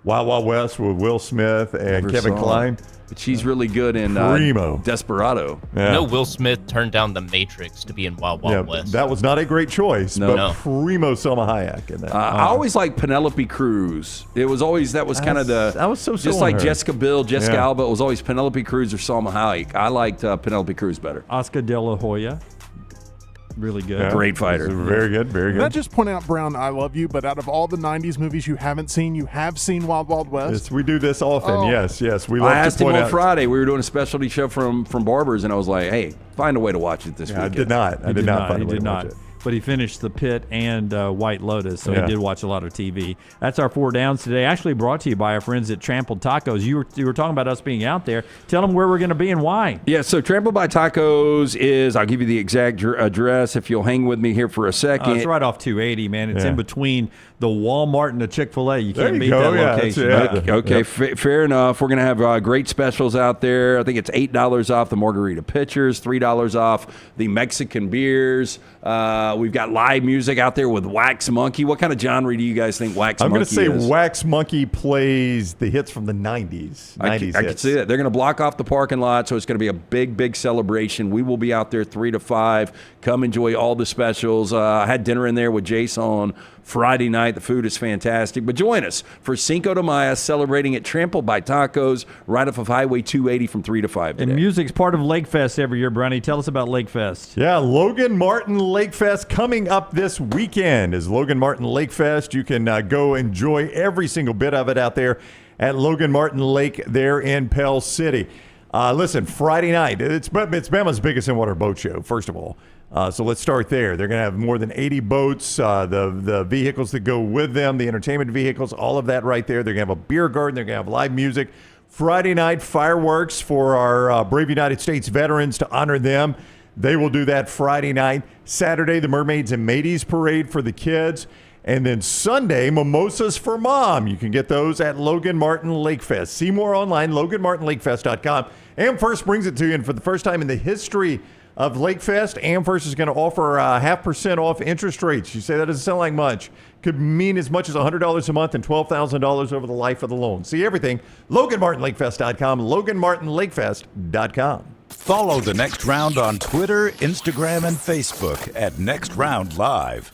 Wild Wild West with Will Smith and Never Kevin saw Kline, She's really good in Primo. Desperado. Yeah. No, Will Smith turned down The Matrix to be in Wild Wild West. That was not a great choice, No. but primo Selma Hayek in that. I always liked Penelope Cruz. It was always that was kind of the I was so just on like her. Jessica Biel, Jessica Yeah. Alba. It was always Penelope Cruz or Salma Hayek. I liked Penelope Cruz better. Oscar De La Hoya. Really good. Yeah. Great fighter. Very good, very Can I good. just point out, Brown, I love you, but out of all the 90s movies you haven't seen, you have seen Wild Wild West? Yes, we do this often. Oh. Yes. We love I asked to him point on out. Friday. We were doing a specialty show from Barbers, and I was like, "Hey, find a way to watch it this Yeah, I weekend." did not. I He did not find He a way did to watch not. it. But he finished The Pit and White Lotus, so Yeah. he did watch a lot of TV. That's our 4 downs today. Actually brought to you by our friends at Trampled Tacos. You were talking about us being out there. Tell them where we're going to be and why. Yeah, so Trampled by Tacos is, I'll give you the exact address if you'll hang with me here for a second. It's right off 280, man. It's Yeah. in between the Walmart and the Chick-fil-A. You There can't you beat go. that Yeah, location. that's- yeah. Okay, Yep. fair enough. We're going to have great specials out there. I think it's $8 off the margarita pitchers, $3 off the Mexican beers. We've got live music out there with Wax Monkey. What kind of genre do you guys think Wax I'm Monkey going to say is? Wax Monkey plays the hits from the 90s. I can hits. see that. They're going to block off the parking lot, so it's going to be a big celebration. We will be out there 3 to 5. Come enjoy all the specials. I had dinner in there with Jace on Friday night. The food is fantastic. But join us for Cinco de Mayo, celebrating at Trampled by Tacos, right off of Highway 280 from 3 to 5 today. And music's part of Lakefest every year, Brownie. Tell us about Lakefest. Yeah, Logan Martin Lakefest coming up this weekend is Logan Martin Lakefest. You can go enjoy every single bit of it out there at Logan Martin Lake there in Pell City. Listen, Friday night, it's Bama's biggest in water boat show, first of all. So let's start there. They're going to have more than 80 boats, the vehicles that go with them, the entertainment vehicles, all of that right there. They're going to have a beer garden. They're going to have live music. Friday night, fireworks for our brave United States veterans to honor them. They will do that Friday night. Saturday, the Mermaids and Mateys Parade for the kids. And then Sunday, mimosas for mom. You can get those at Logan Martin Lakefest. See more online, loganmartinlakefest.com. Amherst brings it to you, and for the first time in the history of Lakefest, Amherst is going to offer 0.5% off interest rates. You say that doesn't sound like much. Could mean as much as $100 a month and $12,000 over the life of the loan. See everything, loganmartinlakefest.com, loganmartinlakefest.com. Follow The Next Round on Twitter, Instagram, and Facebook at Next Round Live.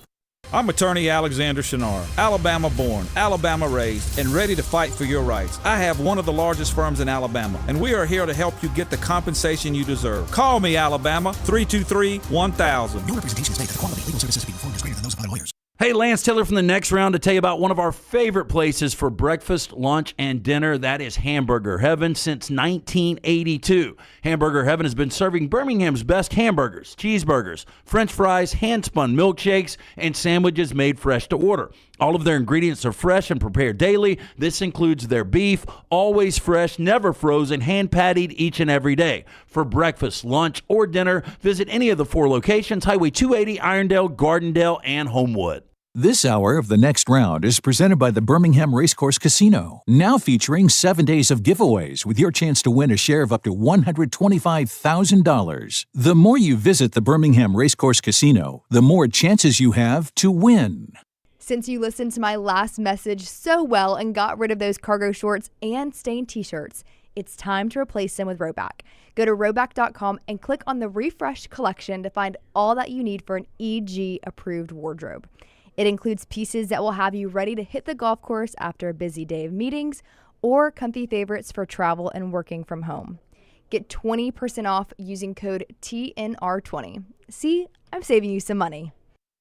I'm attorney Alexander Shunnarah, Alabama born, Alabama raised, and ready to fight for your rights. I have one of the largest firms in Alabama, and we are here to help you get the compensation you deserve. Call me, Alabama, 323-1000. No representation is made that the quality of legal services to be performed is greater than those of other lawyers. Hey, Lance Taylor from the Next Round to tell you about one of our favorite places for breakfast, lunch, and dinner. That is Hamburger Heaven since 1982. Hamburger Heaven has been serving Birmingham's best hamburgers, cheeseburgers, French fries, hand-spun milkshakes, and sandwiches made fresh to order. All of their ingredients are fresh and prepared daily. This includes their beef, always fresh, never frozen, hand-pattied each and every day. For breakfast, lunch, or dinner, visit any of the 4 locations, Highway 280, Irondale, Gardendale, and Homewood. This hour of The Next Round is presented by the Birmingham Racecourse Casino, now featuring 7 days of giveaways with your chance to win a share of up to $125,000. The more you visit the Birmingham Racecourse Casino, the more chances you have to win. Since you listened to my last message so well and got rid of those cargo shorts and stained t-shirts, it's time to replace them with Rowback. Go to rowback.com and click on the Refresh collection to find all that you need for an EG-approved wardrobe. It includes pieces that will have you ready to hit the golf course after a busy day of meetings or comfy favorites for travel and working from home. Get 20% off using code TNR20. See, I'm saving you some money.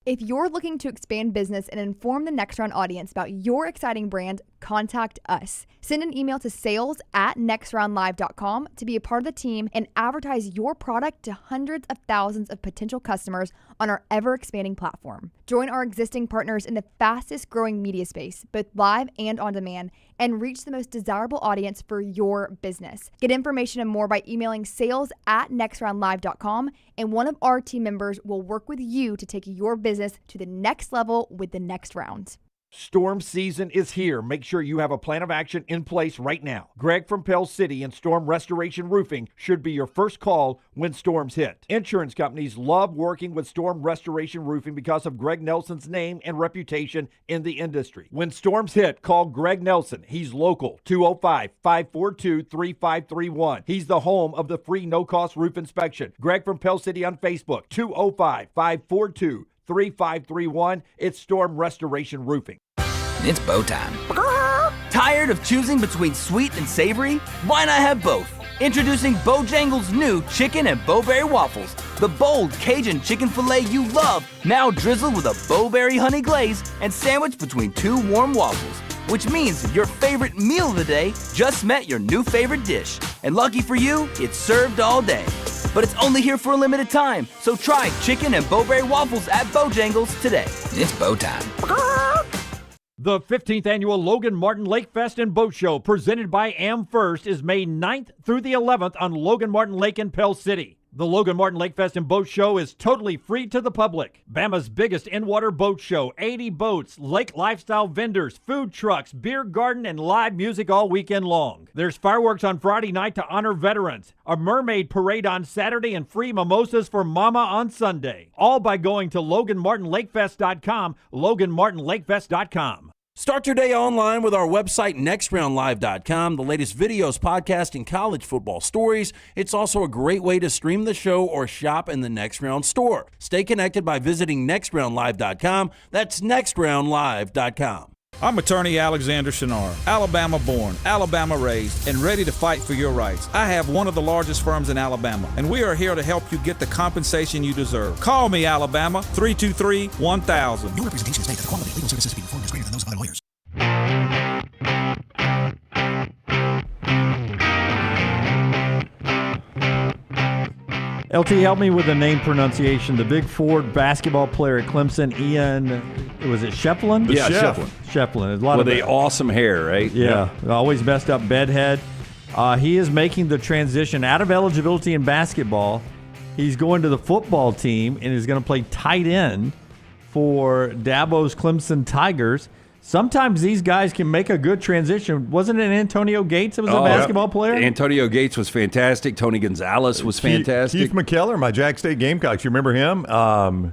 If you're looking to expand business and inform the Next Round audience about your exciting brand, contact us. Send an email to sales@nextroundlive.com to be a part of the team and advertise your product to hundreds of thousands of potential customers on our ever-expanding platform. Join our existing partners in the fastest growing media space, both live and on demand, and reach the most desirable audience for your business. Get information and more by emailing sales@nextroundlive.com, and one of our team members will work with you to take your business to the next level with the Next Round. Storm season is here. Make sure you have a plan of action in place right now. Greg from Pell City and Storm Restoration Roofing should be your first call when storms hit. Insurance companies love working with Storm Restoration Roofing because of Greg Nelson's name and reputation in the industry. When storms hit, call Greg Nelson. He's local, 205-542-3531. He's the home of the free no-cost roof inspection. Greg from Pell City on Facebook, 205-542-3531. It's Storm Restoration Roofing. It's bow time. Tired of choosing between sweet and savory? Why not have both? Introducing Bojangles' new chicken and bowberry waffles. The bold Cajun chicken filet you love, now drizzled with a bowberry honey glaze and sandwiched between two warm waffles. Which means your favorite meal of the day just met your new favorite dish. And lucky for you, it's served all day. But it's only here for a limited time, so try chicken and bowberry waffles at Bojangles today. It's bow time. The 15th annual Logan Martin Lakefest and Boat Show, presented by AmFirst, is May 9th through the 11th on Logan Martin Lake in Pell City. The Logan Martin Lakefest and Boat Show is totally free to the public. Bama's biggest in-water boat show, 80 boats, lake lifestyle vendors, food trucks, beer garden, and live music all weekend long. There's fireworks on Friday night to honor veterans, a mermaid parade on Saturday, and free mimosas for Mama on Sunday. All by going to LoganMartinLakefest.com, LoganMartinLakefest.com. Start your day online with our website, nextroundlive.com. The latest videos, podcasts, and college football stories. It's also a great way to stream the show or shop in the Next Round store. Stay connected by visiting nextroundlive.com. That's nextroundlive.com. I'm attorney Alexander Shunnarah, Alabama born, Alabama raised, and ready to fight for your rights. I have one of the largest firms in Alabama, and we are here to help you get the compensation you deserve. Call me, Alabama, 323-1000. No representation is made that the quality of legal services being performed is greater than those of other lawyers. LT, help me with the name pronunciation. The big Ford basketball player at Clemson, Ian, was it Shefflin? Yeah, Shefflin. Shefflin. A lot with the awesome hair, right? Yeah, always messed up bedhead. He is making the transition out of eligibility in basketball. He's going to the football team and is going to play tight end for Dabo's Clemson Tigers. Sometimes these guys can make a good transition. Wasn't it Antonio Gates that was a basketball player? Antonio Gates was fantastic. Tony Gonzalez was fantastic. Keith McKellar, my Jack State Gamecocks. You remember him?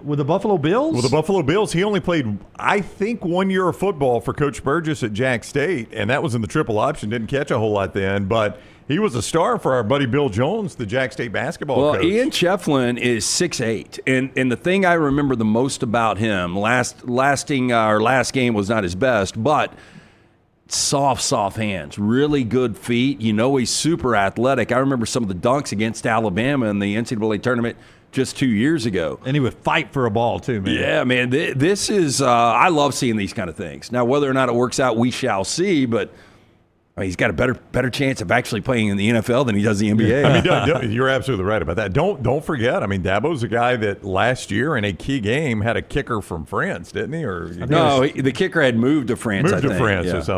With the Buffalo Bills? With the Buffalo Bills. He only played, I think, 1 year of football for Coach Burgess at Jack State, and that was in the triple option. Didn't catch a whole lot then, but he was a star for our buddy Bill Jones, the Jack State basketball coach. Well, Ian Shefflin is 6'8", and the thing I remember the most about him, last game was not his best, but soft hands, really good feet. You know he's super athletic. I remember some of the dunks against Alabama in the NCAA tournament just 2 years ago. And he would fight for a ball, too, man. Yeah, man, this is I love seeing these kind of things. Now, whether or not it works out, we shall see, but I mean, he's got a better chance of actually playing in the NFL than he does the NBA. I mean, you're absolutely right about that. Don't forget. I mean, Dabo's a guy that last year in a key game had a kicker from France, didn't he? Or the kicker had moved to France. Or something.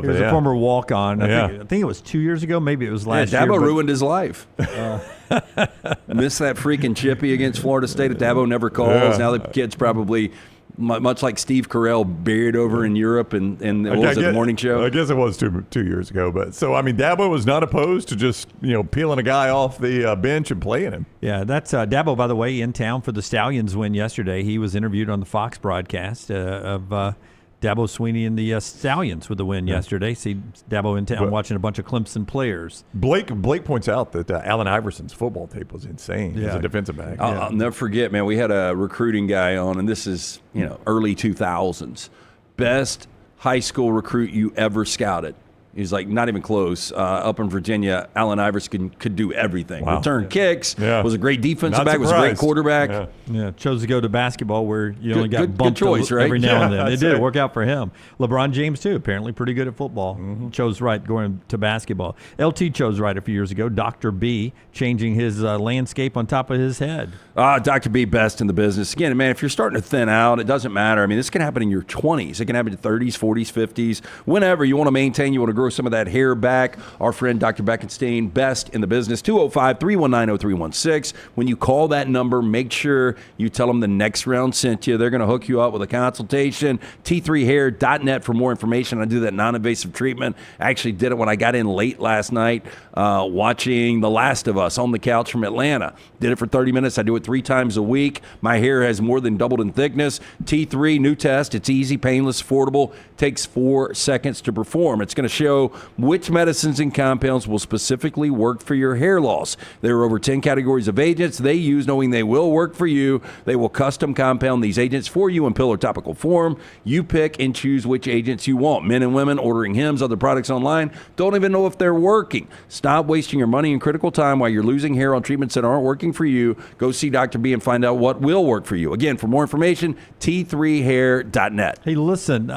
He was a former walk-on. I think it was 2 years ago. Maybe it was last year. Dabo ruined his life. Missed that freaking chippy against Florida State that Dabo never calls. Yeah. Now the kid's probably much like Steve Carell, buried over in Europe and what was it, the morning show? I guess it was two years ago. But so, I mean, Dabo was not opposed to just, peeling a guy off the bench and playing him. Yeah, that's Dabo, by the way, in town for the Stallions win yesterday. He was interviewed on the Fox broadcast of Dabo Swinney and the Stallions with the win yesterday. See Dabo in town watching a bunch of Clemson players. Blake points out that Allen Iverson's football tape was insane as a defensive back. I'll never forget, man. We had a recruiting guy on, and this is early 2000s. Best high school recruit you ever scouted. He's like not even close. Up in Virginia, Allen Iverson could do everything. Wow. Return kicks, was a great defensive back, was a great quarterback. Yeah, chose to go to basketball where you only got bumped choice, right? every now and then. It did work out for him. LeBron James, too, apparently pretty good at football. Chose right going to basketball. LT chose right a few years ago. Dr. B changing his landscape on top of his head. Dr. B, best in the business. Again, man, if you're starting to thin out, it doesn't matter. I mean, this can happen in your 20s. It can happen in your 30s, 40s, 50s. Whenever you want to maintain, you want to grow grow some of that hair back. Our friend Dr. Beckenstein, best in the business, 205-319-0316. When you call that number, make sure you tell them the next round sent you. They're going to hook you up with a consultation. T3hair.net for more information. I do that non-invasive treatment. I actually did it when I got in late last night watching The Last of Us on the couch from Atlanta. Did it for 30 minutes. I do it 3 times a week. My hair has more than doubled in thickness. T3, new test. It's easy, painless, affordable. Takes 4 seconds to perform. It's going to show which medicines and compounds will specifically work for your hair loss. There are over 10 categories of agents they use, knowing they will work for you. They will custom compound these agents for you in pill or topical form. You pick and choose which agents you want. Men and women ordering Hims, other products online, don't even know if they're working. Stop wasting your money and critical time while you're losing hair on treatments that aren't working for you. Go see Dr. B and find out what will work for you. Again, for more information, T3hair.net. Hey, listen,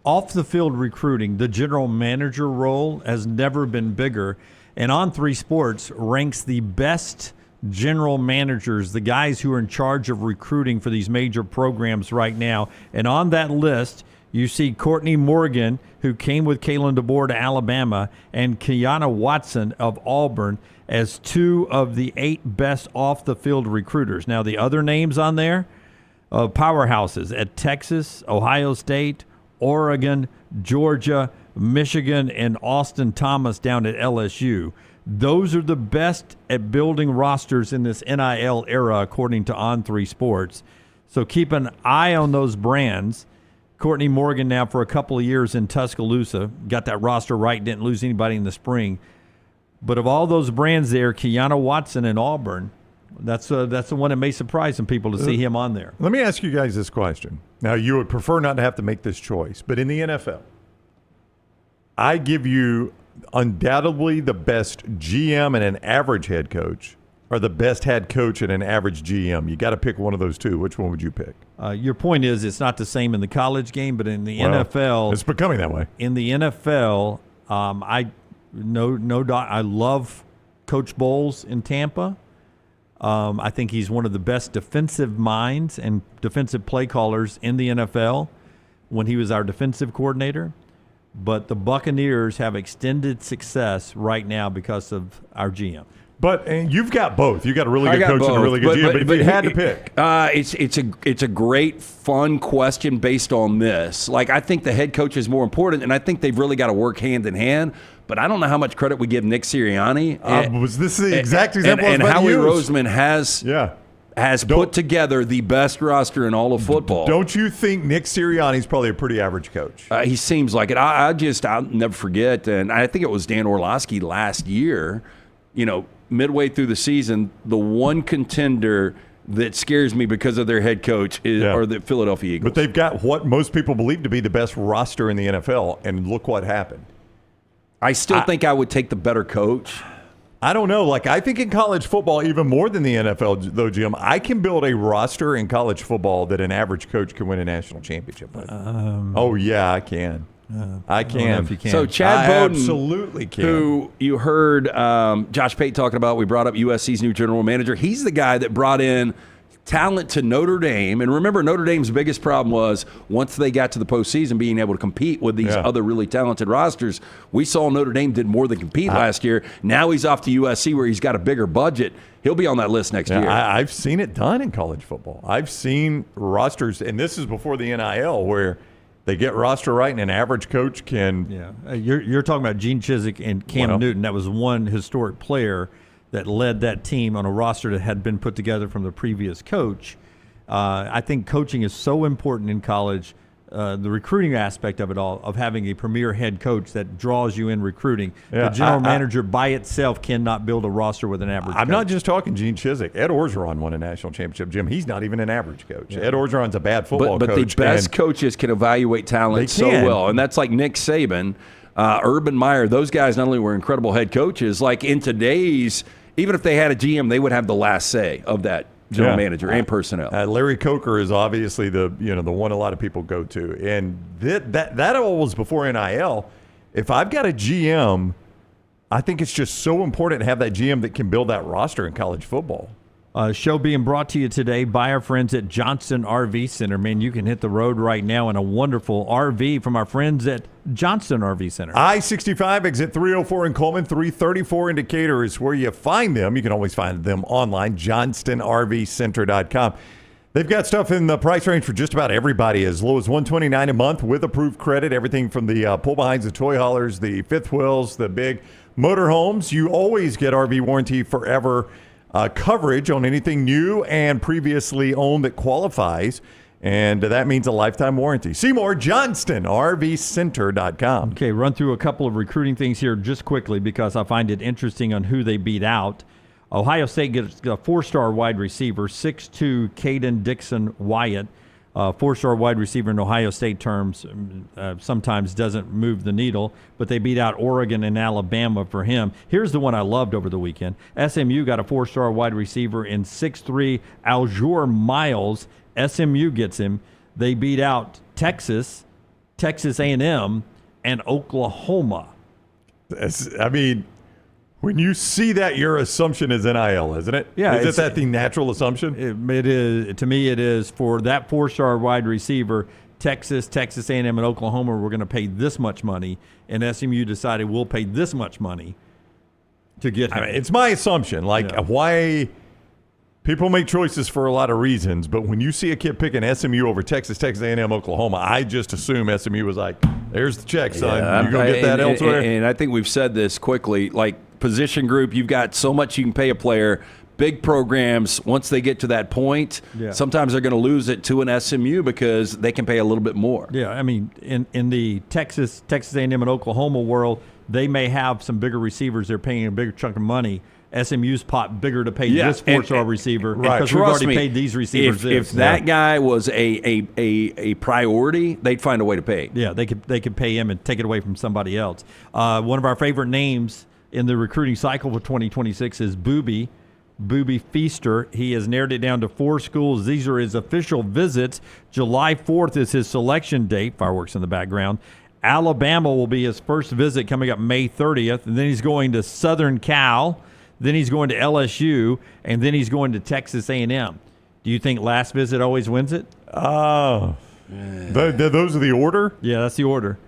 off the field recruiting, the general manager role has never been bigger. And On3 Sports ranks the best general managers, the guys who are in charge of recruiting for these major programs right now. And on that list, you see Courtney Morgan, who came with Kalen DeBoer to Alabama, and Kiana Watson of Auburn as 2 of the 8 best off-the-field recruiters. Now, the other names on there, powerhouses at Texas, Ohio State, Oregon, Georgia, Michigan, and Austin Thomas down at LSU. Those are the best at building rosters in this NIL era, according to On3 Sports. So keep an eye on those brands. Courtney Morgan now for a couple of years in Tuscaloosa. Got that roster right, didn't lose anybody in the spring. But of all those brands there, Kiana Watson in Auburn, that's the one that may surprise some people to see him on there. Let me ask you guys this question. Now, you would prefer not to have to make this choice, but in the NFL, I give you undoubtedly the best GM and an average head coach, or the best head coach and an average GM. You got to pick one of those two. Which one would you pick? Your point is it's not the same in the college game, but in the NFL, it's becoming that way. In the NFL, I love Coach Bowles in Tampa. I think he's one of the best defensive minds and defensive play callers in the NFL when he was our defensive coordinator. But the Buccaneers have extended success right now because of our GM. But you've got both. You got a really good coach and a really good GM. But if you had to pick, it's a great, fun question based on this. Like, I think the head coach is more important, and I think they've really got to work hand in hand. But I don't know how much credit we give Nick Sirianni. Was this the exact example? And Howie Roseman has put together the best roster in all of football. Don't you think Nick Sirianni's probably a pretty average coach? He seems like it. I'll never forget, and I think it was Dan Orlovsky last year, midway through the season, the one contender that scares me because of their head coach are the Philadelphia Eagles. But they've got what most people believe to be the best roster in the NFL, and look what happened. I still think I would take the better coach. I don't know. Like, I think in college football, even more than the NFL, though, Jim, I can build a roster in college football that an average coach can win a national championship with. I can. I can. If you can. So Chad Bowden, absolutely can. Who you heard Josh Pate talking about, we brought up USC's new general manager. He's the guy that brought in talent to Notre Dame. And remember, Notre Dame's biggest problem was once they got to the postseason, being able to compete with these other really talented rosters. We saw Notre Dame did more than compete last year. Now he's off to USC where he's got a bigger budget. He'll be on that list next year. I've seen it done in college football. I've seen rosters, and this is before the NIL, where they get roster right and an average coach can. Yeah, you're talking about Gene Chizik and Cam Newton. That was one historic player that led that team on a roster that had been put together from the previous coach. I think coaching is so important in college, the recruiting aspect of it all, of having a premier head coach that draws you in recruiting. The general manager by itself cannot build a roster with an average I'm coach. not just talking Gene Chizik. Ed Orgeron won a national championship. Jim, he's not even an average coach. Ed Orgeron's a bad football coach. But the best coaches can evaluate talent so well, and that's like Nick Saban, Urban Meyer. Those guys not only were incredible head coaches, like in today's – even if they had a GM, they would have the last say of that general manager and personnel. Larry Coker is obviously the one a lot of people go to, and that all was before NIL. If I've got a GM, I think it's just so important to have that GM that can build that roster in college football. Show being brought to you today by our friends at Johnston RV Center. Man, you can hit the road right now in a wonderful RV from our friends at Johnston RV Center. I-65, exit 304 in Coleman, 334 in Decatur is where you find them. You can always find them online, johnstonrvcenter.com. They've got stuff in the price range for just about everybody, as low as $129 a month with approved credit. Everything from the pull-behinds, the toy haulers, the fifth wheels, the big motorhomes. You always get RV warranty forever coverage on anything new and previously owned that qualifies, and that means a lifetime warranty. See more, johnstonrvcenter.com. Okay, run through a couple of recruiting things here just quickly because I find it interesting on who they beat out. Ohio State gets a 4-star wide receiver, 6'2", Caden Dixon Wyatt. 4-star wide receiver in Ohio State terms sometimes doesn't move the needle, but they beat out Oregon and Alabama for him. Here's the one I loved over the weekend. SMU got a 4-star wide receiver in 6'3", Aljur Miles. SMU gets him. They beat out Texas A&M, and Oklahoma. I mean, when you see that, your assumption is NIL, isn't it? Yeah. Is that the natural assumption? It is. To me, it is. For that 4-star wide receiver, Texas A&M, and Oklahoma were going to pay this much money, and SMU decided we'll pay this much money to get him. I mean, it's my assumption. Why people make choices for a lot of reasons, but when you see a kid picking SMU over Texas A&M, Oklahoma, I just assume SMU was like, there's the check, son. You're going to get that elsewhere. And I think we've said this quickly, position group, you've got so much you can pay a player. Big programs, once they get to that point, sometimes they're going to lose it to an SMU because they can pay a little bit more. Yeah, I mean, in the Texas A&M, and Oklahoma world, they may have some bigger receivers. They're paying a bigger chunk of money. SMU's pot bigger to pay this 4-star receiver because we've already paid these receivers. If that guy was a priority, they'd find a way to pay. Yeah, they could pay him and take it away from somebody else. One of our favorite names in the recruiting cycle for 2026 is Booby Feaster. He has narrowed it down to 4 schools. These are his official visits. July 4th is his selection date. Fireworks in the background. Alabama will be his first visit coming up May 30th. And then he's going to Southern Cal. Then he's going to LSU. And then he's going to Texas A&M. Do you think last visit always wins it? Those are the order? Yeah, that's the order.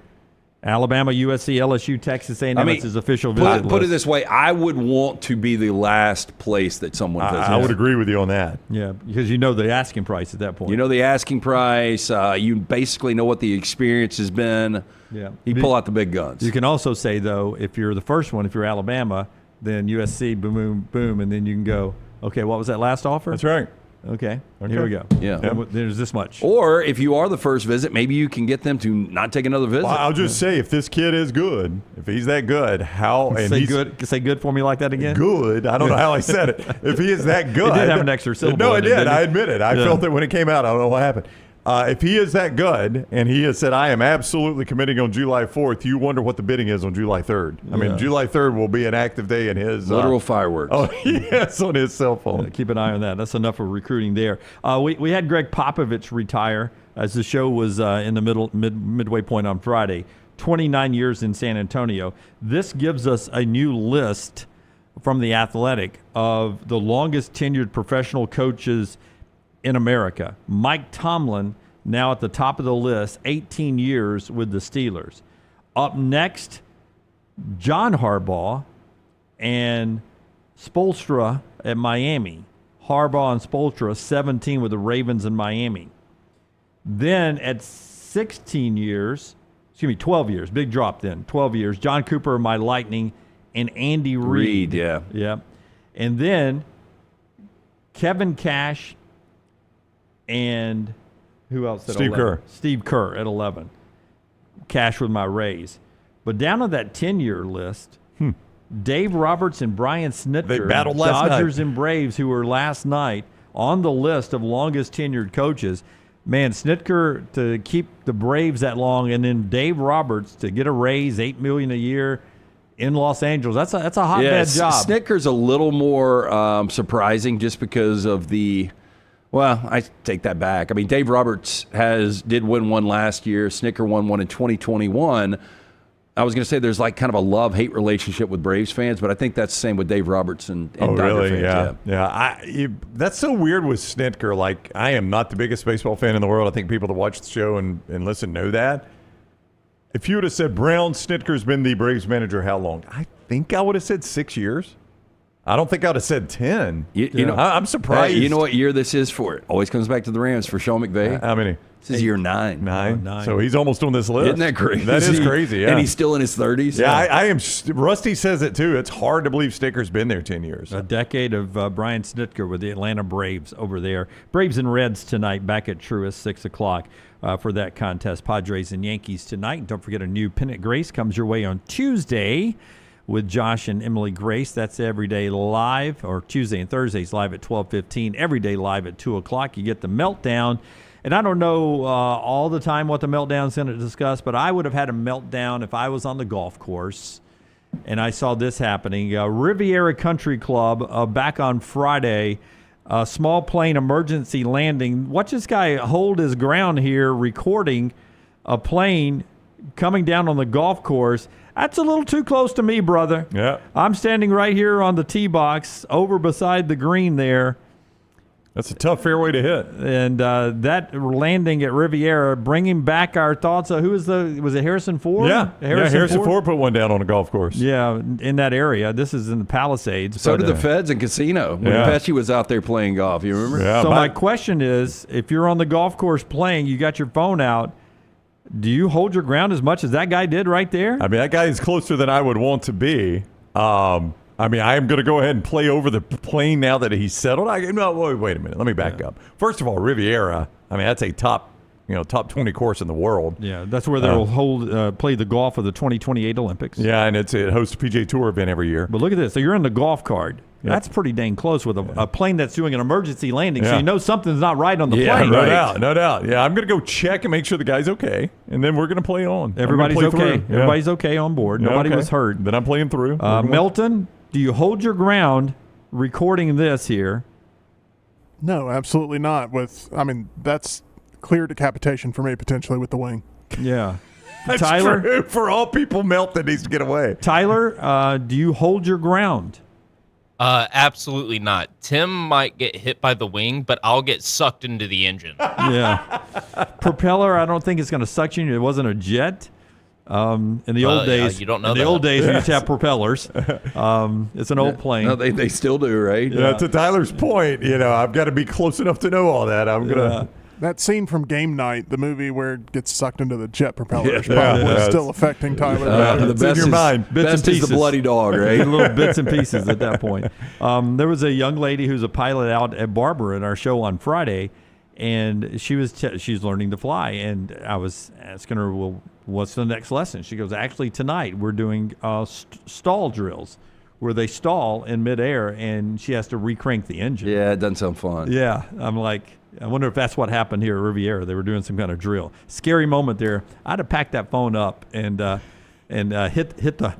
Alabama, USC, LSU, Texas A&M. It's his official visit Put it this way, I would want to be the last place that someone visits. I would agree with you on that. Yeah, because you know the asking price at that point. You know the asking price. You basically know what the experience has been. Yeah, you pull out the big guns. You can also say, though, if you're the first one, if you're Alabama, then USC, boom, boom, boom, and then you can go, okay, what was that last offer? That's right. Okay, here we go. Yeah. There's this much. Or if you are the first visit, maybe you can get them to not take another visit. Well, I'll just say, if this kid is good, if he's that good, say good for me like that again? Good. I don't know how I said it. If he is that good. It did have an extra syllable. No, it did. Didn't it? I admit it. I felt it when it came out. I don't know what happened. If he is that good, and he has said, I am absolutely committing on July 4th, you wonder what the bidding is on July 3rd. I mean, July 3rd will be an active day in his... Literal fireworks. Oh, yes, on his cell phone. Keep an eye on that. That's enough of recruiting there. We had Greg Popovich retire as the show was in the midway point on Friday. 29 years in San Antonio. This gives us a new list from The Athletic of the longest tenured professional coaches in America. Mike Tomlin, now at the top of the list, 18 years with the Steelers. Up next, John Harbaugh and Spoelstra at Miami. Harbaugh and Spoelstra, 17 with the Ravens in Miami. Then at 12 years, big drop then, 12 years, John Cooper of my Lightning and Andy Reid. Yeah. And then Kevin Cash and who else at 11? Steve Kerr at 11. Cash with my Rays. But down on that 10-year list, Dave Roberts and Brian Snitker, they battled last Dodgers night. And Braves, who were last night on the list of longest tenured coaches. Man, Snitker to keep the Braves that long, and then Dave Roberts to get a raise, $8 million a year in Los Angeles. That's a hotbed job. Snitker's a little more surprising just because of the. Well, I take that back. I mean, Dave Roberts did win one last year. Snitker won one in 2021. I was going to say there's like kind of a love-hate relationship with Braves fans, but I think that's the same with Dave Roberts and Dodger really? fans. Yeah. That's so weird with Snitker. Like, I am not the biggest baseball fan in the world. I think people that watch the show and listen know that. If you would have said Brown Snitker's been the Braves manager how long? I think I would have said 6 years. I don't think I would have said 10. You know, I'm surprised. You know what year this is for it? Always comes back to the Rams for Sean McVay. How many? This is year 9. 9. So he's almost on this list. Isn't that crazy? That is crazy, yeah. And he's still in his 30s. Yeah, I am. Rusty says it too. It's hard to believe Snitker's been there 10 years. A decade of Brian Snitker with the Atlanta Braves over there. Braves and Reds tonight back at Truist, 6 o'clock for that contest. Padres and Yankees tonight. And don't forget a new Pennant Grace comes your way on Tuesday with Josh and Emily Grace. That's every day live, or Tuesday and Thursdays live at 12:15. Every day live at 2 o'clock. You get the meltdown. And I don't know all the time what the meltdown's going to discuss, but I would have had a meltdown if I was on the golf course and I saw this happening. Riviera Country Club back on Friday, small plane emergency landing. Watch this guy hold his ground here recording a plane coming down on the golf course. That's a little too close to me, brother. Yeah. I'm standing right here on the tee box over beside the green there. That's a tough fairway to hit. And that landing at Riviera, bringing back our thoughts. Was it Harrison Ford? Yeah. Harrison Ford put one down on a golf course. Yeah, in that area. This is in the Palisades. So did the Feds and Casino when Pesci was out there playing golf. You remember? Yeah, so my question is, if you're on the golf course playing, you got your phone out, do you hold your ground as much as that guy did right there? I mean, that guy is closer than I would want to be. I mean, I am going to go ahead and play over the plane now that he's settled. Wait a minute. Let me back up. First of all, Riviera, I mean, that's a top 20 course in the world. Yeah, that's where they'll play the golf of the 2028 Olympics. Yeah, and it hosts a PGA Tour event every year. But look at this. So you're in the golf cart. Yep. That's pretty dang close with a plane that's doing an emergency landing. Yeah. So you know something's not right on the plane. No doubt. Yeah, I'm going to go check and make sure the guy's okay, and then we're going to play on. Everybody's okay. Yeah. Everybody's okay on board. Nobody was hurt. Then I'm playing through. Milton, do you hold your ground recording this here? No, absolutely not. That's clear decapitation for me potentially with the wing. Yeah. That's Tyler, true. For all people, Melt that needs to get away. Tyler, do you hold your ground? Absolutely not. Tim might get hit by the wing, but I'll get sucked into the engine. Yeah. Propeller, I don't think it's going to suction you. It wasn't a jet. In the old days, you don't know in the old days, we used to have propellers. It's an old plane. No, they still do, right? Yeah. To Tyler's point, I've got to be close enough to know all that. I'm gonna. That scene from Game Night, the movie where it gets sucked into the jet propeller, is probably still affecting Tyler. The best in your mind. Best is the bloody dog, right? Little bits and pieces at that point. There was a young lady who's a pilot out at Barber in our show on Friday, and she's learning to fly. And I was asking her, well, what's the next lesson? She goes, actually, tonight we're doing stall drills, where they stall in midair, and she has to recrank the engine. Yeah, it doesn't sound fun. Yeah, I'm like, I wonder if that's what happened here at Riviera. They were doing some kind of drill. Scary moment there. I'd have packed that phone up and hit the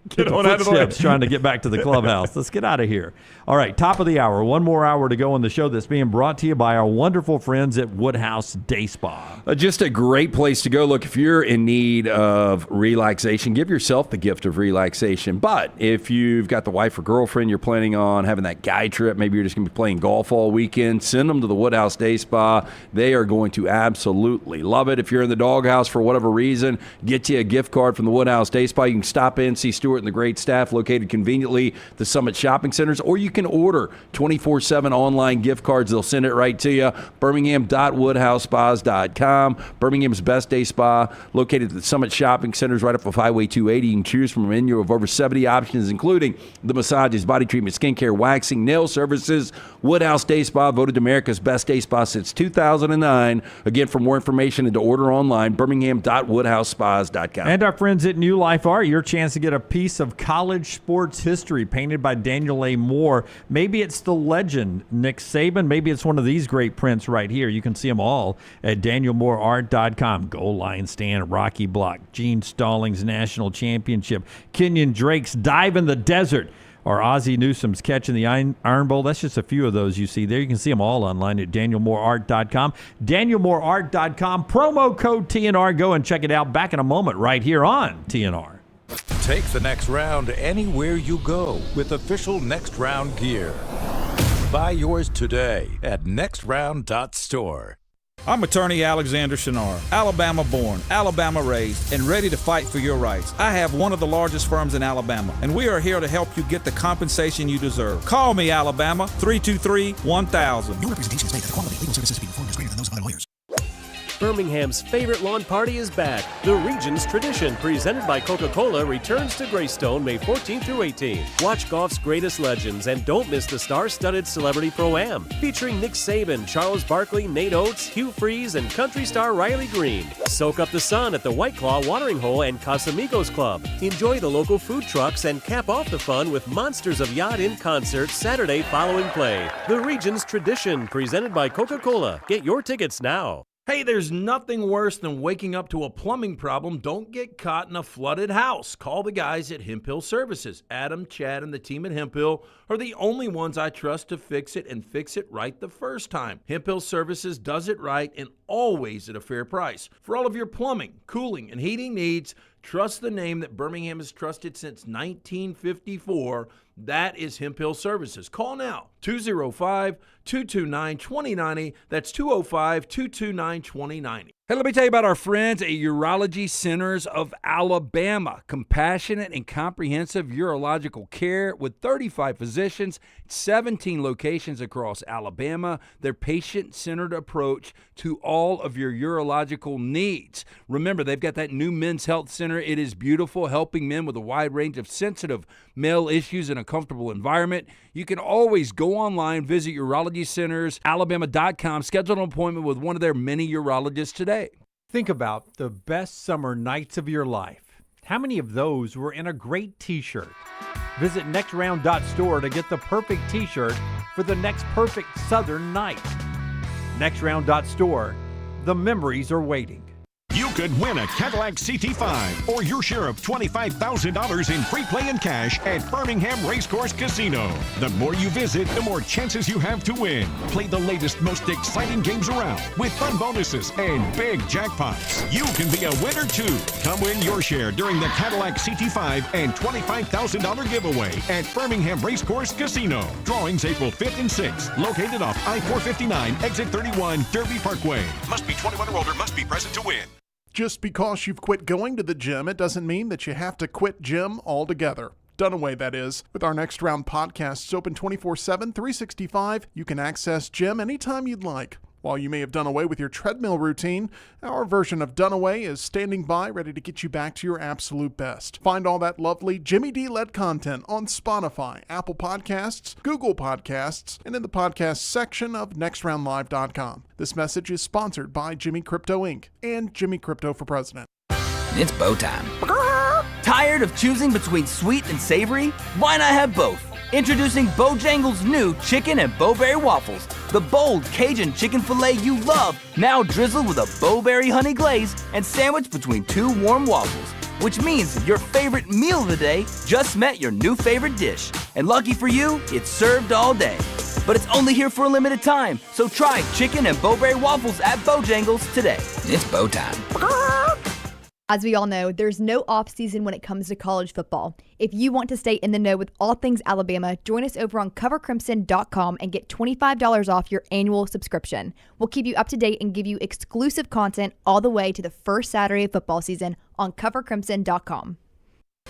footsteps trying to get back to the clubhouse. Let's get out of here. All right, top of the hour. One more hour to go on the show that's being brought to you by our wonderful friends at Woodhouse Day Spa. Just a great place to go. Look, if you're in need of relaxation, give yourself the gift of relaxation. But if you've got the wife or girlfriend you're planning on having that guy trip, maybe you're just going to be playing golf all weekend, send them to the Woodhouse Day Spa. They are going to absolutely love it. If you're in the doghouse for whatever reason, get you a gift card from the Woodhouse Day Spa. You can stop in, see Stuart and the great staff located conveniently at the Summit Shopping Centers, or you can order 24/7 online gift cards. They'll send it right to you. Birmingham.woodhousespas.com. Birmingham's best day spa, located at the Summit Shopping Centers right off of Highway 280. You can choose from a menu of over 70 options, including the massages, body treatment, skincare, waxing, nail services. Woodhouse Day Spa, voted America's best day spa since 2009. Again, for more information and to order online, birmingham.woodhousespas.com. And our friends at New Life Art, your chance to get a piece of college sports history painted by Daniel A. Moore. Maybe it's the legend, Nick Saban. Maybe it's one of these great prints right here. You can see them all at danielmooreart.com. Goal line stand, Rocky Block, Gene Stallings National Championship, Kenyon Drake's Dive in the Desert, or Ozzie Newsome's Catch in the Iron Bowl. That's just a few of those you see there. You can see them all online at danielmooreart.com. danielmooreart.com, promo code TNR. Go and check it out. Back in a moment right here on TNR. Take the next round anywhere you go with official Next Round gear. Buy yours today at nextround.store. I'm attorney Alexander Shunnarah, Alabama born, Alabama raised, and ready to fight for your rights. I have one of the largest firms in Alabama, and we are here to help you get the compensation you deserve. Call me, Alabama, 323-1000. No representation is made that the quality of legal services being performed is greater than those of other lawyers. Birmingham's favorite lawn party is back. The Regions Tradition, presented by Coca-Cola, returns to Greystone May 14th through 18th. Watch golf's greatest legends and don't miss the star-studded Celebrity Pro-Am, featuring Nick Saban, Charles Barkley, Nate Oates, Hugh Freeze, and country star Riley Green. Soak up the sun at the White Claw Watering Hole and Casamigos Club. Enjoy the local food trucks and cap off the fun with Monsters of Yacht in concert Saturday following play. The Regions Tradition, presented by Coca-Cola. Get your tickets now. Hey, there's nothing worse than waking up to a plumbing problem. Don't get caught in a flooded house. Call the guys at Hemp Hill Services. Adam, Chad, and the team at Hemp Hill are the only ones I trust to fix it and fix it right the first time. Hemp Hill Services does it right and always at a fair price. For all of your plumbing, cooling, and heating needs, trust the name that Birmingham has trusted since 1954. That is Hemp Hill Services. Call now, 205-229-2090. That's 205-229-2090. Hey, let me tell you about our friends at Urology Centers of Alabama. Compassionate and comprehensive urological care with 35 physicians, 17 locations across Alabama. Their patient-centered approach to all of your urological needs. Remember, they've got that new men's health center. It is beautiful, helping men with a wide range of sensitive male issues in a comfortable environment. You can always go online, visit urologycentersalabama.com, schedule an appointment with one of their many urologists today. Think about the best summer nights of your life. How many of those were in a great t-shirt? Visit nextround.store to get the perfect t-shirt for the next perfect southern night. Nextround.store. The memories are waiting. You could win a Cadillac CT5 or your share of $25,000 in free play and cash at Birmingham Racecourse Casino. The more you visit, the more chances you have to win. Play the latest, most exciting games around with fun bonuses and big jackpots. You can be a winner too. Come win your share during the Cadillac CT5 and $25,000 giveaway at Birmingham Racecourse Casino. Drawings April 5th and 6th. Located off I-459, exit 31, Derby Parkway. Must be 21 or older, must be present to win. Just because you've quit going to the gym, it doesn't mean that you have to quit gym altogether. Dunaway, that is. With our Next Round podcasts open 24/7, 365, you can access gym anytime you'd like. While you may have done away with your treadmill routine, our version of Dunaway is standing by, ready to get you back to your absolute best. Find all that lovely Jimmy D-led content on Spotify, Apple Podcasts, Google Podcasts, and in the podcast section of nextroundlive.com. This message is sponsored by Jimmy Crypto Inc. and Jimmy Crypto for President. It's bow time. Tired of choosing between sweet and savory? Why not have both? Introducing Bojangles' new chicken and bowberry waffles. The bold Cajun chicken filet you love, now drizzled with a bowberry honey glaze and sandwiched between two warm waffles. Which means your favorite meal of the day just met your new favorite dish. And lucky for you, it's served all day. But it's only here for a limited time, so try chicken and bowberry waffles at Bojangles today. It's bow time. As we all know, there's no off season when it comes to college football. If you want to stay in the know with all things Alabama, join us over on covercrimson.com and get $25 off your annual subscription. We'll keep you up to date and give you exclusive content all the way to the first Saturday of football season on covercrimson.com.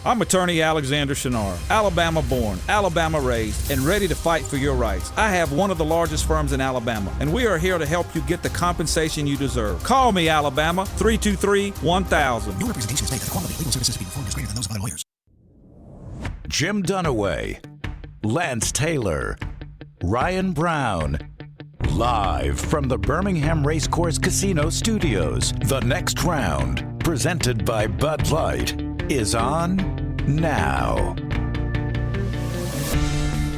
I'm attorney Alexander Shunnarah, Alabama born, Alabama raised, and ready to fight for your rights. I have one of the largest firms in Alabama, and we are here to help you get the compensation you deserve. Call me, Alabama, 323-1000. No representation is made that the quality of legal services being performed is greater than those of other lawyers. Jim Dunaway, Lance Taylor, Ryan Brown. Live from the Birmingham Racecourse Casino Studios, the Next Round, presented by Bud Light, is on now.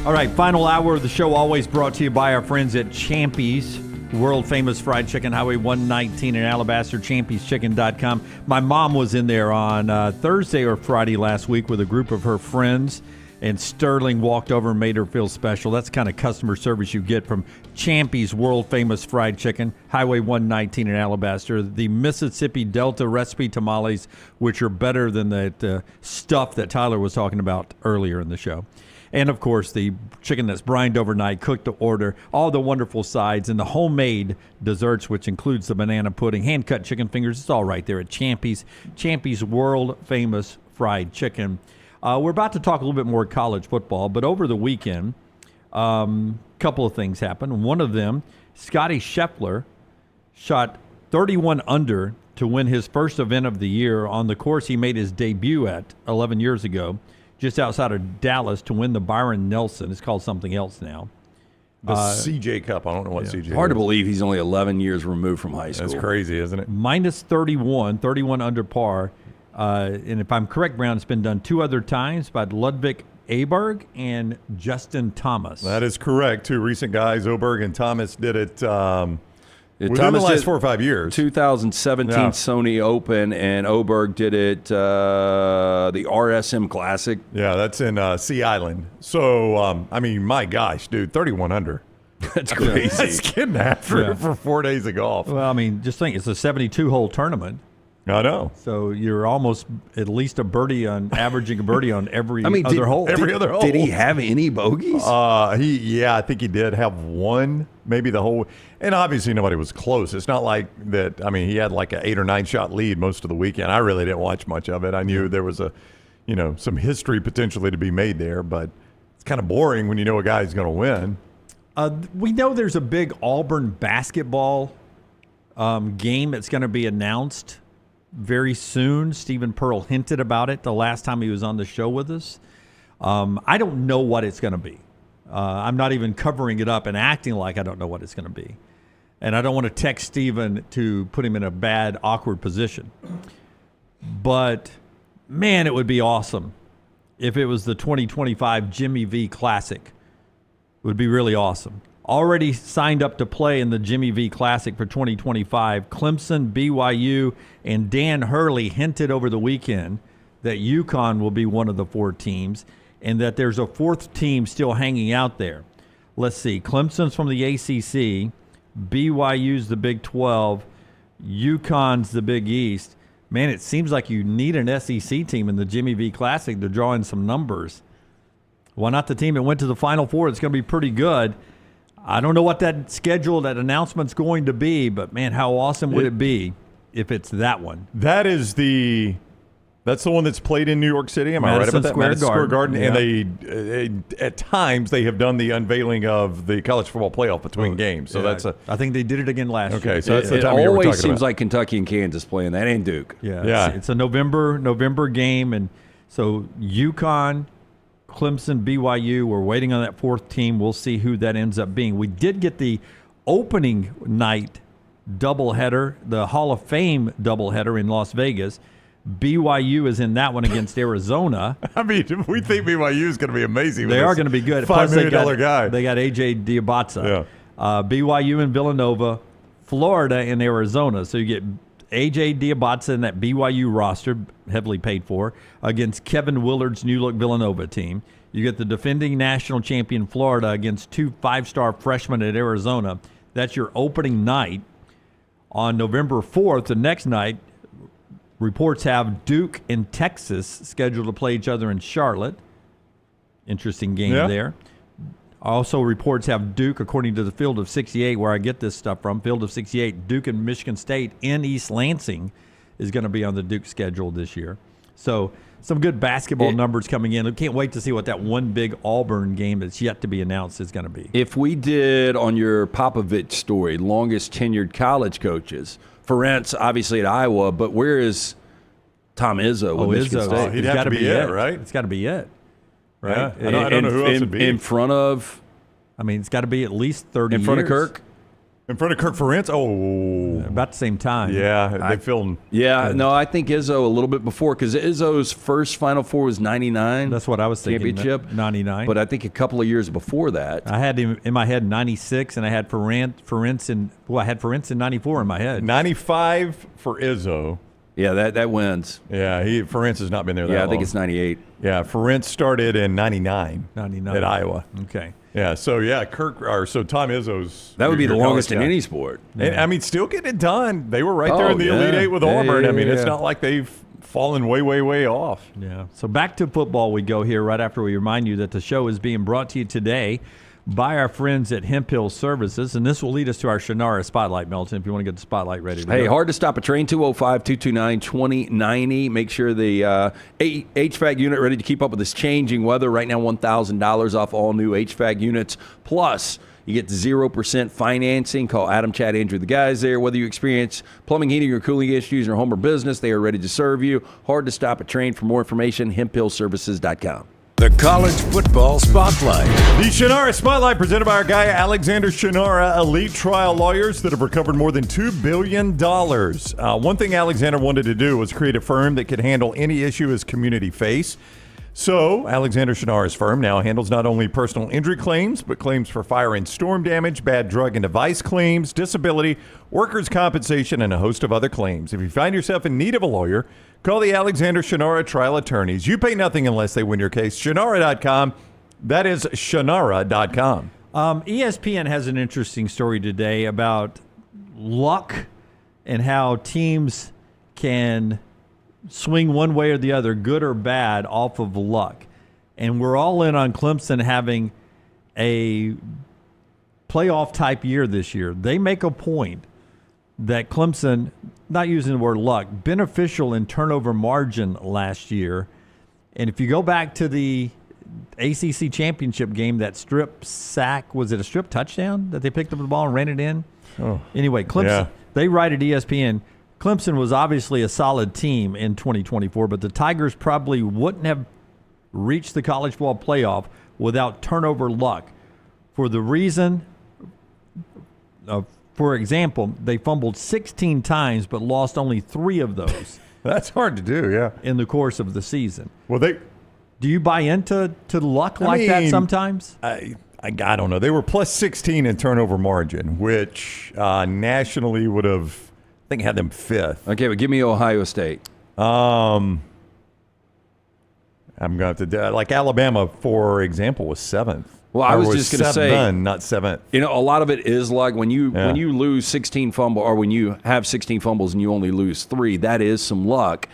All right, final hour of the show, always brought to you by our friends at Champy's, world famous fried chicken, Highway 119 in Alabaster, champy'schicken.com. My mom was in there on Thursday or Friday last week with a group of her friends. and Sterling walked over and made her feel special. That's the kind of customer service you get from Champy's world-famous fried chicken, Highway 119 in Alabaster, the Mississippi Delta recipe tamales, which are better than that stuff that Tyler was talking about earlier in the show. And, of course, the chicken that's brined overnight, cooked to order, all the wonderful sides, and the homemade desserts, which includes the banana pudding, hand-cut chicken fingers. It's all right there at Champy's. Champy's world-famous fried chicken. We're about to talk a little bit more college football, but over the weekend, couple of things happened. One of them, Scotty Scheffler shot 31 under to win his first event of the year on the course he made his debut at 11 years ago, just outside of Dallas, to win the Byron Nelson. It's called something else now. The CJ Cup. I don't know what CJ is. Hard to believe he's only 11 years removed from high school. That's crazy, isn't it? Minus 31 under par. And if I'm correct, Brown, it's been done 2 other times by Ludwig Aberg and Justin Thomas. That is correct. 2 recent guys. Oberg and Thomas did it within Thomas the last did 4 or 5 years. 2017 Sony Open, and Oberg did it the RSM Classic. Yeah, that's in Sea Island. So, I mean, my gosh, dude, 31 under. That's crazy. That's getting after it for 4 days of golf. Well, I mean, just think, it's a 72-hole tournament. I know. So you're almost at least averaging a birdie on every other hole. Every other hole. Did he have any bogeys? I think he did have one, maybe the whole. And obviously nobody was close. It's not like that. I mean, he had like an 8 or 9 shot lead most of the weekend. I really didn't watch much of it. I knew there was some history potentially to be made there, but it's kind of boring when you know a guy's going to win. We know there's a big Auburn basketball game that's going to be announced very soon. Stephen Pearl hinted about it the last time he was on the show with us. I don't know what it's going to be. I'm not even covering it up and acting like I don't know what it's going to be. And I don't want to text Stephen to put him in a bad, awkward position. But, man, it would be awesome if it was the 2025 Jimmy V Classic. It would be really awesome. Already signed up to play in the Jimmy V Classic for 2025. Clemson, BYU, and Dan Hurley hinted over the weekend that UConn will be one of the 4 teams and that there's a 4th team still hanging out there. Let's see. Clemson's from the ACC. BYU's the Big 12. UConn's the Big East. Man, it seems like you need an SEC team in the Jimmy V Classic to draw in some numbers. Why not the team that went to the Final Four? It's going to be pretty good. I don't know what that announcement's going to be, but, man, how awesome would it be if it's that one? That's the one that's played in New York City. Am I right about that? Madison Square Garden. Yeah. And they at times they have done the unveiling of the college football playoff between games. So I think they did it again last year. Okay, so that's the time it you were always talking seems about. like Kentucky and Kansas playing that, and Duke. Yeah. It's a November game, and so UConn, Clemson, BYU, we're waiting on that 4th team. We'll see who that ends up being. We did get the opening night doubleheader, the Hall of Fame doubleheader in Las Vegas. BYU is in that one against Arizona. I mean, we think BYU is going to be amazing. They are going to be good. $5 million guy. They got A.J. Diabata. Yeah. BYU and Villanova, Florida and Arizona. So you get A.J. Diabata in that BYU roster, heavily paid for, against Kevin Willard's New Look Villanova team. You get the defending national champion Florida against 2 5-star freshmen at Arizona. That's your opening night. On November 4th, the next night, reports have Duke and Texas scheduled to play each other in Charlotte. Interesting game there. Also, reports have Duke, according to the Field of 68, where I get this stuff from, Field of 68, Duke and Michigan State in East Lansing is going to be on the Duke schedule this year. So some good basketball numbers coming in. I can't wait to see what that one big Auburn game that's yet to be announced is going to be. If we did on your Popovich story, longest tenured college coaches, Ferentz obviously at Iowa, but where is Tom Izzo with Michigan State? He'd have to be it, right? It's got to be it. Right? Yeah. I don't know who else would be. In front of? I mean, it's got to be at least 30 In front years. of Kirk? In front of Kirk Ferentz? Oh. About the same time. Yeah, they filmed. Yeah, no, I think Izzo a little bit before, because Izzo's first Final Four was 99. That's what I was thinking. Championship. 99. But I think a couple of years before that. I had him in my head 96, and I had Ferentz in 94 in my head. 95 for Izzo. Yeah, that wins. Yeah, Ferentz has not been there that long. Yeah, I think it's 98. Yeah, Ferentz started in 99 at Iowa. Okay. Yeah, so Tom Izzo's. That would be the longest guy. in any sport. And, I mean, still getting it done. They were right there in the Elite Eight with Auburn. I mean, it's not like they've fallen way, way, way off. Yeah. So back to football we go here right after we remind you that the show is being brought to you today by our friends at Hemp Hill Services, and this will lead us to our Shunnarah Spotlight, Melton, if you want to get the spotlight ready. Hey, hard to stop a train, 205-229-2090. Make sure the HVAC unit ready to keep up with this changing weather. Right now, $1,000 off all new HVAC units. Plus, you get 0% financing. Call Adam, Chad, Andrew, the guys there. Whether you experience plumbing, heating, or cooling issues in your home or business, they are ready to serve you. Hard to stop a train. For more information, hemphillservices.com. The College Football Spotlight. The Shunnarah Spotlight presented by our guy, Alexander Shunnarah, elite trial lawyers that have recovered more than $2 billion. One thing Alexander wanted to do was create a firm that could handle any issue his community face. So, Alexander Shunnarah's firm now handles not only personal injury claims, but claims for fire and storm damage, bad drug and device claims, disability, workers' compensation, and a host of other claims. If you find yourself in need of a lawyer, call the Alexander Shunnarah Trial Attorneys. You pay nothing unless they win your case. Shunnarah.com. That is Shunnarah.com. ESPN has an interesting story today about luck and how teams can swing one way or the other, good or bad, off of luck. And we're all in on Clemson having a playoff type year this year. They make a point that Clemson, not using the word luck, beneficial in turnover margin last year. And if you go back to the ACC championship game, that strip sack, was it a strip touchdown that they picked up the ball and ran it in? Oh. Anyway, Clemson, they write at ESPN, Clemson was obviously a solid team in 2024, but the Tigers probably wouldn't have reached the college football playoff without turnover luck. For the reason, for example, they fumbled 16 times but lost only 3 of those. That's hard to do, yeah. In the course of the season. Well, do you buy into luck like that sometimes? I don't know. They were plus 16 in turnover margin, which nationally would have, I think, had them 5th. Okay, but give me Ohio State. I'm going to have to, like Alabama, for example, was 7th. Well, I was just going to say, not 7th. You know, a lot of it is luck. When you lose 16 fumbles, or when you have 16 fumbles and you only lose 3, that is some luck.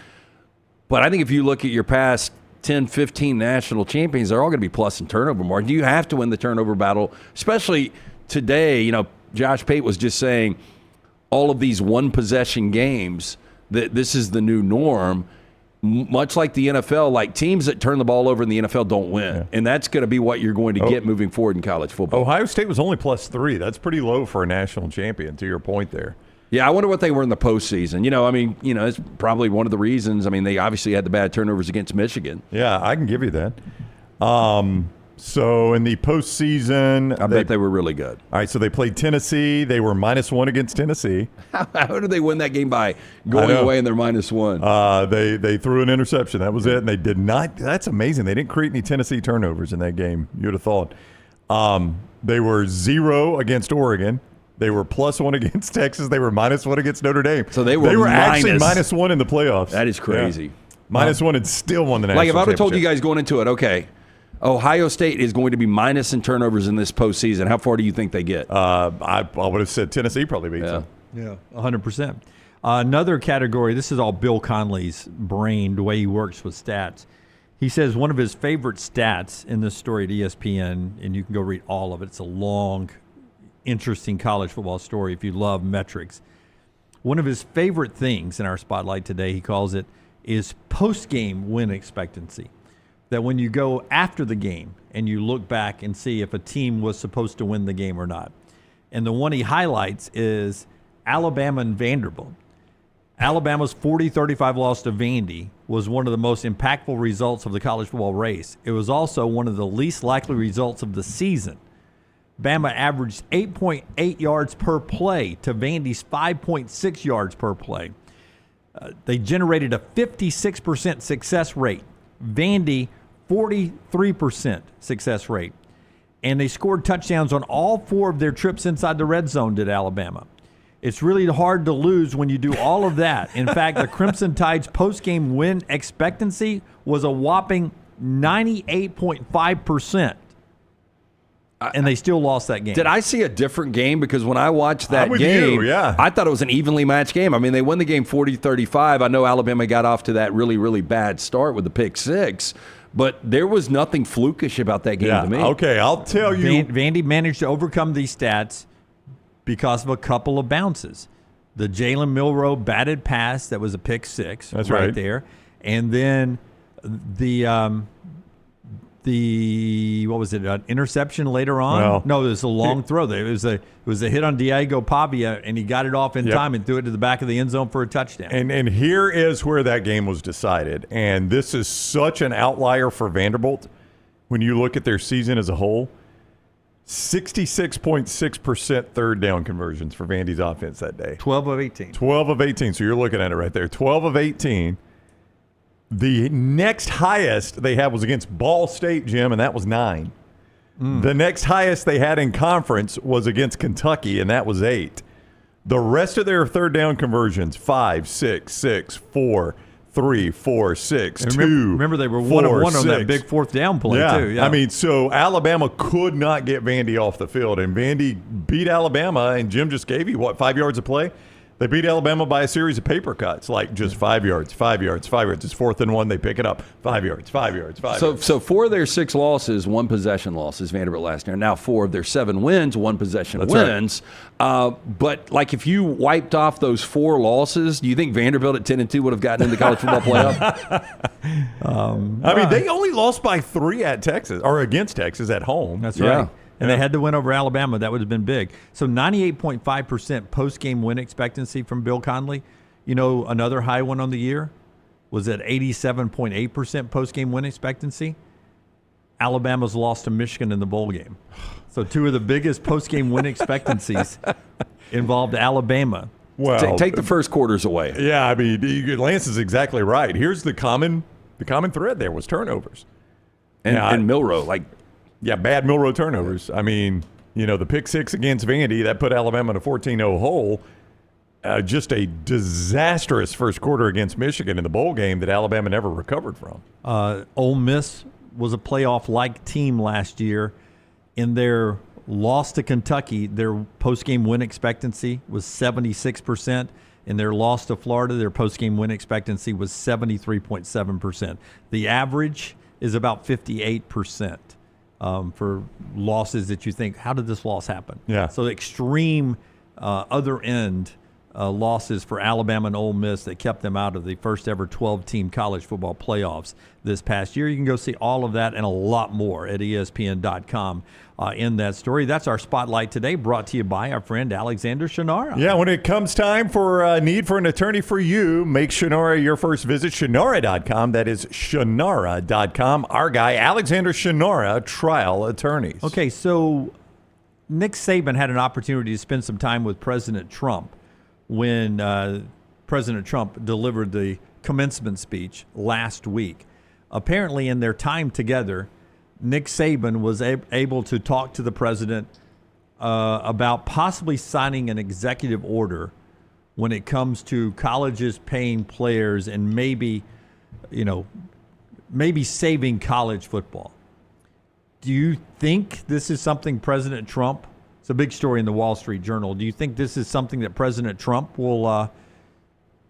But I think if you look at your past 10, 15 national champions, they're all going to be plus in turnover margin. You have to win the turnover battle, especially today. You know, Josh Pate was just saying all of these one-possession games, that this is the new norm. Much like the NFL, like teams that turn the ball over in the NFL don't win. Yeah. And that's going to be what you're going to get moving forward in college football. Ohio State was only plus 3. That's pretty low for a national champion, to your point there. Yeah, I wonder what they were in the postseason. You know, I mean, you know, it's probably one of the reasons. I mean, they obviously had the bad turnovers against Michigan. Yeah, I can give you that. So in the postseason, I bet they were really good. All right, so they played Tennessee. They were -1 against Tennessee. How did they win that game by going away and they're -1? They threw an interception. That was it, and they did not. That's amazing. They didn't create any Tennessee turnovers in that game. You'd have thought. They were 0 against Oregon. They were +1 against Texas. They were -1 against Notre Dame. So they were actually -1 in the playoffs. That is crazy. Yeah. -1 and still won the national championship. Like if I would have told you championship. guys going into it, okay, Ohio State is going to be minus in turnovers in this postseason. How far do you think they get? I would have said Tennessee probably beats them. Yeah, 100%. Another category, this is all Bill Conley's brain, the way he works with stats. He says one of his favorite stats in this story at ESPN, and you can go read all of it. It's a long, interesting college football story if you love metrics. One of his favorite things in our spotlight today, he calls it, is post-game win expectancy. That when you go after the game and you look back and see if a team was supposed to win the game or not. And the one he highlights is Alabama and Vanderbilt. Alabama's 40-35 loss to Vandy was one of the most impactful results of the college football race. It was also one of the least likely results of the season. Bama averaged 8.8 yards per play to Vandy's 5.6 yards per play. They generated a 56% success rate. Vandy, 43% success rate. And they scored touchdowns on all 4 of their trips inside the red zone, did Alabama. It's really hard to lose when you do all of that. In fact, the Crimson Tide's post-game win expectancy was a whopping 98.5%. And they still lost that game. Did I see a different game? Because when I watched that game, I thought it was an evenly matched game. I mean, they won the game 40-35. I know Alabama got off to that really, really bad start with the pick six, but there was nothing flukish about that game to me. Okay, I'll tell you. Vandy managed to overcome these stats because of a couple of bounces. The Jalen Milroe batted pass that was a pick six. That's right there. And then the what was it? An interception later on? Well, no, it was a long throw. It was a hit on Diego Pavia, and he got it off in time and threw it to the back of the end zone for a touchdown. And here is where that game was decided. And this is such an outlier for Vanderbilt when you look at their season as a whole. 66.6% third down conversions for Vandy's offense that day. 12 of 18. 12 of 18. So you're looking at it right there. 12 of 18. The next highest they had was against Ball State, Jim, and that was 9. The next highest they had in conference was against Kentucky, and that was 8. The rest of their third down conversions, 5, 6, 6, 4, 3, 4, 6, 2. Remember they were 1 of 1 on that big fourth down play, too. Yeah. I mean, so Alabama could not get Vandy off the field, and Vandy beat Alabama, and Jim just gave you, 5 yards of play? They beat Alabama by a series of paper cuts, like just 5 yards, 5 yards, 5 yards. It's 4th and 1. They pick it up. 5 yards, 5 yards, 5 yards. So 4 of their 6 losses, 1 possession losses, Vanderbilt last year. Now 4 of their 7 wins, 1 possession wins. Right. But like if you wiped off those 4 losses, do you think Vanderbilt at 10-2 would have gotten in the college football playoff? I mean, they only lost by 3 at Texas or against Texas at home. That's right. And they had to win over Alabama. That would have been big. So 98.5% post-game win expectancy from Bill Conley. You know, another high one on the year was at 87.8% post-game win expectancy. Alabama's lost to Michigan in the bowl game. So 2 of the biggest post-game win expectancies involved Alabama. Well, take the first quarters away. Yeah, I mean, Lance is exactly right. Here's the common thread there was turnovers. And Milroe, bad Milroe turnovers. I mean, the pick 6 against Vandy, that put Alabama in a 14-0 hole. Just a disastrous first quarter against Michigan in the bowl game that Alabama never recovered from. Ole Miss was a playoff-like team last year. In their loss to Kentucky, their post-game win expectancy was 76%. In their loss to Florida, their post-game win expectancy was 73.7%. The average is about 58%. For losses that you think, how did this loss happen? Yeah. So extreme other end losses for Alabama and Ole Miss that kept them out of the first ever 12-team college football playoffs this past year. You can go see all of that and a lot more at ESPN.com in that story. That's our Spotlight today, brought to you by our friend Alexander Shunnarah. Yeah, when it comes time for need for an attorney for you, make Shunnarah your first visit, Shunnarah.com. That is Shunnarah.com. Our guy, Alexander Shunnarah, trial attorneys. Okay, so Nick Saban had an opportunity to spend some time with President Trump when President Trump delivered the commencement speech last week. Apparently, in their time together, Nick Saban was able to talk to the president about possibly signing an executive order when it comes to colleges paying players and maybe saving college football. Do you think this is something President Trump? It's a big story in the Wall Street Journal. Do you think this is something that President Trump will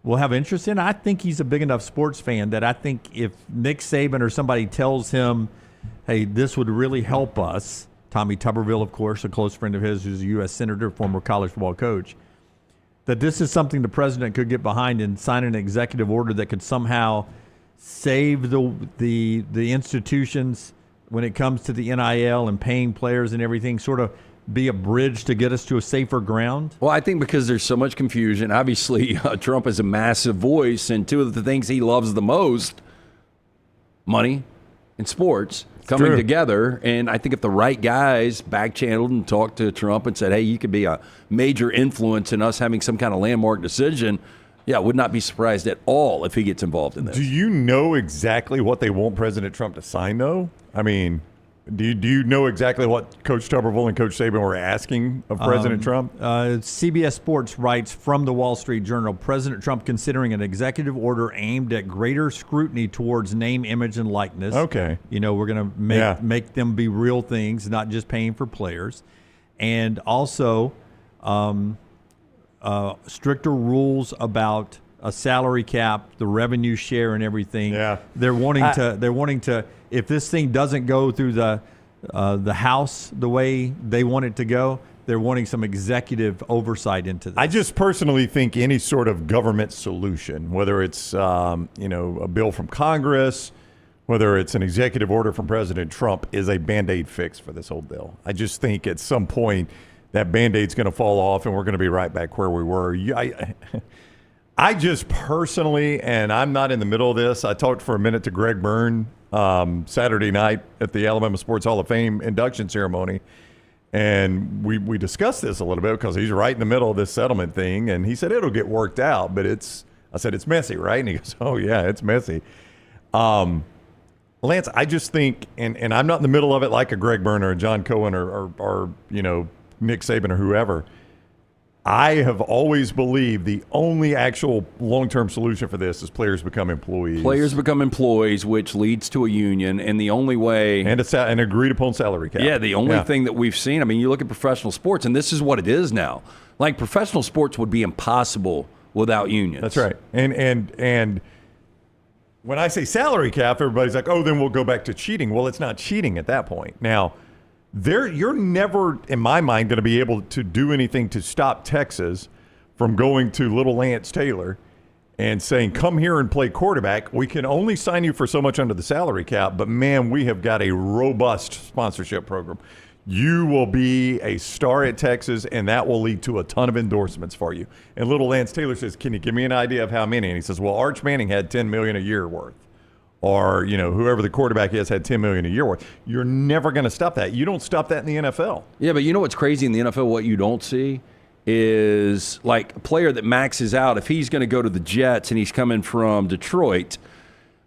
have interest in? I think he's a big enough sports fan that I think if Nick Saban or somebody tells him, hey, this would really help us, Tommy Tuberville, of course, a close friend of his who's a U.S. Senator, former college football coach, that this is something the president could get behind and sign an executive order that could somehow save the institutions when it comes to the NIL and paying players and everything, sort of be a bridge to get us to a safer ground? Well, I think because there's so much confusion. Obviously, Trump is a massive voice, and 2 of the things he loves the most, money and sports, coming together. And I think if the right guys back-channeled and talked to Trump and said, hey, you could be a major influence in us having some kind of landmark decision, I would not be surprised at all if he gets involved in this. Do you know exactly what they want President Trump to sign, though? I mean, Do you know exactly what Coach Tuberville and Coach Saban were asking of President Trump? CBS Sports writes from the Wall Street Journal, President Trump considering an executive order aimed at greater scrutiny towards name, image, and likeness. Okay. We're going to make them be real things, not just paying for players. And also stricter rules about a salary cap, the revenue share, and everything. Yeah. They're wanting to. If this thing doesn't go through the House the way they want it to go, they're wanting some executive oversight into this. I just personally think any sort of government solution, whether it's a bill from Congress, whether it's an executive order from President Trump, is a Band-Aid fix for this whole deal. I just think at some point that Band-Aid's going to fall off and we're going to be right back where we were. I just personally, and I'm not in the middle of this, I talked for a minute to Greg Byrne Saturday night at the Alabama Sports Hall of Fame induction ceremony, and we discussed this a little bit because he's right in the middle of this settlement thing, and he said it'll get worked out, but I said, it's messy, right? And he goes, oh, yeah, it's messy. Lance, I just think, and I'm not in the middle of it like a Greg Byrne or a John Cohen or Nick Saban or whoever. I have always believed the only actual long-term solution for this is players become employees. Players become employees, which leads to a union, and the only way... And an agreed-upon salary cap. Yeah, the only thing that we've seen, I mean, you look at professional sports, and this is what it is now. Like, professional sports would be impossible without unions. That's right. And when I say salary cap, everybody's like, oh, then we'll go back to cheating. Well, it's not cheating at that point. Now... You're never, in my mind, going to be able to do anything to stop Texas from going to little Lance Taylor and saying, come here and play quarterback. We can only sign you for so much under the salary cap, but, man, we have got a robust sponsorship program. You will be a star at Texas, and that will lead to a ton of endorsements for you. And little Lance Taylor says, can you give me an idea of how many? And he says, well, Arch Manning had $10 million a year worth. Or, whoever the quarterback is had $10 million a year worth. You're never going to stop that. You don't stop that in the NFL. Yeah, but you know what's crazy in the NFL, what you don't see is like a player that maxes out. If he's going to go to the Jets and he's coming from Detroit,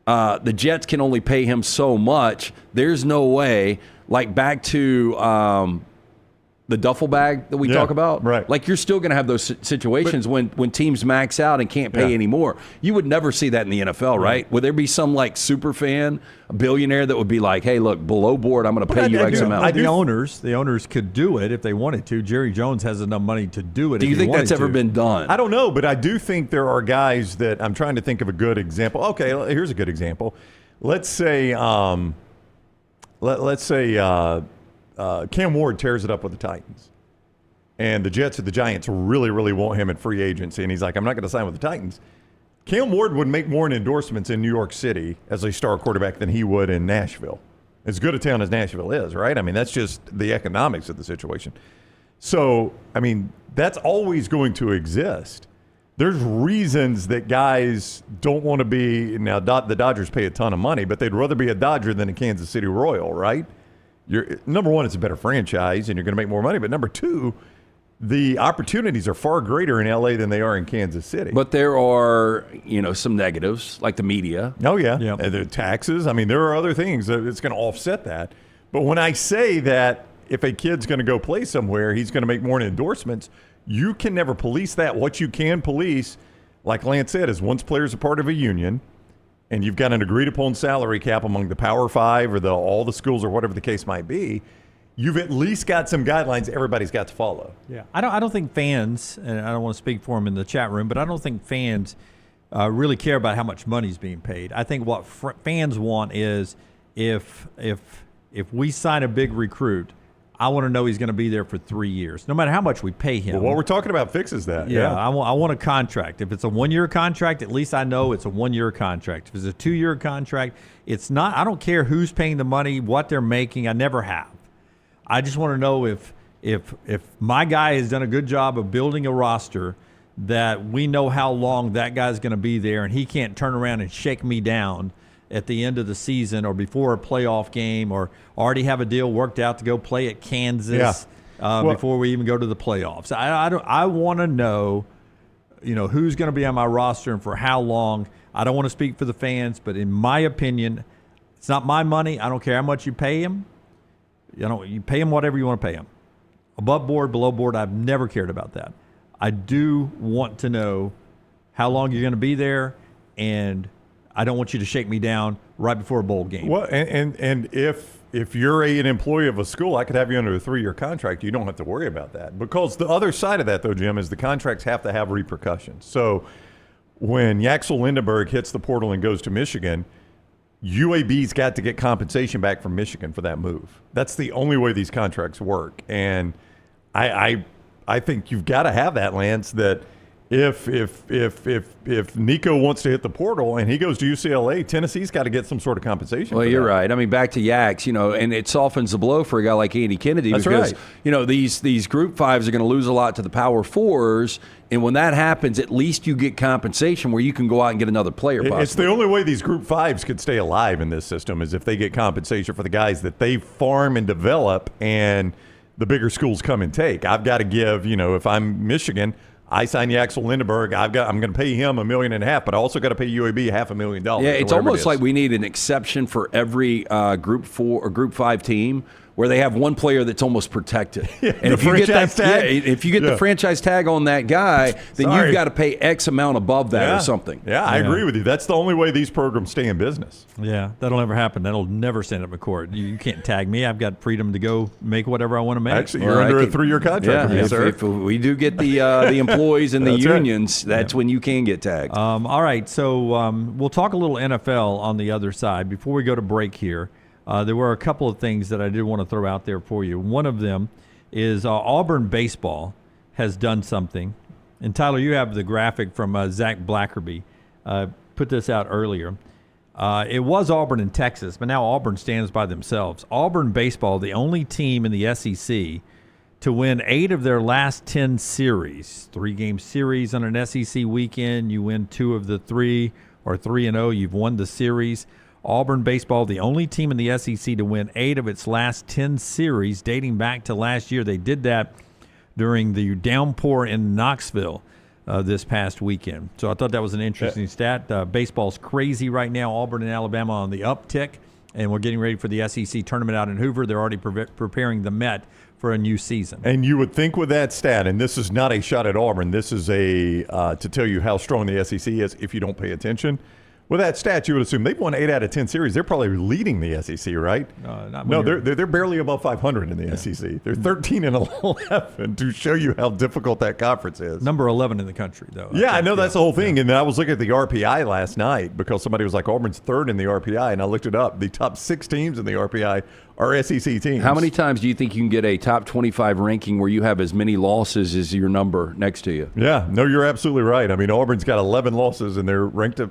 the Jets can only pay him so much. There's no way, like back to the duffel bag that we talk about. Right. Like you're still going to have those situations when teams max out and can't pay anymore. You would never see that in the NFL, right? Would there be some like super fan, a billionaire that would be like, hey, look, below board, I'm going to pay you X amount? The owners could do it if they wanted to. Jerry Jones has enough money to do it. Do you think that's ever been done? I don't know, but I do think there are guys that I'm trying to think of a good example. Okay, here's a good example. Let's say Cam Ward tears it up with the Titans, and the Jets or the Giants really, really want him at free agency, and he's like, I'm not going to sign with the Titans. Cam Ward would make more in endorsements in New York City as a star quarterback than he would in Nashville. As good a town as Nashville is, right? I mean, that's just the economics of the situation. So, I mean, that's always going to exist. There's reasons that guys don't want to be – now, the Dodgers pay a ton of money, but they'd rather be a Dodger than a Kansas City Royal, right? Number one, it's a better franchise, and you're going to make more money. But number two, the opportunities are far greater in L.A. than they are in Kansas City. But there are, some negatives, like the media. Oh, yeah. And the taxes. I mean, there are other things that's going to offset that. But when I say that if a kid's going to go play somewhere, he's going to make more in endorsements, you can never police that. What you can police, like Lance said, is once players are part of a union, and you've got an agreed-upon salary cap among the Power Five or all the schools or whatever the case might be, you've at least got some guidelines everybody's got to follow. Yeah, I don't think fans, and I don't want to speak for them in the chat room, but I don't think fans really care about how much money's being paid. I think what fans want is if we sign a big recruit, I want to know he's going to be there for 3 years, no matter how much we pay him. Well, what we're talking about fixes that. Yeah, I want a contract. If it's a 1 year contract, at least I know it's a 1 year contract. If it's a 2 year contract, it's not. I don't care who's paying the money, what they're making. I never have. I just want to know if my guy has done a good job of building a roster that we know how long that guy's going to be there, and he can't turn around and shake me down at the end of the season or before a playoff game, or already have a deal worked out to go play at Kansas before we even go to the playoffs. I want to know, who's going to be on my roster and for how long. I don't want to speak for the fans, but in my opinion, it's not my money. I don't care how much you pay him. You pay them whatever you want to pay them. Above board, below board, I've never cared about that. I do want to know how long you're going to be there, and I don't want you to shake me down right before a bowl game. Well, and if you're an employee of a school, I could have you under a 3-year contract. You don't have to worry about that. Because the other side of that, though, Jim, is the contracts have to have repercussions. So when Yaxel Lindenberg hits the portal and goes to Michigan, UAB's got to get compensation back from Michigan for that move. That's the only way these contracts work. And I think you've got to have that, Lance, that if Nico wants to hit the portal and he goes to UCLA, Tennessee's got to get some sort of compensation. Well, for you're that. right. I mean, back to Yaks, and it softens the blow for a guy like Andy Kennedy. That's because, right. These Group 5s are going to lose a lot to the Power 4s. And when that happens, at least you get compensation where you can go out and get another player. Possibly. It's the only way these Group 5s could stay alive in this system is if they get compensation for the guys that they farm and develop and the bigger schools come and take. I've got to give, if I'm Michigan, I sign Yaxel Lindenberg. I'm going to pay him $1.5 million, but I also got to pay UAB $500,000. Yeah, it's almost like we need an exception for every Group 4 or Group 5 team where they have one player that's almost protected. And if you get the franchise tag on that guy, then you've got to pay X amount above that or something. Yeah, I agree with you. That's the only way these programs stay in business. Yeah, that'll never happen. That'll never stand up in court. You can't tag me. I've got freedom to go make whatever I want to make. Actually, you're under a 3-year contract with me, sir. If we do get the employees and the unions, that's when you can get tagged. All right, so we'll talk a little NFL on the other side. Before we go to break here, there were a couple of things that I did want to throw out there for you. One of them is Auburn baseball has done something. And, Tyler, you have the graphic from Zach Blackerby. Put this out earlier. It was Auburn and Texas, but now Auburn stands by themselves. Auburn baseball, the only team in the SEC to win 8 of their last 10 series. 3-game series on an SEC weekend. You win 2 of the 3 or 3-0. You've won the series. Auburn baseball, the only team in the SEC to win 8 of its last 10 series dating back to last year. They did that during the downpour in Knoxville this past weekend. So I thought that was an interesting stat. Baseball's crazy right now. Auburn and Alabama on the uptick, and we're getting ready for the SEC tournament out in Hoover. They're already preparing the Met for a new season. And you would think with that stat, and this is not a shot at Auburn, this is to tell you how strong the SEC is if you don't pay attention. With that stat, you would assume they've won 8 out of 10 series. They're probably leading the SEC, right? No, they're barely above 500 in the SEC. They're 13-11 to show you how difficult that conference is. Number 11 in the country, though. I know that's the whole thing. And then I was looking at the RPI last night because somebody was like, Auburn's 3rd in the RPI, and I looked it up. The top 6 teams in the RPI are SEC teams. How many times do you think you can get a top 25 ranking where you have as many losses as your number next to you? Yeah, no, you're absolutely right. I mean, Auburn's got 11 losses, and they're ranked up,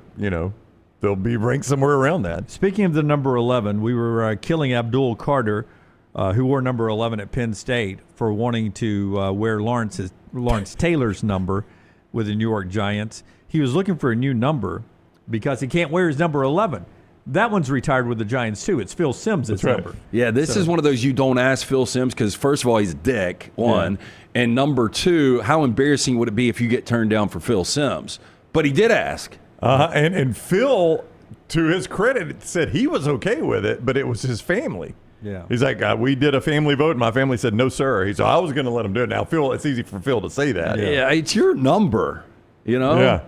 they'll be ranked somewhere around that. Speaking of the number 11, we were killing Abdul Carter, who wore number 11 at Penn State, for wanting to wear Lawrence Taylor's number with the New York Giants. He was looking for a new number because he can't wear his number 11. That one's retired with the Giants, too. It's Phil Simms' number. Yeah, this is one of those you don't ask Phil Simms because, first of all, he's a dick, one. Yeah. And number 2, how embarrassing would it be if you get turned down for Phil Simms? But he did ask. And Phil, to his credit, said he was okay with it, but it was his family. Yeah. He's like, we did a family vote, and my family said, no, sir. He said, I was going to let him do it. Now, Phil, it's easy for Phil to say that. Yeah, it's your number, Yeah.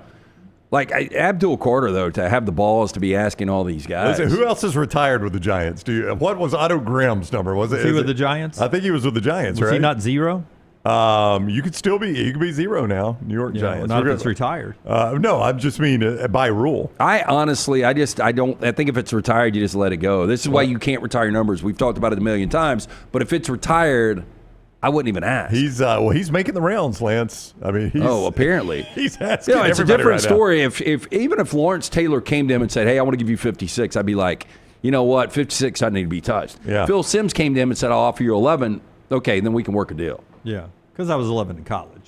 Like Abdul Carter, though, to have the balls to be asking all these guys. Listen, who else is retired with the Giants? What was Otto Graham's number? Was he with the Giants? I think he was with the Giants, right? Was he not 0? You could still be. You could be 0 now. New York Giants. Not if it's retired. No, I just mean by rule. I honestly, I think if it's retired, you just let it go. This is why you can't retire your numbers. We've talked about it a million times. But if it's retired, I wouldn't even ask. He's making the rounds, Lance. I mean, apparently he's asking. It's a different story. If even if Lawrence Taylor came to him and said, "Hey, I want to give you 56," I'd be like, you know what, 56 doesn't need to be touched. Yeah. Phil Simms came to him and said, "I'll offer you 11." Okay, then we can work a deal. Yeah, because I was 11 in college.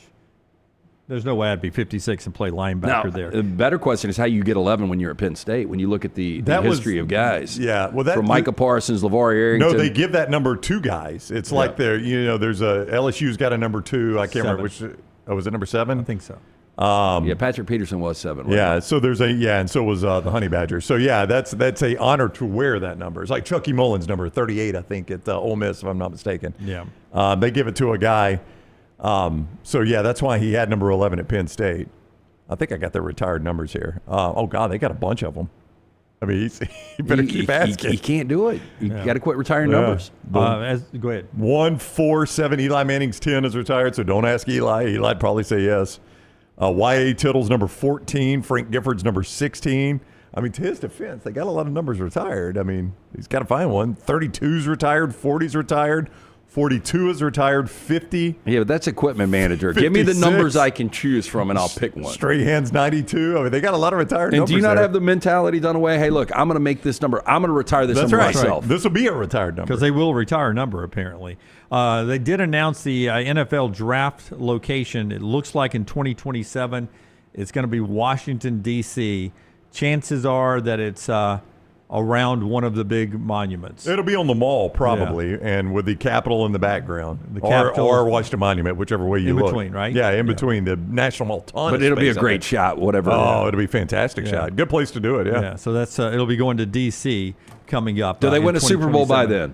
There's no way I'd be 56 and play linebacker there. The better question is how you get 11 when you're at Penn State, when you look at the history of guys. Yeah. Well, from Micah Parsons, LeVar Arrington. No, they give that number to guys. It's like there's LSU's got a number 2. I can't remember which. Was it number 7? I think so. Patrick Peterson was 7. Yeah, so there's and so was the Honey Badger. So yeah, that's a honor to wear that number. It's like Chucky Mullins, number 38, I think, at Ole Miss, if I'm not mistaken. Yeah, they give it to a guy. So yeah, that's why he had number 11 at Penn State. I think I got their retired numbers here. Oh God, they got a bunch of them. I mean, you better keep asking. You can't do it. You got to quit retiring numbers. Go ahead. 147. Eli Manning's 10 is retired, so don't ask Eli. Eli'd probably say yes. Y.A. Tittle's number 14. Frank Gifford's number 16. I mean, to his defense, they got a lot of numbers retired. I mean, he's got to find one. 32's retired. 40's retired. 42 is retired. 50. Yeah, but that's equipment manager. Give me the numbers I can choose from, and I'll pick one. Strahan's 92. I mean, they got a lot of retired numbers. And do you not have the mentality done away? Hey, look, I'm going to make this number. I'm going to retire this number myself. This will be a retired number. Because they will retire a number, apparently. They did announce the NFL draft location. It looks like in 2027, it's going to be Washington, D.C. Chances are that it's around one of the big monuments. It'll be on the mall, probably, and with the Capitol in the background. Capitol, or Washington Monument, whichever way you look. In between, right? Yeah, in between. The National Mall. But it'll be a great shot, whatever. Oh, it'll be a fantastic shot. Good place to do it, yeah. So that's it'll be going to D.C. coming up. Do they win a Super Bowl by then?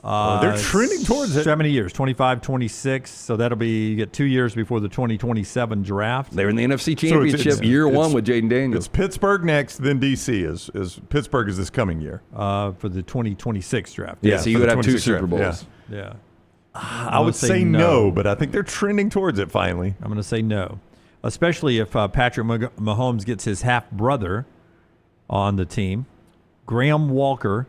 They're trending towards it. 70 years, 25, 26. So that'll be, you get 2 years before the 2027 draft. They were in the NFC Championship year one with Jaden Daniels. It's Pittsburgh next, then D.C. is Pittsburgh is this coming year. For the 2026 draft. Yeah, so you would have 2 Super Bowls. Yeah. I would say no, but I think they're trending towards it finally. I'm going to say no, especially if Patrick Mahomes gets his half-brother on the team. Graham Walker,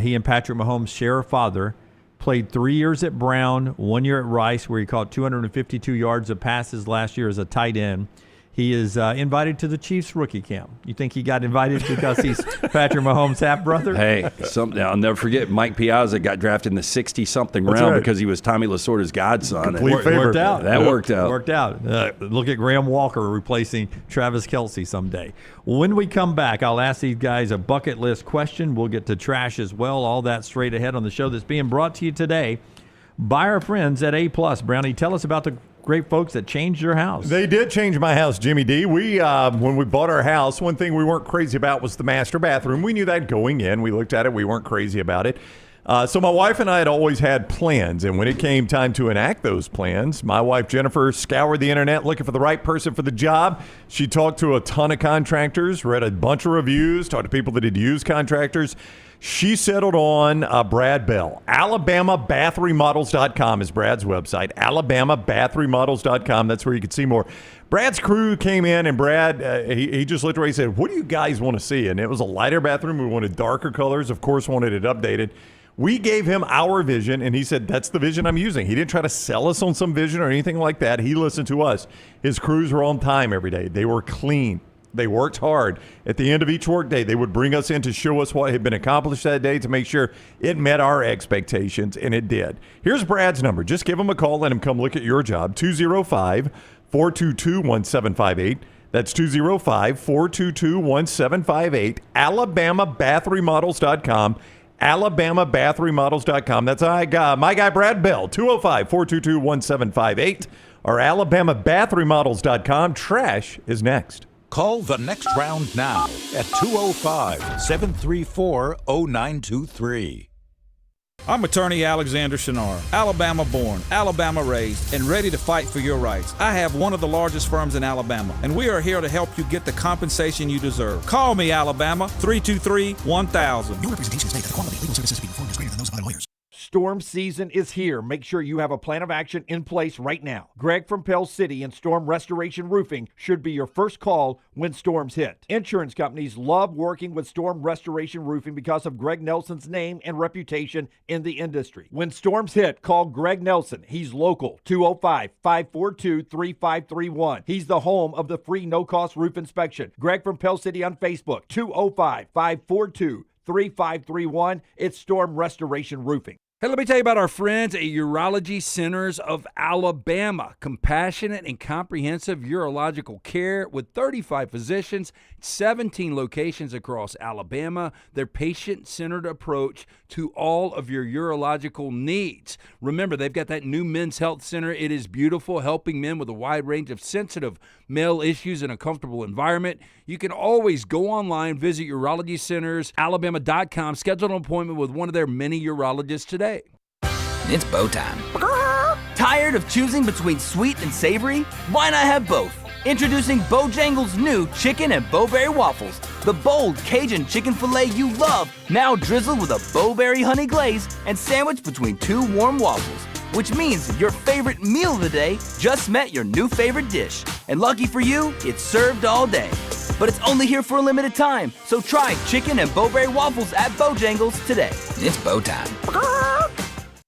he and Patrick Mahomes share a father, played 3 years at Brown, 1 year at Rice, where he caught 252 yards of passes last year as a tight end. He is invited to the Chiefs rookie camp. You think he got invited because he's Patrick Mahomes' half-brother? Hey, I'll never forget, Mike Piazza got drafted in the 60-something round because he was Tommy Lasorda's godson. Worked out. That worked out. Worked out. Look at Graham Walker replacing Travis Kelce someday. When we come back, I'll ask these guys a bucket list question. We'll get to trash as well. All that straight ahead on the show that's being brought to you today by our friends at A+. Brownie, tell us about the great folks that changed your house. They did change my house, Jimmy D. We when we bought our house, one thing we weren't crazy about was the master bathroom. We knew that going in. We looked at it. We weren't crazy about it. So my wife and I had always had plans, and when it came time to enact those plans, my wife Jennifer scoured the internet looking for the right person for the job. She talked to a ton of contractors, read a bunch of reviews, talked to people that had used contractors. She settled on Brad Bell. AlabamaBathRemodels.com is Brad's website. AlabamaBathRemodels.com. That's where you can see more. Brad's crew came in, and Brad, he just literally said, what do you guys want to see? And it was a lighter bathroom. We wanted darker colors. Of course, wanted it updated. We gave him our vision, and he said, that's the vision I'm using. He didn't try to sell us on some vision or anything like that. He listened to us. His crews were on time every day. They were clean. They worked hard. At the end of each workday, they would bring us in to show us what had been accomplished that day to make sure it met our expectations, and it did. Here's Brad's number. Just give him a call. Let him come look at your job. 205-422-1758. That's 205-422-1758. AlabamaBathRemodels.com. AlabamaBathRemodels.com. That's my guy Brad Bell. 205-422-1758. Or AlabamaBathRemodels.com. Trash is next. Call the next round now at 205-734-0923. I'm attorney Alexander Shunnarah, Alabama born, Alabama raised, and ready to fight for your rights. I have one of the largest firms in Alabama, and we are here to help you get the compensation you deserve. Call me, Alabama, 323-1000. No representation is made that the quality of legal services being performed is greater than those of other lawyers. Storm season is here. Make sure you have a plan of action in place right now. Greg from Pell City and Storm Restoration Roofing should be your first call when storms hit. Insurance companies love working with Storm Restoration Roofing because of Greg Nelson's name and reputation in the industry. When storms hit, call Greg Nelson. He's local, 205-542-3531. He's the home of the free no-cost roof inspection. Greg from Pell City on Facebook, 205-542-3531. It's Storm Restoration Roofing. Hey, let me tell you about our friends at Urology Centers of Alabama. Compassionate and comprehensive urological care with 35 physicians, 17 locations across Alabama. Their patient-centered approach to all of your urological needs. Remember, they've got that new men's health center. It is beautiful, helping men with a wide range of sensitive male issues in a comfortable environment, you can always go online, visit urology centers, alabama.com, schedule an appointment with one of their many urologists today. It's bow time. Tired of choosing between sweet and savory? Why not have both? Introducing Bojangles' new chicken and bowberry waffles. The bold Cajun chicken filet you love, now drizzled with a bowberry honey glaze and sandwiched between two warm waffles. Which means your favorite meal of the day just met your new favorite dish. And lucky for you, it's served all day. But it's only here for a limited time, so try chicken and bowberry waffles at Bojangles today. It's bow time.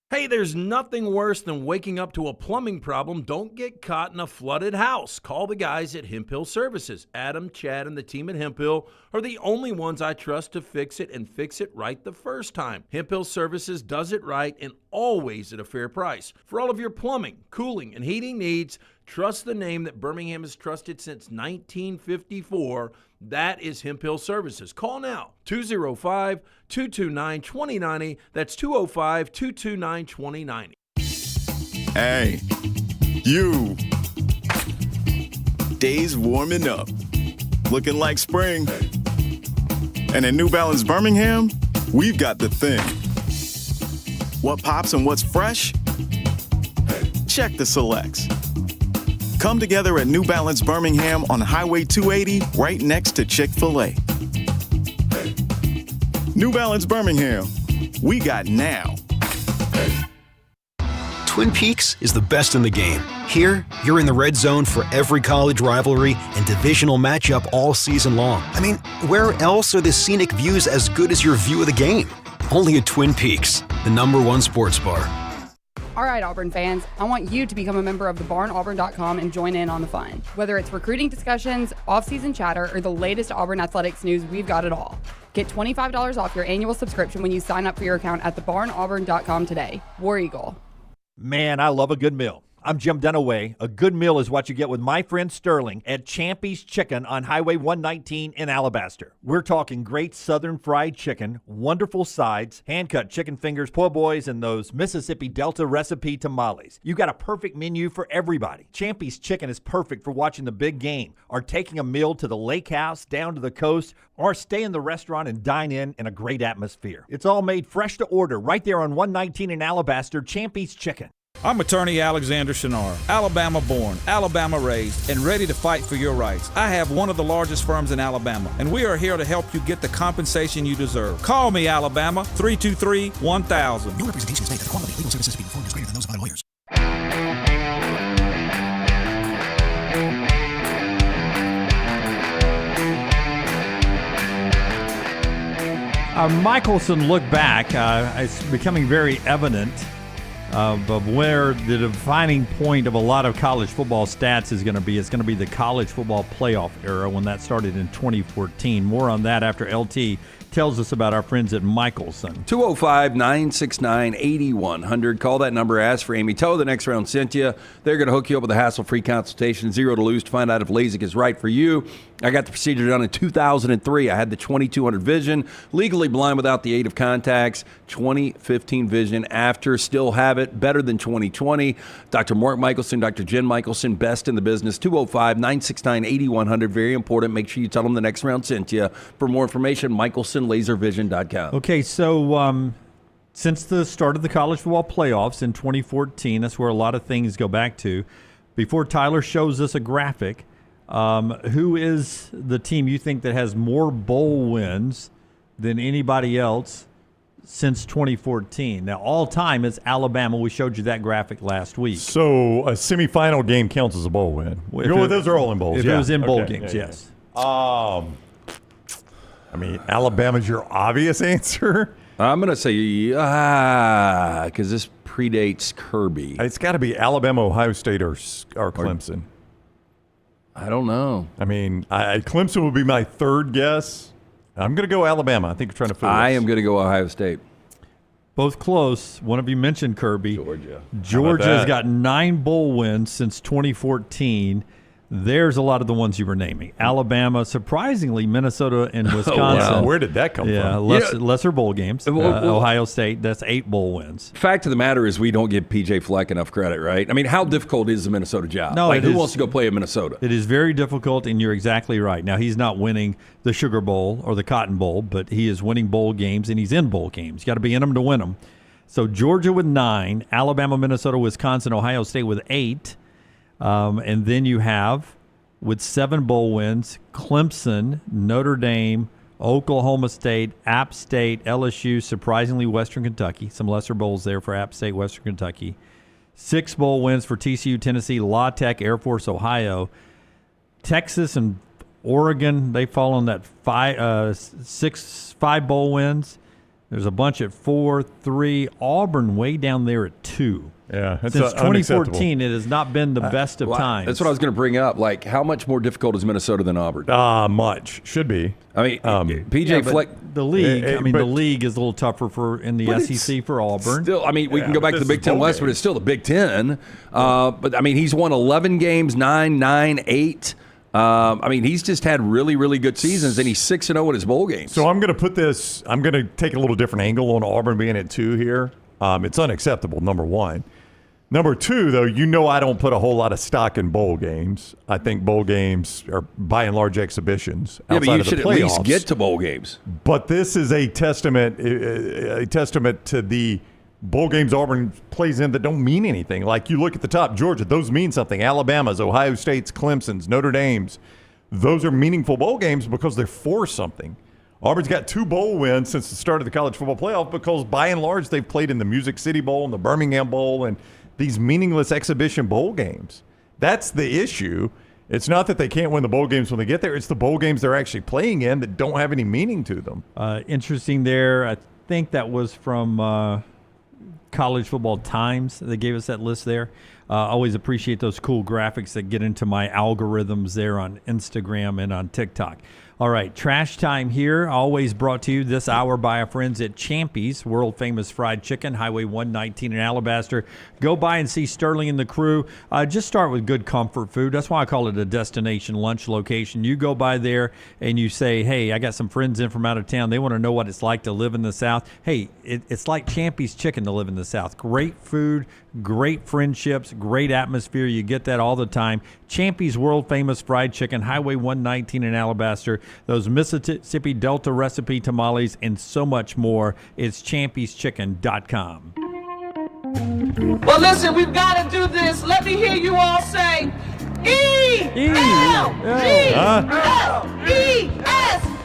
Hey, there's nothing worse than waking up to a plumbing problem. Don't get caught in a flooded house. Call the guys at Hemp Hill Services. Adam, Chad, and the team at Hemp Hill are the only ones I trust to fix it and fix it right the first time. Hemp Hill Services does it right and always at a fair price. For all of your plumbing, cooling, and heating needs, trust the name that Birmingham has trusted since 1954. That is Hemp Hill Services. Call now, 205-229-2090. That's 205-229-2090. Hey, you. Days warming up, looking like spring. And at New Balance Birmingham, we've got the thing. What pops and what's fresh? Check the selects. Come together at New Balance Birmingham on Highway 280, right next to Chick-fil-A. New Balance Birmingham, we got now. Twin Peaks is the best in the game. Here, you're in the red zone for every college rivalry and divisional matchup all season long. I mean, where else are the scenic views as good as your view of the game? Only at Twin Peaks, the #1 sports bar. All right, Auburn fans, I want you to become a member of thebarnauburn.com and join in on the fun. Whether it's recruiting discussions, off-season chatter, or the latest Auburn athletics news, we've got it all. Get $25 off your annual subscription when you sign up for your account at thebarnauburn.com today. War Eagle. Man, I love a good meal. I'm Jim Dunaway. A good meal is what you get with my friend Sterling at Champy's Chicken on Highway 119 in Alabaster. We're talking great southern fried chicken, wonderful sides, hand-cut chicken fingers, po' boys, and those Mississippi Delta recipe tamales. You got a perfect menu for everybody. Champy's Chicken is perfect for watching the big game, or taking a meal to the lake house, down to the coast, or stay in the restaurant and dine in a great atmosphere. It's all made fresh to order right there on 119 in Alabaster, Champy's Chicken. I'm attorney Alexander Shunnarah, Alabama born, Alabama raised, and ready to fight for your rights. I have one of the largest firms in Alabama, and we are here to help you get the compensation you deserve. Call me, Alabama, 323-1000. No representation is made that the quality of legal services being performed is greater than those of other lawyers. Michelson looked back. It's becoming very evident of where the defining point of a lot of college football stats is going to be. It's going to be the college football playoff era when that started in 2014. More on that after LT tells us about our friends at Michelson. 205-969-8100. Call that number, ask for Amy Toe. The next round sent you. They're going to hook you up with a hassle-free consultation, 0 to lose, to find out if LASIK is right for you. I got the procedure done in 2003. I had the 2200 vision, legally blind without the aid of contacts, 2015 vision after, still have it, better than 2020. Dr. Mark Michelson, Dr. Jen Michelson, best in the business, 205-969-8100. Very important. Make sure you tell them the next round sent you. For more information, MichelsonLaserVision.com. Okay, so since the start of the college football playoffs in 2014, that's where a lot of things go back to. Before Tyler shows us a graphic, who is the team you think that has more bowl wins than anybody else since 2014? Now, all time is Alabama. We showed you that graphic last week. So a semifinal game counts as a bowl win. Those are all in bowls. If it was in bowl games, yes. I mean, Alabama's your obvious answer. I'm going to say, because this predates Kirby. It's got to be Alabama, Ohio State, or Clemson. I don't know. I mean, Clemson would be my third guess. I'm going to go Alabama. I think we're trying to fool us. I am going to go Ohio State. Both close. One of you mentioned Kirby. Georgia. Georgia's got 9 bowl wins since 2014. There's a lot of the ones you were naming. Alabama, surprisingly, Minnesota and Wisconsin. Wow. Where did that come from? Lesser bowl games. Ohio State, that's 8 bowl wins. Fact of the matter is we don't give P.J. Fleck enough credit, right? I mean, how difficult is the Minnesota job? No, who wants to go play in Minnesota? It is very difficult, and you're exactly right. Now, he's not winning the Sugar Bowl or the Cotton Bowl, but he is winning bowl games, and he's in bowl games. You got to be in them to win them. So Georgia with 9, Alabama, Minnesota, Wisconsin, Ohio State with 8. And then you have, with 7 bowl wins, Clemson, Notre Dame, Oklahoma State, App State, LSU, surprisingly Western Kentucky. Some lesser bowls there for App State, Western Kentucky. 6 bowl wins for TCU, Tennessee, La Tech, Air Force, Ohio. Texas and Oregon, they fall on that 5 bowl wins. There's a bunch at 4, 3. Auburn way down there at 2. Yeah, since 2014, it has not been the best of times. That's what I was going to bring up. Like, how much more difficult is Minnesota than Auburn? Much. Should be. I mean, PJ Fleck. The league. The league is a little tougher in the SEC for Auburn. Still, I mean, we can go back to the Big Ten West, but it's still the Big Ten. But I mean, he's won 11 games, 9, 8. I mean, he's just had really, really good seasons, and he's 6-0 in his bowl games. So I'm going to take a little different angle on Auburn being at 2 here. It's unacceptable, number 1. Number 2, though, I don't put a whole lot of stock in bowl games. I think bowl games are by and large exhibitions outside of the playoffs. Yeah, but you should at least get to bowl games. But this is a testament to the bowl games Auburn plays in that don't mean anything. Like, you look at the top, Georgia, those mean something. Alabama's, Ohio State's, Clemson's, Notre Dame's. Those are meaningful bowl games because they're for something. Auburn's got 2 bowl wins since the start of the college football playoff because, by and large, they've played in the Music City Bowl and the Birmingham Bowl and these meaningless exhibition bowl games. That's the issue. It's not that they can't win the bowl games when they get there. It's the bowl games they're actually playing in that don't have any meaning to them. Interesting there. I think that was from College Football Times. They gave us that list there. Always appreciate those cool graphics that get into my algorithms there on Instagram and on TikTok. All right, trash time here. Always brought to you this hour by our friends at Champy's, world-famous fried chicken, Highway 119 in Alabaster. Go by and see Sterling and the crew. Just start with good comfort food. That's why I call it a destination lunch location. You go by there and you say, hey, I got some friends in from out of town. They want to know what it's like to live in the South. Hey, it's like Champy's chicken to live in the South. Great food, great friendships, great atmosphere. You get that all the time. Champy's world-famous fried chicken, Highway 119 in Alabaster. Those Mississippi Delta recipe tamales, and so much more. It's champy'schicken.com. Well, listen, we've got to do this. Let me hear you all say E-L-G-L-E-S,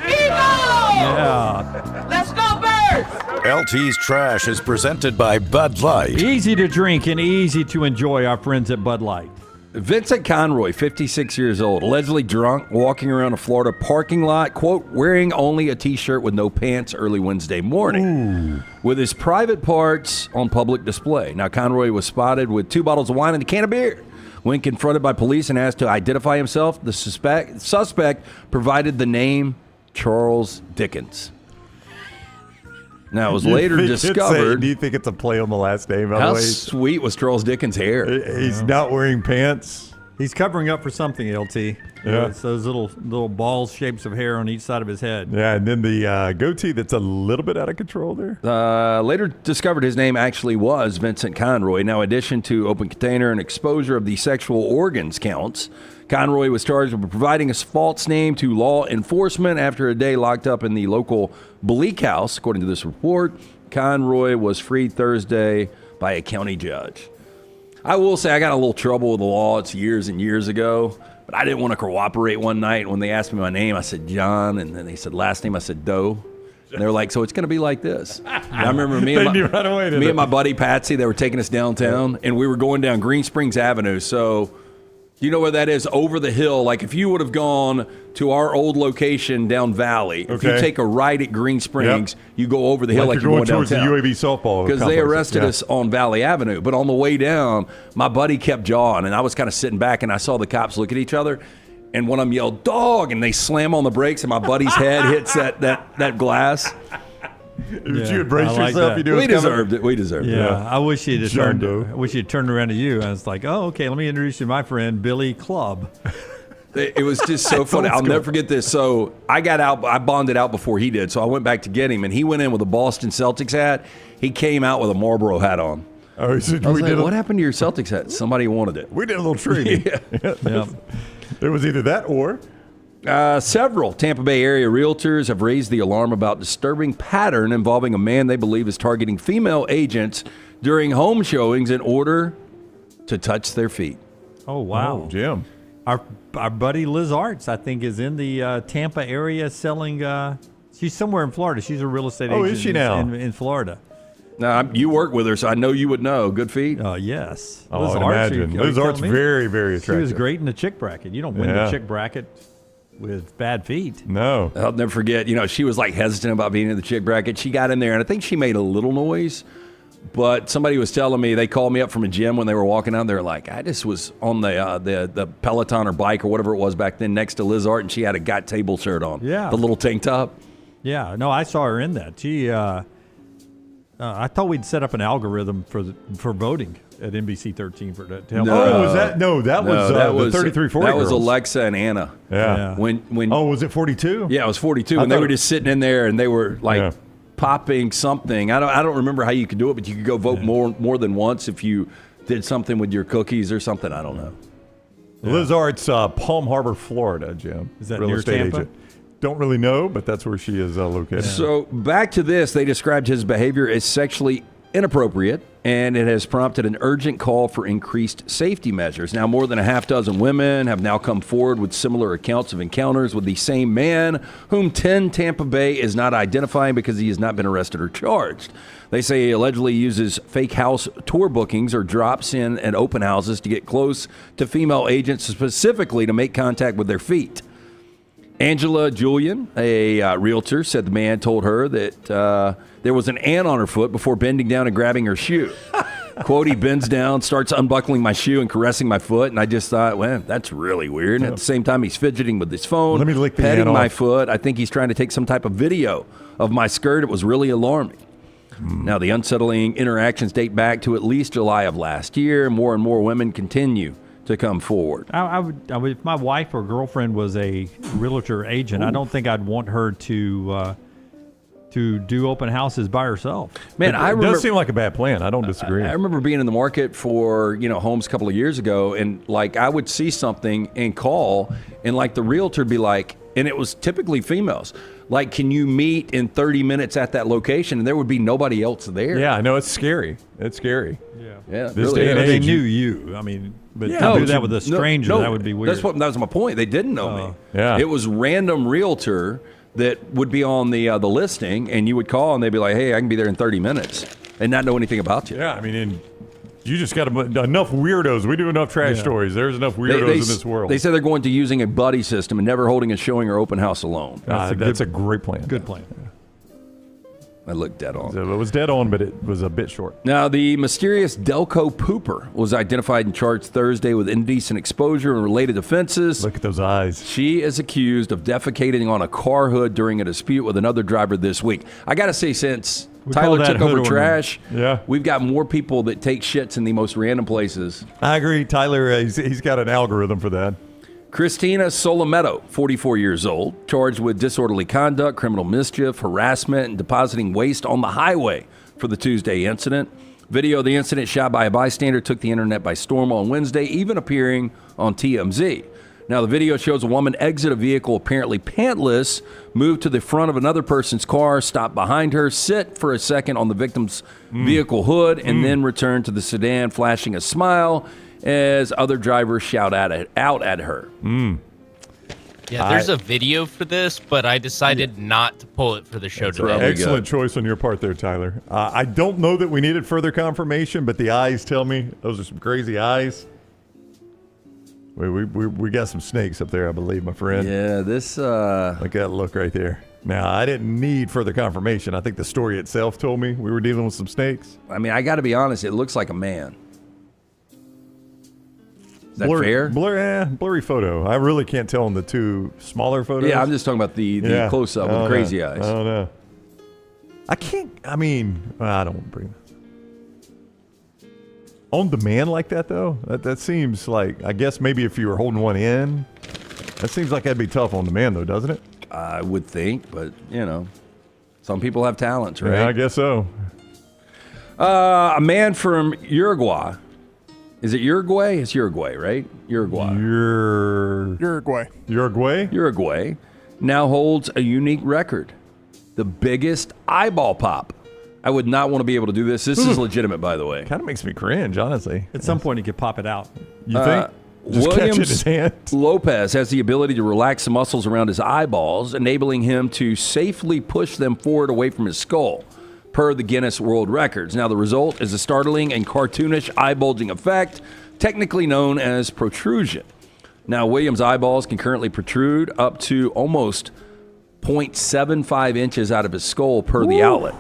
Eagles! Yeah. Let's go, Birds! LT's Trash is presented by Bud Light. Easy to drink and easy to enjoy, our friends at Bud Light. Vincent Conroy, 56 years old, allegedly drunk, walking around a Florida parking lot, quote, wearing only a T-shirt with no pants early Wednesday morning, with his private parts on public display. Now, Conroy was spotted with 2 bottles of wine and a can of beer. When confronted by police and asked to identify himself, the suspect provided the name Charles Dickens. Now, it was later discovered. Do you think it's a play on the last name? How sweet was Charles Dickens' hair? He's not wearing pants. He's covering up for something, LT. Yeah. It's those little ball shapes of hair on each side of his head. Yeah, and then the goatee that's a little bit out of control there. Later discovered his name actually was Vincent Conroy. Now, in addition to open container and exposure of the sexual organs counts, Conroy was charged with providing a false name to law enforcement after a day locked up in the local Bleak House. According to this report, Conroy was freed Thursday by a county judge. I will say I got a little trouble with the law. It's years and years ago, but I didn't want to cooperate one night. When they asked me my name, I said John, and then they said last name, I said Doe. And they were like, so it's going to be like this. And I remember me and my buddy Patsy, they were taking us downtown, and we were going down Green Springs Avenue. So you know where that is? Over the hill. Like if you would have gone to our old location down Valley, if you take a right at Green Springs, you go over the hill like you're going towards downtown. the UAB softball. Because they arrested us on Valley Avenue. But on the way down, my buddy kept jawing, and I was kind of sitting back, and I saw the cops look at each other, and one of them yelled, "Dog!" and they slam on the brakes, and my buddy's head hits that glass. Did you embrace yourself? We deserved it. We deserved it. Yeah, I wish he'd turned around to you. I was like, oh, okay, let me introduce you to my friend, Billy Clubb. It was just so funny. I'll never forget this. So I got out. I bonded out before he did. So I went back to get him, and he went in with a Boston Celtics hat. He came out with a Marlboro hat on. Oh, he said, I was like, what happened to your Celtics hat? Somebody wanted it. We did a little trading. Yeah. There was either that or... Several Tampa Bay area realtors have raised the alarm about disturbing pattern involving a man they believe is targeting female agents during home showings in order to touch their feet. Oh, wow. Oh, Jim. Our buddy Liz Arts, I think, is in the Tampa area selling. She's somewhere in Florida. She's a real estate agent. Oh, is she now? In Florida. Now, you work with her, so I know you would know. Good feet? Yes. Oh, Liz I Arts, imagine. Liz Arts very, very attractive. She was great in the chick bracket. You don't win the chick bracket with bad feet. No. I'll never forget, she was like hesitant about being in the chick bracket. She got in there, and I think she made a little noise. But somebody was telling me, they called me up from a gym when they were walking out. They were like, I just was on the Peloton or bike or whatever it was back then next to Liz Art, and she had a Got Table shirt on. Yeah. The little tank top. Yeah. No, I saw her in that. She, I thought we'd set up an algorithm for voting at NBC 13 for that. Was that? No, that was the 3340 That was girls. Alexa and Anna. Yeah. When was it 42? Yeah, it was 42, and they were just sitting in there, and they were like popping something. I don't remember how you could do it, but you could go vote more than once if you did something with your cookies or something. I don't know. Yeah. Liz Art's Palm Harbor, Florida, Jim. Is that real near estate Tampa? agent. Don't really know, but that's where she is located. So back to this, they described his behavior as sexually inappropriate, and it has prompted an urgent call for increased safety measures. Now, more than a half dozen women have now come forward with similar accounts of encounters with the same man, whom 10 Tampa Bay is not identifying because he has not been arrested or charged. They say he allegedly uses fake house tour bookings or drops in at open houses to get close to female agents, specifically to make contact with their feet. Angela Julian, a realtor, said the man told her that there was an ant on her foot before bending down and grabbing her shoe. Quote, he bends down, starts unbuckling my shoe and caressing my foot, and I just thought, well, that's really weird. And at the same time, he's fidgeting with his phone, Let me lick the petting ant my off. foot. I think he's trying to take some type of video of my skirt. It was really alarming. Now, the unsettling interactions date back to at least July of last year. More and more women continue to come forward. I would, if my wife or girlfriend was a realtor agent, I don't think I'd want her to do open houses by herself. Man, it does seem like a bad plan. I don't disagree. I remember being in the market for homes a couple of years ago, and like I would see something and call, and like the realtor would be like, and it was typically females, like, can you meet in 30 minutes at that location? And there would be nobody else there. Yeah, I know, it's scary. It's scary. Yeah. This day and They age, knew you. I mean, but Yeah. to No, do that with a stranger, no, that would be weird. That was my point. They didn't know me. Yeah. It was random realtor that would be on the listing, and you would call, and they'd be like, hey, I can be there in 30 minutes, and not know anything about you. Yeah, I mean, you just got enough weirdos. We do enough trash stories. There's enough weirdos in this world. They said they're going to using a buddy system and never holding a showing or open house alone. That's a great plan. Good plan. I looked dead on. So it was dead on, but it was a bit short. Now, the mysterious Delco pooper was identified and charged Thursday with indecent exposure and related offenses. Look at those eyes. She is accused of defecating on a car hood during a dispute with another driver this week. I got to say, since Tyler took over trash, we've got more people that take shits in the most random places. I agree. Tyler, he's got an algorithm for that. Christina Solometto, 44 years old, charged with disorderly conduct, criminal mischief, harassment, and depositing waste on the highway for the Tuesday incident. Video of the incident shot by a bystander took the internet by storm on Wednesday, even appearing on TMZ. Now, the video shows a woman exit a vehicle apparently pantless, move to the front of another person's car, stop behind her, sit for a second on the victim's vehicle hood, and then return to the sedan, flashing a smile as other drivers shout out at her. Yeah, there's a video for this, but I decided not to pull it for the show today. Excellent choice on your part there, Tyler. I don't know that we needed further confirmation, but the eyes tell me those are some crazy eyes. We got some snakes up there, I believe, my friend. Yeah, this... Look at that look right there. Now, I didn't need further confirmation. I think the story itself told me we were dealing with some snakes. I mean, I got to be honest, it looks like a man. Is that fair? Blurry photo. I really can't tell in the two smaller photos. Yeah, I'm just talking about the close-up with the crazy eyes. I don't know. I don't bring on demand like that, though. That seems like, I guess maybe if you were holding one in, That seems like that'd be tough on the man, though, doesn't it? I would think, but, some people have talents, right? Yeah, I guess so. A man from Uruguay. Is it Uruguay? It's Uruguay, right? Uruguay. Uruguay. Now holds a unique record. The biggest eyeball pop. I would not want to be able to do this. This is legitimate, by the way. Kind of makes me cringe, honestly. At some point, he could pop it out. You think? Just catch it in his hand. Lopez has the ability to relax the muscles around his eyeballs, enabling him to safely push them forward away from his skull, per the Guinness World Records. Now, the result is a startling and cartoonish eye-bulging effect, technically known as protrusion. Now, Williams' eyeballs can currently protrude up to almost 0.75 inches out of his skull per the outlet.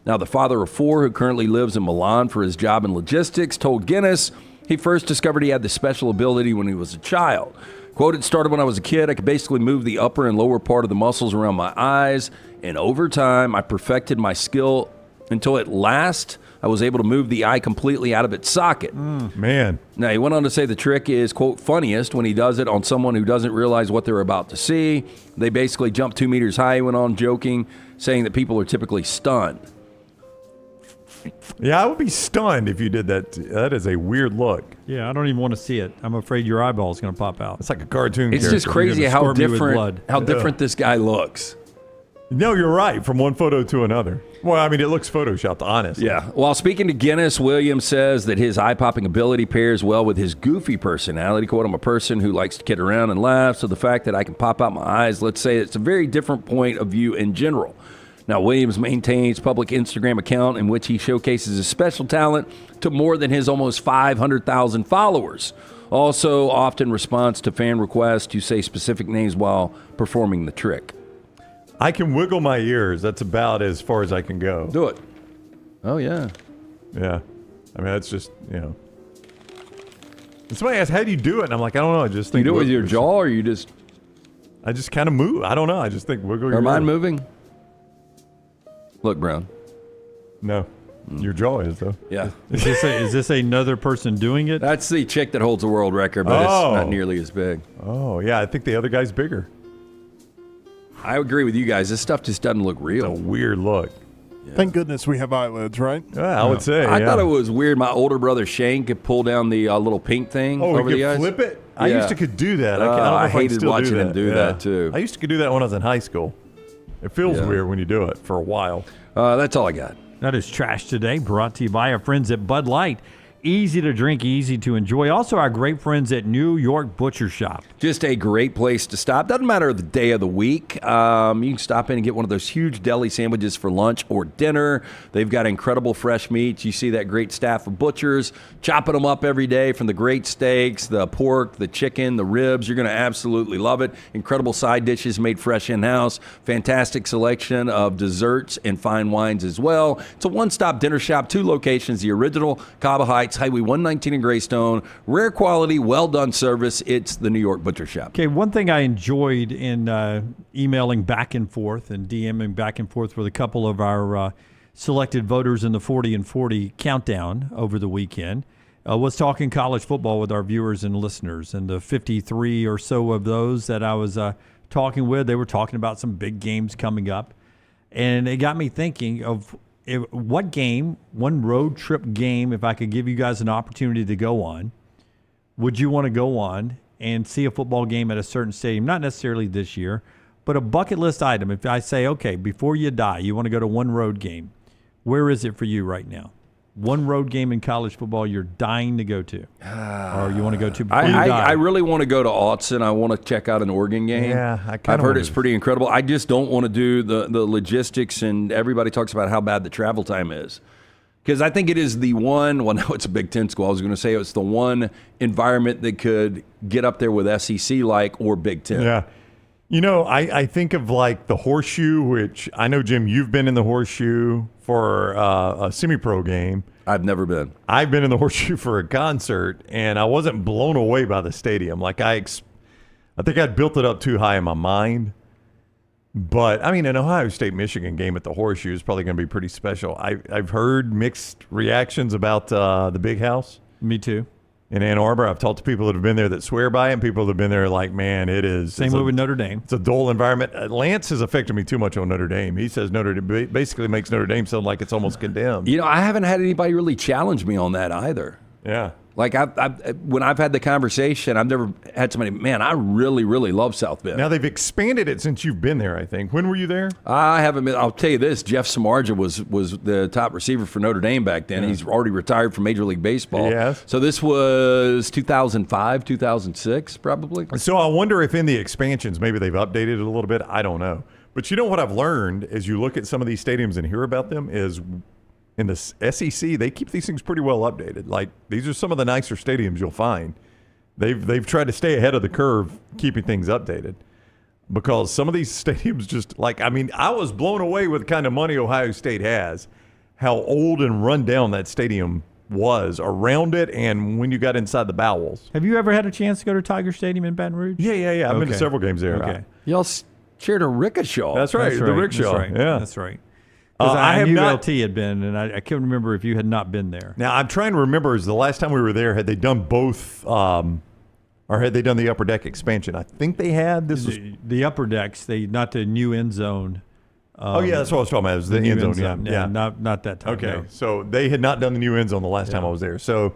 Now, the father of 4, who currently lives in Milan for his job in logistics, told Guinness he first discovered he had this special ability when he was a child. Quote, it started when I was a kid. I could basically move the upper and lower part of the muscles around my eyes, and over time, I perfected my skill until at last I was able to move the eye completely out of its socket. Man. Now, he went on to say the trick is, quote, funniest when he does it on someone who doesn't realize what they're about to see. They basically jump 2 meters high, he went on joking, saying that people are typically stunned. Yeah, I would be stunned if you did that. That is a weird look. Yeah, I don't even want to see it. I'm afraid your eyeball is going to pop out. It's like a cartoon It's character. just crazy how different this guy looks. No, you're right. From one photo to another. Well, I mean, it looks photoshopped, honestly. Yeah. While speaking to Guinness, Williams says that his eye-popping ability pairs well with his goofy personality. Quote, I'm a person who likes to kid around and laugh, so the fact that I can pop out my eyes, let's say it's a very different point of view in general. Now, Williams maintains a public Instagram account in which he showcases his special talent to more than his almost 500,000 followers. Also often responds to fan requests to say specific names while performing the trick. I can wiggle my ears. That's about as far as I can go. Do it. Oh, yeah. Yeah. I mean, that's just, And somebody asked, how do you do it? And I'm like, I don't know. I just think. You do it with your jaw or you just. I just kind of move. I don't know. I just think wiggle your ears. Are mine moving? Look, Brown. No. Your jaw is, though. Yeah. Is this another person doing it? That's the chick that holds the world record, but it's not nearly as big. Oh, yeah. I think the other guy's bigger. I agree with you guys. This stuff just doesn't look real. It's a weird look. Yeah. Thank goodness we have eyelids, right? Yeah, I would say. I thought it was weird. My older brother Shane could pull down the little pink thing over the eyes. Flip it? I used to could do that. I don't know I if I hated still watching him do that, too. I used to do that when I was in high school. It feels weird when you do it for a while. That's all I got. That is Trash Today, brought to you by our friends at Bud Light. Easy to drink, easy to enjoy. Also, our great friends at New York Butcher Shop. Just a great place to stop. Doesn't matter the day of the week. You can stop in and get one of those huge deli sandwiches for lunch or dinner. They've got incredible fresh meats. You see that great staff of butchers chopping them up every day, from the great steaks, the pork, the chicken, the ribs. You're going to absolutely love it. Incredible side dishes made fresh in-house. Fantastic selection of desserts and fine wines as well. It's a one-stop dinner shop, 2 locations, the original Cabo Heights, Highway 119 in Greystone. Rare quality, well-done service. It's the New York Butcher Shop. Okay, one thing I enjoyed in emailing back and forth and DMing back and forth with a couple of our selected voters in the 40 and 40 countdown over the weekend was talking college football with our viewers and listeners. And the 53 or so of those that I was talking with, they were talking about some big games coming up. And it got me thinking of what game, one road trip game, if I could give you guys an opportunity to go on, would you want to go on and see a football game at a certain stadium? Not necessarily this year, but a bucket list item. If I say, okay, before you die, you want to go to one road game, where is it for you right now? One road game in college football you're dying to go to, or you want to go to before you die? I really want to go to Autzen. I want to check out an Oregon game. Yeah, I've heard it's pretty incredible. I just don't want to do the logistics, and everybody talks about how bad the travel time is. Because I think it is the one, well, no, it's a Big Ten school. I was going to say it's the one environment that could get up there with SEC-like or Big Ten. Yeah. I think of like the Horseshoe, which I know, Jim, you've been in the Horseshoe for a semi-pro game. I've never been. I've been in the Horseshoe for a concert, and I wasn't blown away by the stadium. Like I think I'd built it up too high in my mind. But, I mean, an Ohio State-Michigan game at the Horseshoe is probably going to be pretty special. I've heard mixed reactions about the Big House. Me too. in Ann Arbor. I've talked to people that have been there that swear by it, and people that have been there like, man, it is. Same way with Notre Dame. It's a dull environment. Lance has affected me too much on Notre Dame. He says Notre Dame basically makes Notre Dame sound like it's almost condemned. You know, I haven't had anybody really challenge me on that either. Yeah. Like, when I've had the conversation, I've never had somebody, man, I really, really love South Bend. Now, they've expanded it since you've been there, I think. When were you there? I haven't been. I'll tell you this, Jeff Samardzija was the top receiver for Notre Dame back then. Yeah. He's already retired from Major League Baseball. Yes. So this was 2005, 2006, probably. So I wonder if in the expansions, maybe they've updated it a little bit. I don't know. But you know what I've learned as you look at some of these stadiums and hear about them is in the SEC, they keep these things pretty well updated. Like, these are some of the nicer stadiums you'll find. They've tried to stay ahead of the curve, keeping things updated. Because some of these stadiums just, like, I mean, I was blown away with the kind of money Ohio State has, how old and run down that stadium was around it and when you got inside the bowels. Have you ever had a chance to go to Tiger Stadium in Baton Rouge? Yeah. I've been to several games there. Okay. Y'all shared a rickshaw. That's right, the rickshaw. That's right. Yeah. That's right. I knew LT had been, and I couldn't remember if you had not been there. Now, I'm trying to remember, is the last time we were there, had they done both, or had they done the upper deck expansion? I think they had. This was the upper decks, not the new end zone. That's what I was talking about. It was the end zone. Yeah. Not that time. Okay, no. So they had not done the new end zone the last time I was there. So,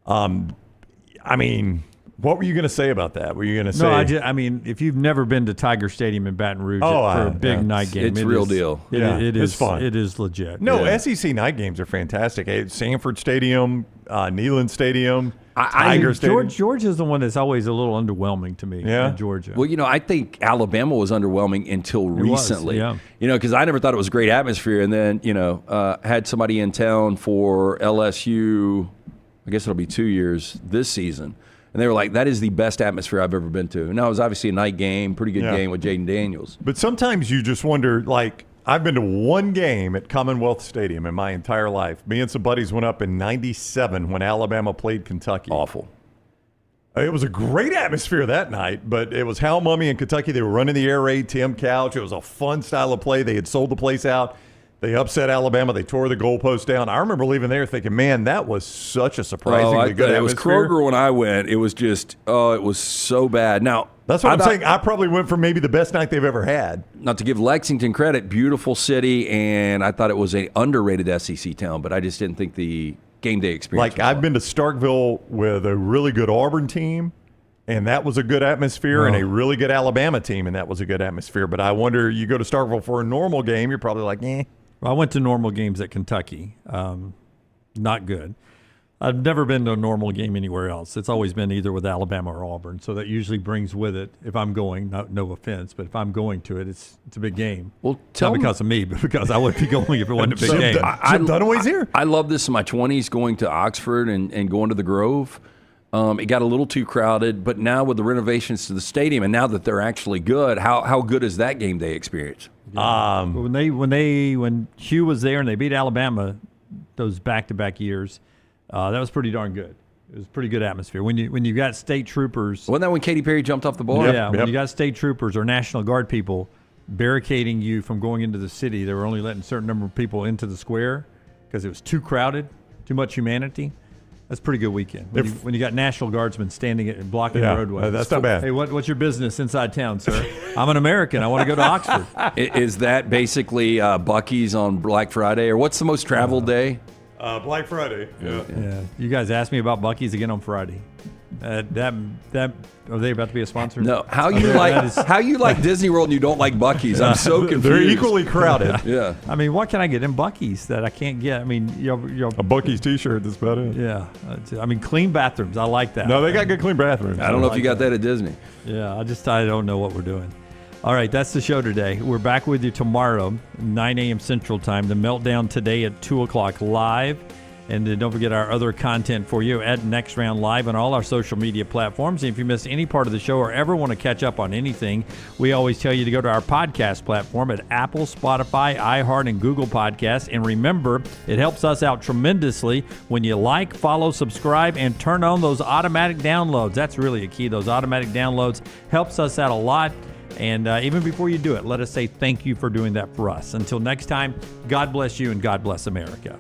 I mean, what were you going to say about that? Were you going to say? No, I mean, if you've never been to Tiger Stadium in Baton Rouge for a big night game, it's real deal. It's fun. It is legit. No, SEC night games are fantastic. Sanford Stadium, Neyland Stadium, Tiger Stadium. Georgia is the one that's always a little underwhelming to me. Yeah, in Georgia. Well, you know, I think Alabama was underwhelming until recently. Yeah. You know, because I never thought it was a great atmosphere, and then had somebody in town for LSU. I guess it'll be 2 years this season. And they were like, that is the best atmosphere I've ever been to. Now, it was obviously a night game, pretty good game with Jaden Daniels. But sometimes you just wonder, like, I've been to one game at Commonwealth Stadium in my entire life. Me and some buddies went up in '97 when Alabama played Kentucky. Awful. It was a great atmosphere that night, but it was Hal Mummy in Kentucky. They were running the air raid, Tim Couch. It was a fun style of play. They had sold the place out. They upset Alabama. They tore the goalpost down. I remember leaving there thinking, man, that was such a surprisingly good atmosphere. It was Kroger when I went. It was just, it was so bad. Now, that's what I'm saying. I probably went for maybe the best night they've ever had. Not to give Lexington credit, beautiful city, and I thought it was an underrated SEC town, but I just didn't think the game day experience was I've been to Starkville with a really good Auburn team, and that was a good atmosphere, and a really good Alabama team, and that was a good atmosphere. But I wonder, you go to Starkville for a normal game, you're probably like, eh. Well, I went to normal games at Kentucky. Not good. I've never been to a normal game anywhere else. It's always been either with Alabama or Auburn. So that usually brings with it, if I'm going, no offense, but if I'm going to it, it's a big game. Well, not because of me, but because I wouldn't be going if it wasn't a big game. Jim Dunaway's here. I love this in my 20s, going to Oxford and going to the Grove. It got a little too crowded, but now with the renovations to the stadium, and now that they're actually good, how good is that game day experience? Yeah. When Hugh was there and they beat Alabama those back-to-back years, that was pretty darn good. It was a pretty good atmosphere. When you got state troopers, wasn't that when Katy Perry jumped off the ball? Yeah, when you got state troopers or National Guard people barricading you from going into the city, they were only letting a certain number of people into the square because it was too crowded, too much humanity. That's a pretty good weekend. When you got National Guardsmen standing and blocking the roadway. That's not bad. Hey, what's your business inside town, sir? I'm an American. I want to go to Oxford. Is that basically Buc-ee's on Black Friday, or what's the most traveled day? Black Friday. Yeah. You guys asked me about Buc-ee's again on Friday. Are they about to be a sponsor? No. How you like Disney World and you don't like Buc-ee's? I'm so confused. They're equally crowded. Yeah. I mean, what can I get in Buc-ee's that I can't get? I mean, a Buc-ee's T-shirt. That's about it. Yeah. I mean, clean bathrooms. I like that. No, they got good clean bathrooms. I don't know if you got that at Disney. Yeah. I don't know what we're doing. All right, that's the show today. We're back with you tomorrow, 9 a.m. Central Time. The Meltdown today at 2 o'clock live. And don't forget our other content for you at Next Round Live on all our social media platforms. And if you missed any part of the show or ever want to catch up on anything, we always tell you to go to our podcast platform at Apple, Spotify, iHeart, and Google Podcasts. And remember, it helps us out tremendously when you like, follow, subscribe, and turn on those automatic downloads. That's really a key. Those automatic downloads helps us out a lot. And even before you do it, let us say thank you for doing that for us. Until next time, God bless you and God bless America.